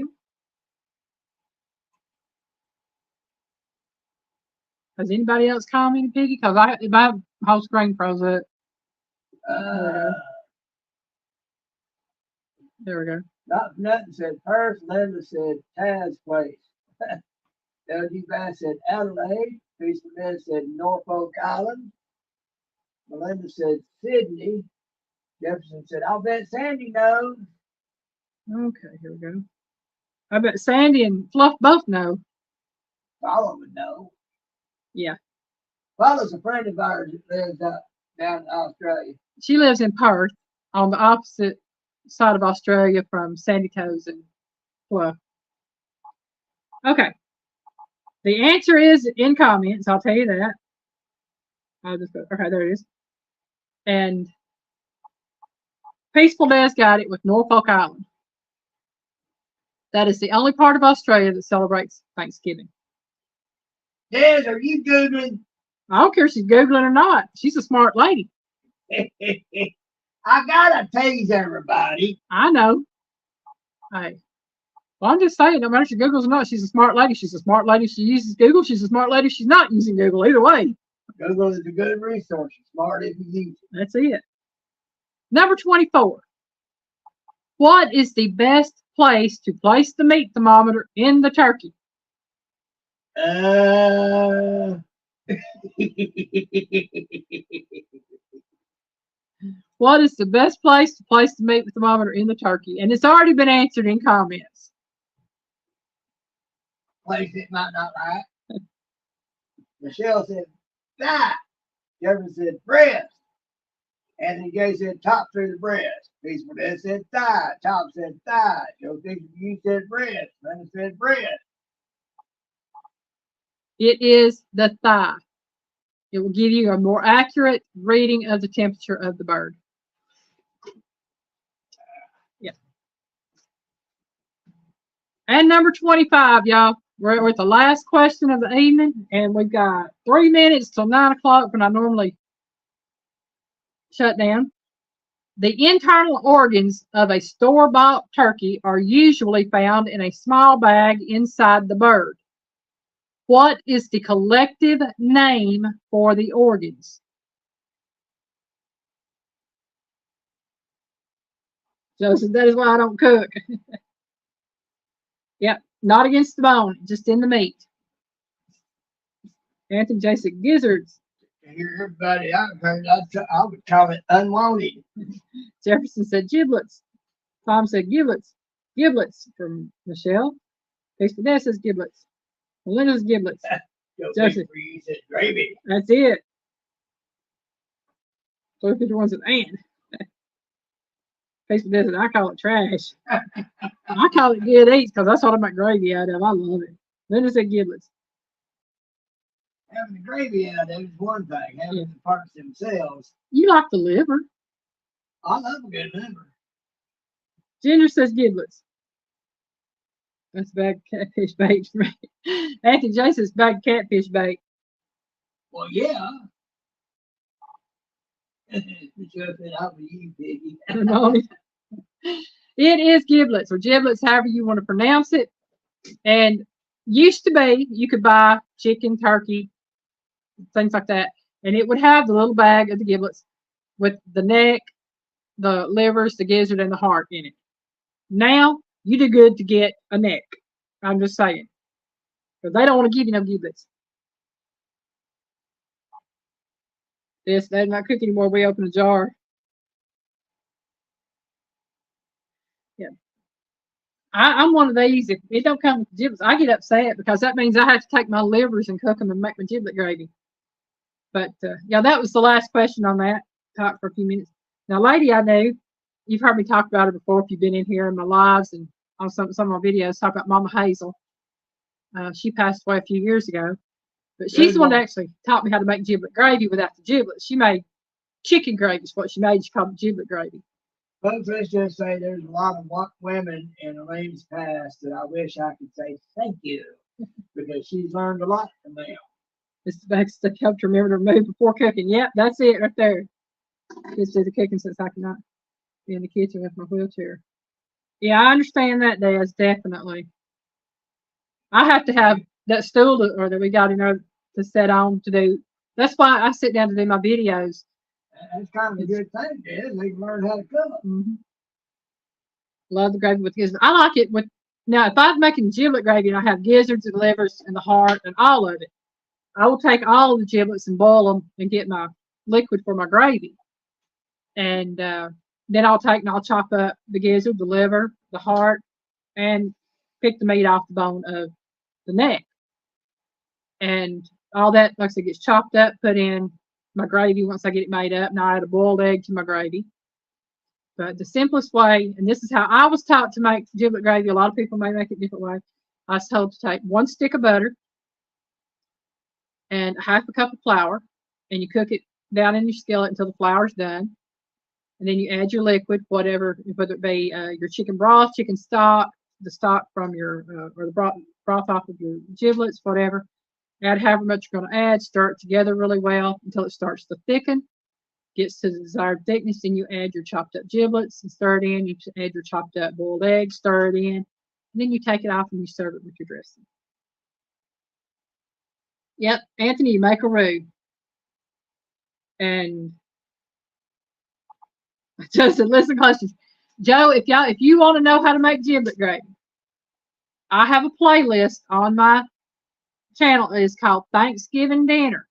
Speaker 1: has anybody else commented, Piggy? Because my whole screen froze up. There we go.
Speaker 2: Not nothing said Perth. Linda said Taz place. L.G. Bass said Adelaide. Teresa Smith said Norfolk Island. Melinda said Sydney. Jefferson said, I'll bet Sandy knows.
Speaker 1: Okay, here we go. I bet Sandy and Fluff both know.
Speaker 2: Paula would know.
Speaker 1: Yeah.
Speaker 2: Paula's a friend of ours that lives up down in Australia.
Speaker 1: She lives in Perth on the opposite side of Australia from Sandy Toes and Fluff. Okay. The answer is in comments. I'll tell you that. I'll just go. Okay, there it is. And Peaceful Des got it with Norfolk Island. That is the only part of Australia that celebrates Thanksgiving.
Speaker 2: Des, are you Googling?
Speaker 1: I don't care if she's Googling or not. She's a smart lady.
Speaker 2: I gotta tease everybody.
Speaker 1: I know. Hey. Well, I'm just saying, no matter if she Googles or not, she's a smart lady. She's a smart lady if she uses Google. She's a smart lady if she's not using Google. Either way.
Speaker 2: Google is a good resource. Smart if you use it.
Speaker 1: That's it. Number 24. What is the best place to place the meat thermometer in the turkey? What is the best place to place the meat thermometer in the turkey? And it's already been answered in comments.
Speaker 2: Place it might not like. Michelle said thigh. Jefferson said breast. Anthony Gay said top through the breast. Peaceful Des said thigh. Top said thigh. Joe Dixon, you said breast. Linda said breast.
Speaker 1: It is the thigh. It will give you a more accurate reading of the temperature of the bird. Yeah. And number 25, y'all. We're at the last question of the evening, and we've got 3 minutes till 9 o'clock when I normally shut down. The internal organs of a store-bought turkey are usually found in a small bag inside the bird. What is the collective name for the organs? Joseph, that is why I don't cook. Yep, not against the bone, just in the meat. Anthony J. said gizzards.
Speaker 2: Everybody I've heard, I would call it unwanted.
Speaker 1: Jefferson said giblets. Tom said giblets. Giblets from Michelle. Peaceful Dad says giblets. Melinda's giblets.
Speaker 2: Joseph, you said gravy.
Speaker 1: That's it. So if the ones at Ann. Peaceful Dad said, I call it trash. I call it good eats because that's what I make gravy out of. I love it. Linda said giblets.
Speaker 2: Having the gravy out of it is one thing. Having the parts themselves.
Speaker 1: You like the liver.
Speaker 2: I love a good liver.
Speaker 1: Ginger says giblets. That's bad catfish bait for me. Anthony J says bad catfish bait.
Speaker 2: Well, yeah. Michelle said, I'll be you, piggy.
Speaker 1: It is giblets or giblets, however you want to pronounce it. And used to be, you could buy chicken, turkey, things like that, and it would have the little bag of the giblets with the neck, the livers, the gizzard, and the heart in it. Now, you do good to get a neck. I'm just saying. Because they don't want to give you no giblets. They're not cooking anymore. We open a jar. Yeah. I'm one of these. If it don't come with giblets, I get upset because that means I have to take my livers and cook them and make my giblet gravy. But yeah, that was the last question on that. Talk for a few minutes. Now, lady I knew, you've heard me talk about her before if you've been in here in my lives and on some of my videos, talk about Mama Hazel. She passed away a few years ago. But she's the one that actually taught me how to make giblet gravy without the giblets. She made chicken gravy is what she made. She called it giblet gravy.
Speaker 2: Folks, let's just say there's a lot of women in Elaine's past that I wish I could say thank you because she's learned a lot from them.
Speaker 1: It's the best stuff helped remember to remove before cooking. Yep, that's it right there. Just do the cooking since I cannot be in the kitchen with my wheelchair. Yeah, I understand that, Des, definitely. I have to have that stool that we got in there to set on to do. That's why I sit down to do my videos.
Speaker 2: That's kind of a good thing, Des. They can learn how to cook.
Speaker 1: Mm-hmm. Love the gravy with gizzards. I like it with, now if I'm making giblet gravy and I have gizzards and livers and the heart and all of it, I will take all of the giblets and boil them and get my liquid for my gravy. And then I'll chop up the gizzard, the liver, the heart, and pick the meat off the bone of the neck. And all that, like I said, gets chopped up, put in my gravy once I get it made up. Now I add a boiled egg to my gravy. But the simplest way, and this is how I was taught to make giblet gravy. A lot of people may make it a different way. I was told to take 1 stick of butter and half a cup of flour, and you cook it down in your skillet until the flour's done. And then you add your liquid, whatever, whether it be your chicken broth, chicken stock, the stock from your, or the broth off of your giblets, whatever. Add however much you're going to add. Stir it together really well until it starts to thicken, gets to the desired thickness. Then you add your chopped up giblets and stir it in. You add your chopped up boiled egg, stir it in. And then you take it off and you serve it with your dressing. Yep, Anthony, you make a roux. And Joseph, listen questions. Joe, if you want to know how to make giblet gravy, I have a playlist on my channel. It's called Thanksgiving Dinner.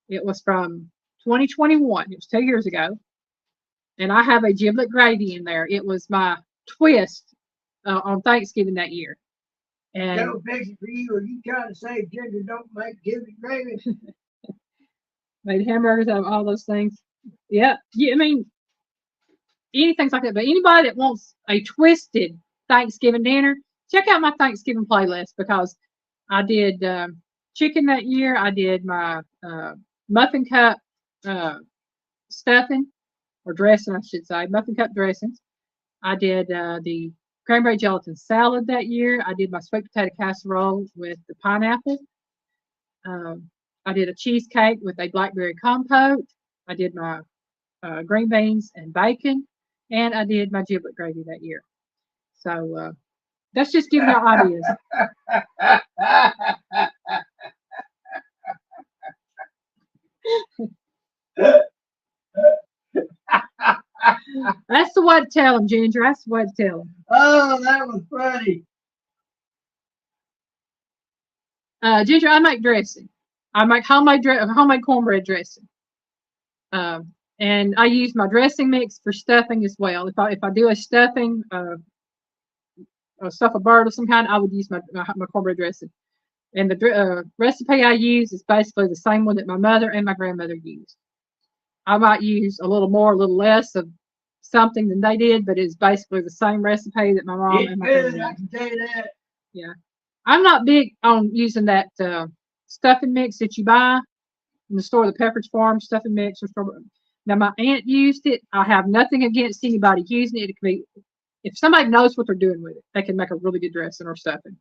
Speaker 1: It was from 2021. It was 2 years ago. And I have a giblet gravy in there. It was my twist on Thanksgiving that year. And
Speaker 2: Joe fix it for you, or you trying to say Ginger don't make giblet gravy?
Speaker 1: made hamburgers out of all those things. Yeah, I mean, anything like that. But anybody that wants a twisted Thanksgiving dinner, check out my Thanksgiving playlist, because I did chicken that year. I did my muffin cup stuffing, or dressing, I should say, muffin cup dressings. I did the cranberry gelatin salad that year. I did my sweet potato casserole with the pineapple. I did a cheesecake with a blackberry compote. I did my green beans and bacon, and I did my giblet gravy that year. So that's just giving y'all ideas. That's the way to tell them, Ginger. That's the way to tell them.
Speaker 2: Oh, that was funny.
Speaker 1: Ginger, I make dressing. I make homemade cornbread dressing. And I use my dressing mix for stuffing as well. If I do a stuffing, stuff a bird of some kind, I would use my cornbread dressing. And the recipe I use is basically the same one that my mother and my grandmother used. I might use a little more, a little less of something than they did, but it's basically the same recipe that my mom and my grandmother.
Speaker 2: I can tell you that.
Speaker 1: Yeah, I'm not big on using that stuffing mix that you buy in the store, the Pepperidge Farm stuffing mix. Now, my aunt used it. I have nothing against anybody using it. It can be, if somebody knows what they're doing with it, they can make a really good dressing or stuffing.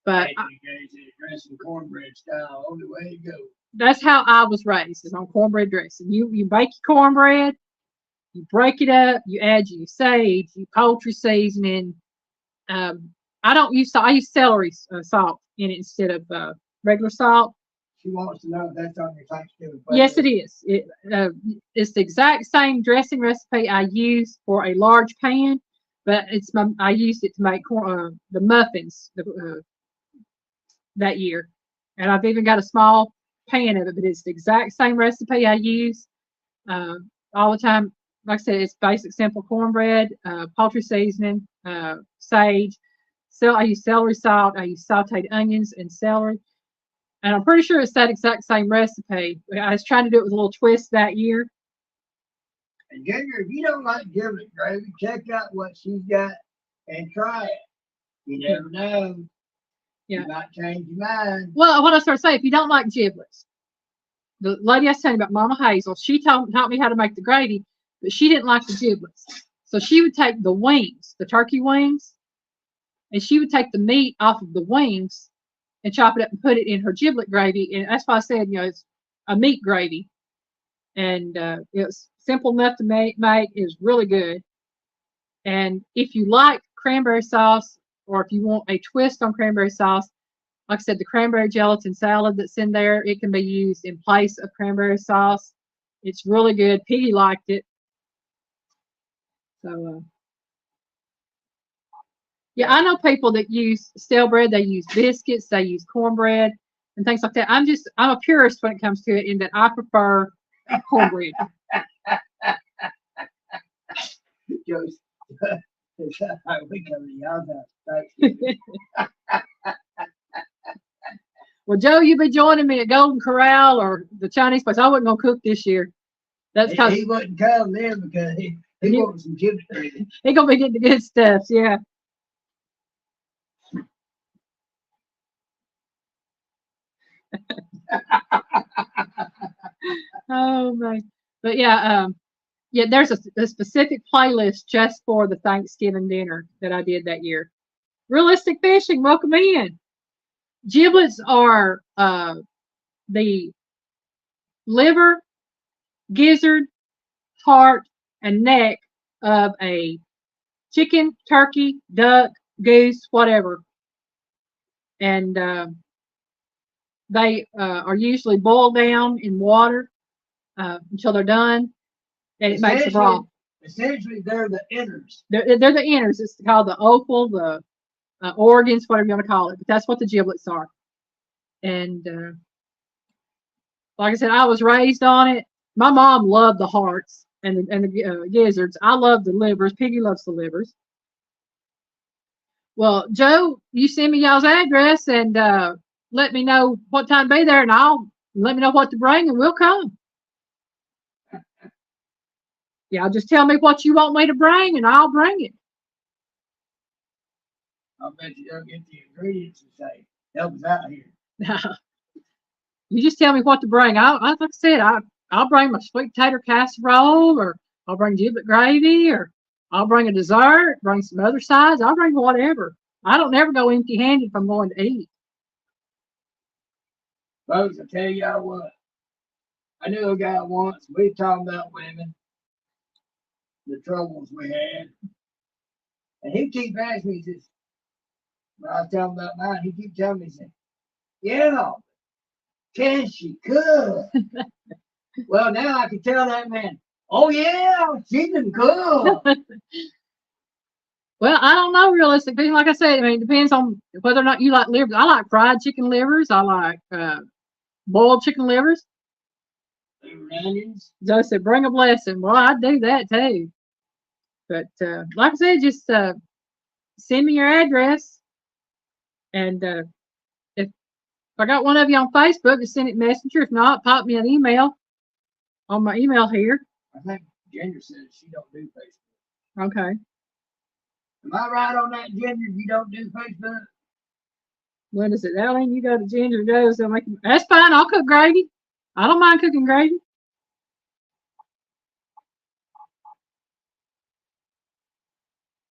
Speaker 1: But
Speaker 2: dressing cornbread style, only way to go.
Speaker 1: That's how I was raised, is on cornbread dressing. You bake your cornbread, you break it up, you add your sage, your poultry seasoning. I don't use salt. I use celery salt in it instead of regular salt.
Speaker 2: She wants to know if that's on your Thanksgiving playlist.
Speaker 1: Yes, it is. It's the exact same dressing recipe I use for a large pan, but I used it to make the muffins that year, and I've even got a small pan of it. But it's the exact same recipe I use all the time. Like I said, it's basic, simple cornbread, poultry seasoning, sage. I use celery salt. I use sauteed onions and celery. And I'm pretty sure it's that exact same recipe. I was trying to do it with a little twist that year.
Speaker 2: And Ginger, if you don't like giblet gravy, check out what she's got and try it. You never know. Yeah. You might change your mind.
Speaker 1: Well, what I started saying, if you don't like giblets, the lady I was telling you about, Mama Hazel, she taught me how to make the gravy, but she didn't like the giblets. So she would take the wings, the turkey wings, and she would take the meat off of the wings and chop it up and put it in her giblet gravy. And that's why I said, it's a meat gravy. And it's simple enough to make. It was really good. And if you like cranberry sauce, or if you want a twist on cranberry sauce, like I said, the cranberry gelatin salad that's in there, it can be used in place of cranberry sauce. It's really good. Piggy liked it. So, yeah, I know people that use stale bread. They use biscuits. They use cornbread and things like that. I'm a purist when it comes to it, in that I prefer cornbread. Well, Joe, you be joining me at Golden Corral or the Chinese place. I wasn't gonna cook this year. That's because
Speaker 2: He wouldn't come there because he wanted some chicken gravy.
Speaker 1: he gonna be getting the good stuff. Yeah. Oh my. But yeah, yeah. There's a specific playlist just for the Thanksgiving dinner that I did that year. Realistic fishing. Welcome in. Giblets are the liver, gizzard, heart, and neck of a chicken, turkey, duck, goose, whatever. And they are usually boiled down in water until they're done, and it makes a broth.
Speaker 2: Essentially, they're the innards.
Speaker 1: They're the innards. It's called the offal, the organs, whatever you want to call it. But that's what the giblets are. And like I said, I was raised on it. My mom loved the hearts and the gizzards. I love the livers. Piggy loves the livers. Well, Joe, you send me y'all's address and let me know what time to be there, and I'll let me know what to bring, and we'll come. Yeah, just tell me what you want me to bring, and I'll bring it.
Speaker 2: I'll bet you don't get the ingredients and say, help us out here.
Speaker 1: You just tell me what to bring. Like I said, I'll bring my sweet potato casserole, or I'll bring giblet gravy, or I'll bring a dessert, bring some other sides. I'll bring whatever. I don't never go empty-handed if I'm going to eat.
Speaker 2: Folks, I tell y'all what. I knew a guy once, we talking about women, the troubles we had. And he keep asking me, he says, when I was telling him about mine, he keep telling me, he said, yeah, can she cook? Well, now I can tell that man, oh yeah, she can cook.
Speaker 1: Well, I don't know realistically. Like I said, I mean, it depends on whether or not you like livers. I like fried chicken livers. I like boiled chicken livers.
Speaker 2: Onions.
Speaker 1: Joe said, bring a blessing. Well, I'd do that too. But like I said, just send me your address. And if I got one of you on Facebook, just send it messenger. If not, pop me an email on my email here.
Speaker 2: I think Ginger says she don't do Facebook.
Speaker 1: Okay.
Speaker 2: Am I right on that, Ginger? You don't do Facebook?
Speaker 1: What is it, Ellen? You go to Ginger Joe's. That's fine. I'll cook gravy. I don't mind cooking gravy.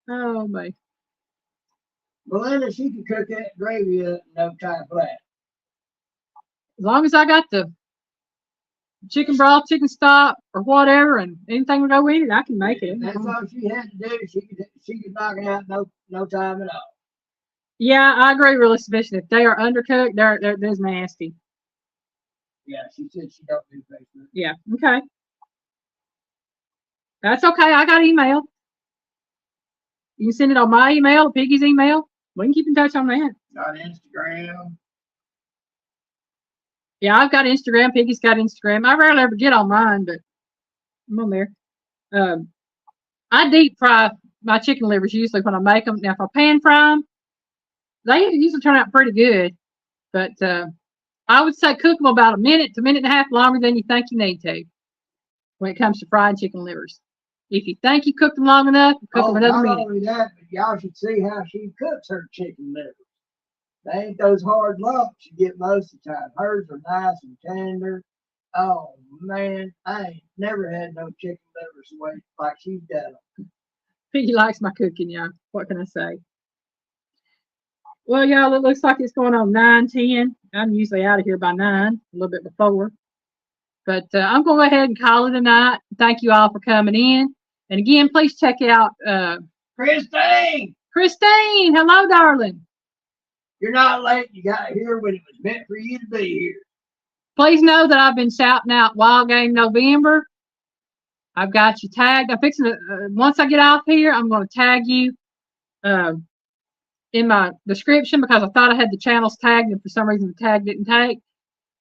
Speaker 1: Oh, my.
Speaker 2: Melinda, she can cook that gravy up in no time flat.
Speaker 1: As long as I got the chicken broth, chicken stock, or whatever, and anything will go in it, I can make it.
Speaker 2: That's all she had to do. She could knock it out no time at all.
Speaker 1: Yeah, I agree, realistic fishing. If they are undercooked, they're nasty.
Speaker 2: Yeah, she said she don't do Facebook.
Speaker 1: Yeah, okay. That's okay. I got email. You can send it on my email, Piggy's email. We can keep in touch on that.
Speaker 2: Got Instagram.
Speaker 1: Yeah, I've got Instagram. Piggy's got Instagram. I rarely ever get on mine, but I'm on there. I deep fry my chicken livers usually when I make them. Now, if I pan fry them, they usually turn out pretty good. But I would say cook them about a minute to a minute and a half longer than you think you need to when it comes to fried chicken livers. If you think you cooked them long enough, cook them another minute.
Speaker 2: Not only that, but y'all should see how she cooks her chicken livers. They ain't those hard lumps you get most of the time. Hers are nice and tender. Oh man, I ain't never had no chicken livers the way like she's done them.
Speaker 1: Piggy likes my cooking, y'all. What can I say? Well, y'all, it looks like it's going on 9:10. I'm usually out of here by 9, a little bit before. But I'm going to go ahead and call it a night. Thank you all for coming in. And again, please check out
Speaker 2: Christine!
Speaker 1: Christine, hello, darling.
Speaker 2: You're not late. You got here when it was meant for you to be here.
Speaker 1: Please know that I've been shouting out Wild Game November. I've got you tagged. I'm fixing to, once I get off here, I'm going to tag you in my description because I thought I had the channels tagged and for some reason the tag didn't take.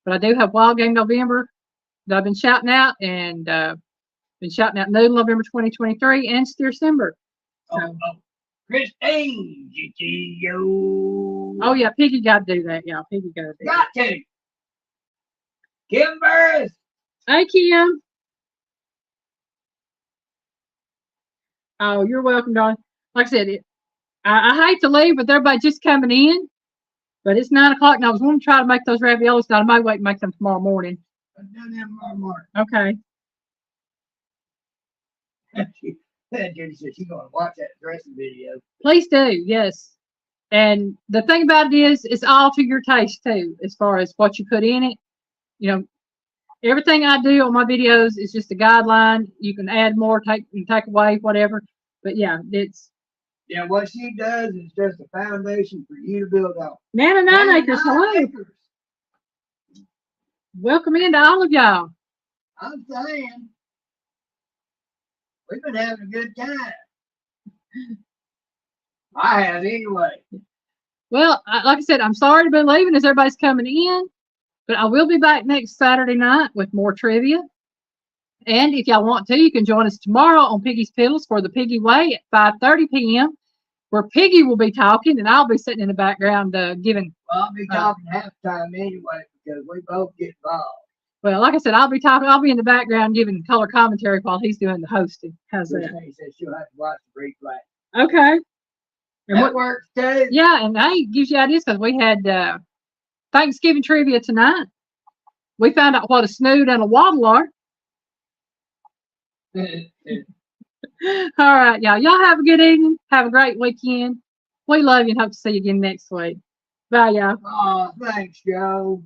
Speaker 1: But I do have Wild Game November that I've been shouting out, and been shouting out Noodle November 2023 and Steercember.
Speaker 2: So, Christine,
Speaker 1: Oh yeah, Piggy got to do that, y'all. Piggy got to do that.
Speaker 2: got to. Kim Burris.
Speaker 1: Hey, Kim. Oh, you're welcome, darling. Like I said, I hate to leave with everybody just coming in, but it's 9 o'clock, and I was going to try to make those raviolis, but I might wait and make them tomorrow morning.
Speaker 2: I'll do them tomorrow morning.
Speaker 1: Okay.
Speaker 2: Judy said she's going to watch that dressing video.
Speaker 1: Please do, yes. And the thing about it is, it's all to your taste too, as far as what you put in it. You know, everything I do on my videos is just a guideline. You can add more, take away, whatever. But yeah, it's.
Speaker 2: Yeah, what she does is just a foundation for you to build on.
Speaker 1: 99 acres, hello. Welcome into all of y'all.
Speaker 2: I'm saying, we've been having a good time. I have anyway.
Speaker 1: Well, like I said, I'm sorry to be leaving as everybody's coming in, but I will be back next Saturday night with more trivia. And if y'all want to, you can join us tomorrow on Piggy's Piddles for the Piggy Way at 5:30 p.m., where Piggy will be talking and I'll be sitting in the background giving.
Speaker 2: Well, I'll be talking half the time anyway because we both get involved.
Speaker 1: Well, like I said, I'll be in the background giving color commentary while he's doing the hosting. How's that?
Speaker 2: He says she'll have to watch the replay.
Speaker 1: Okay. And
Speaker 2: That works too.
Speaker 1: Yeah, and hey, it gives you ideas because we had Thanksgiving trivia tonight. We found out what a snood and a waddle are. All right, y'all. Y'all have a good evening. Have a great weekend. We love you and hope to see you again next week. Bye, y'all.
Speaker 2: Oh, thanks, Joe.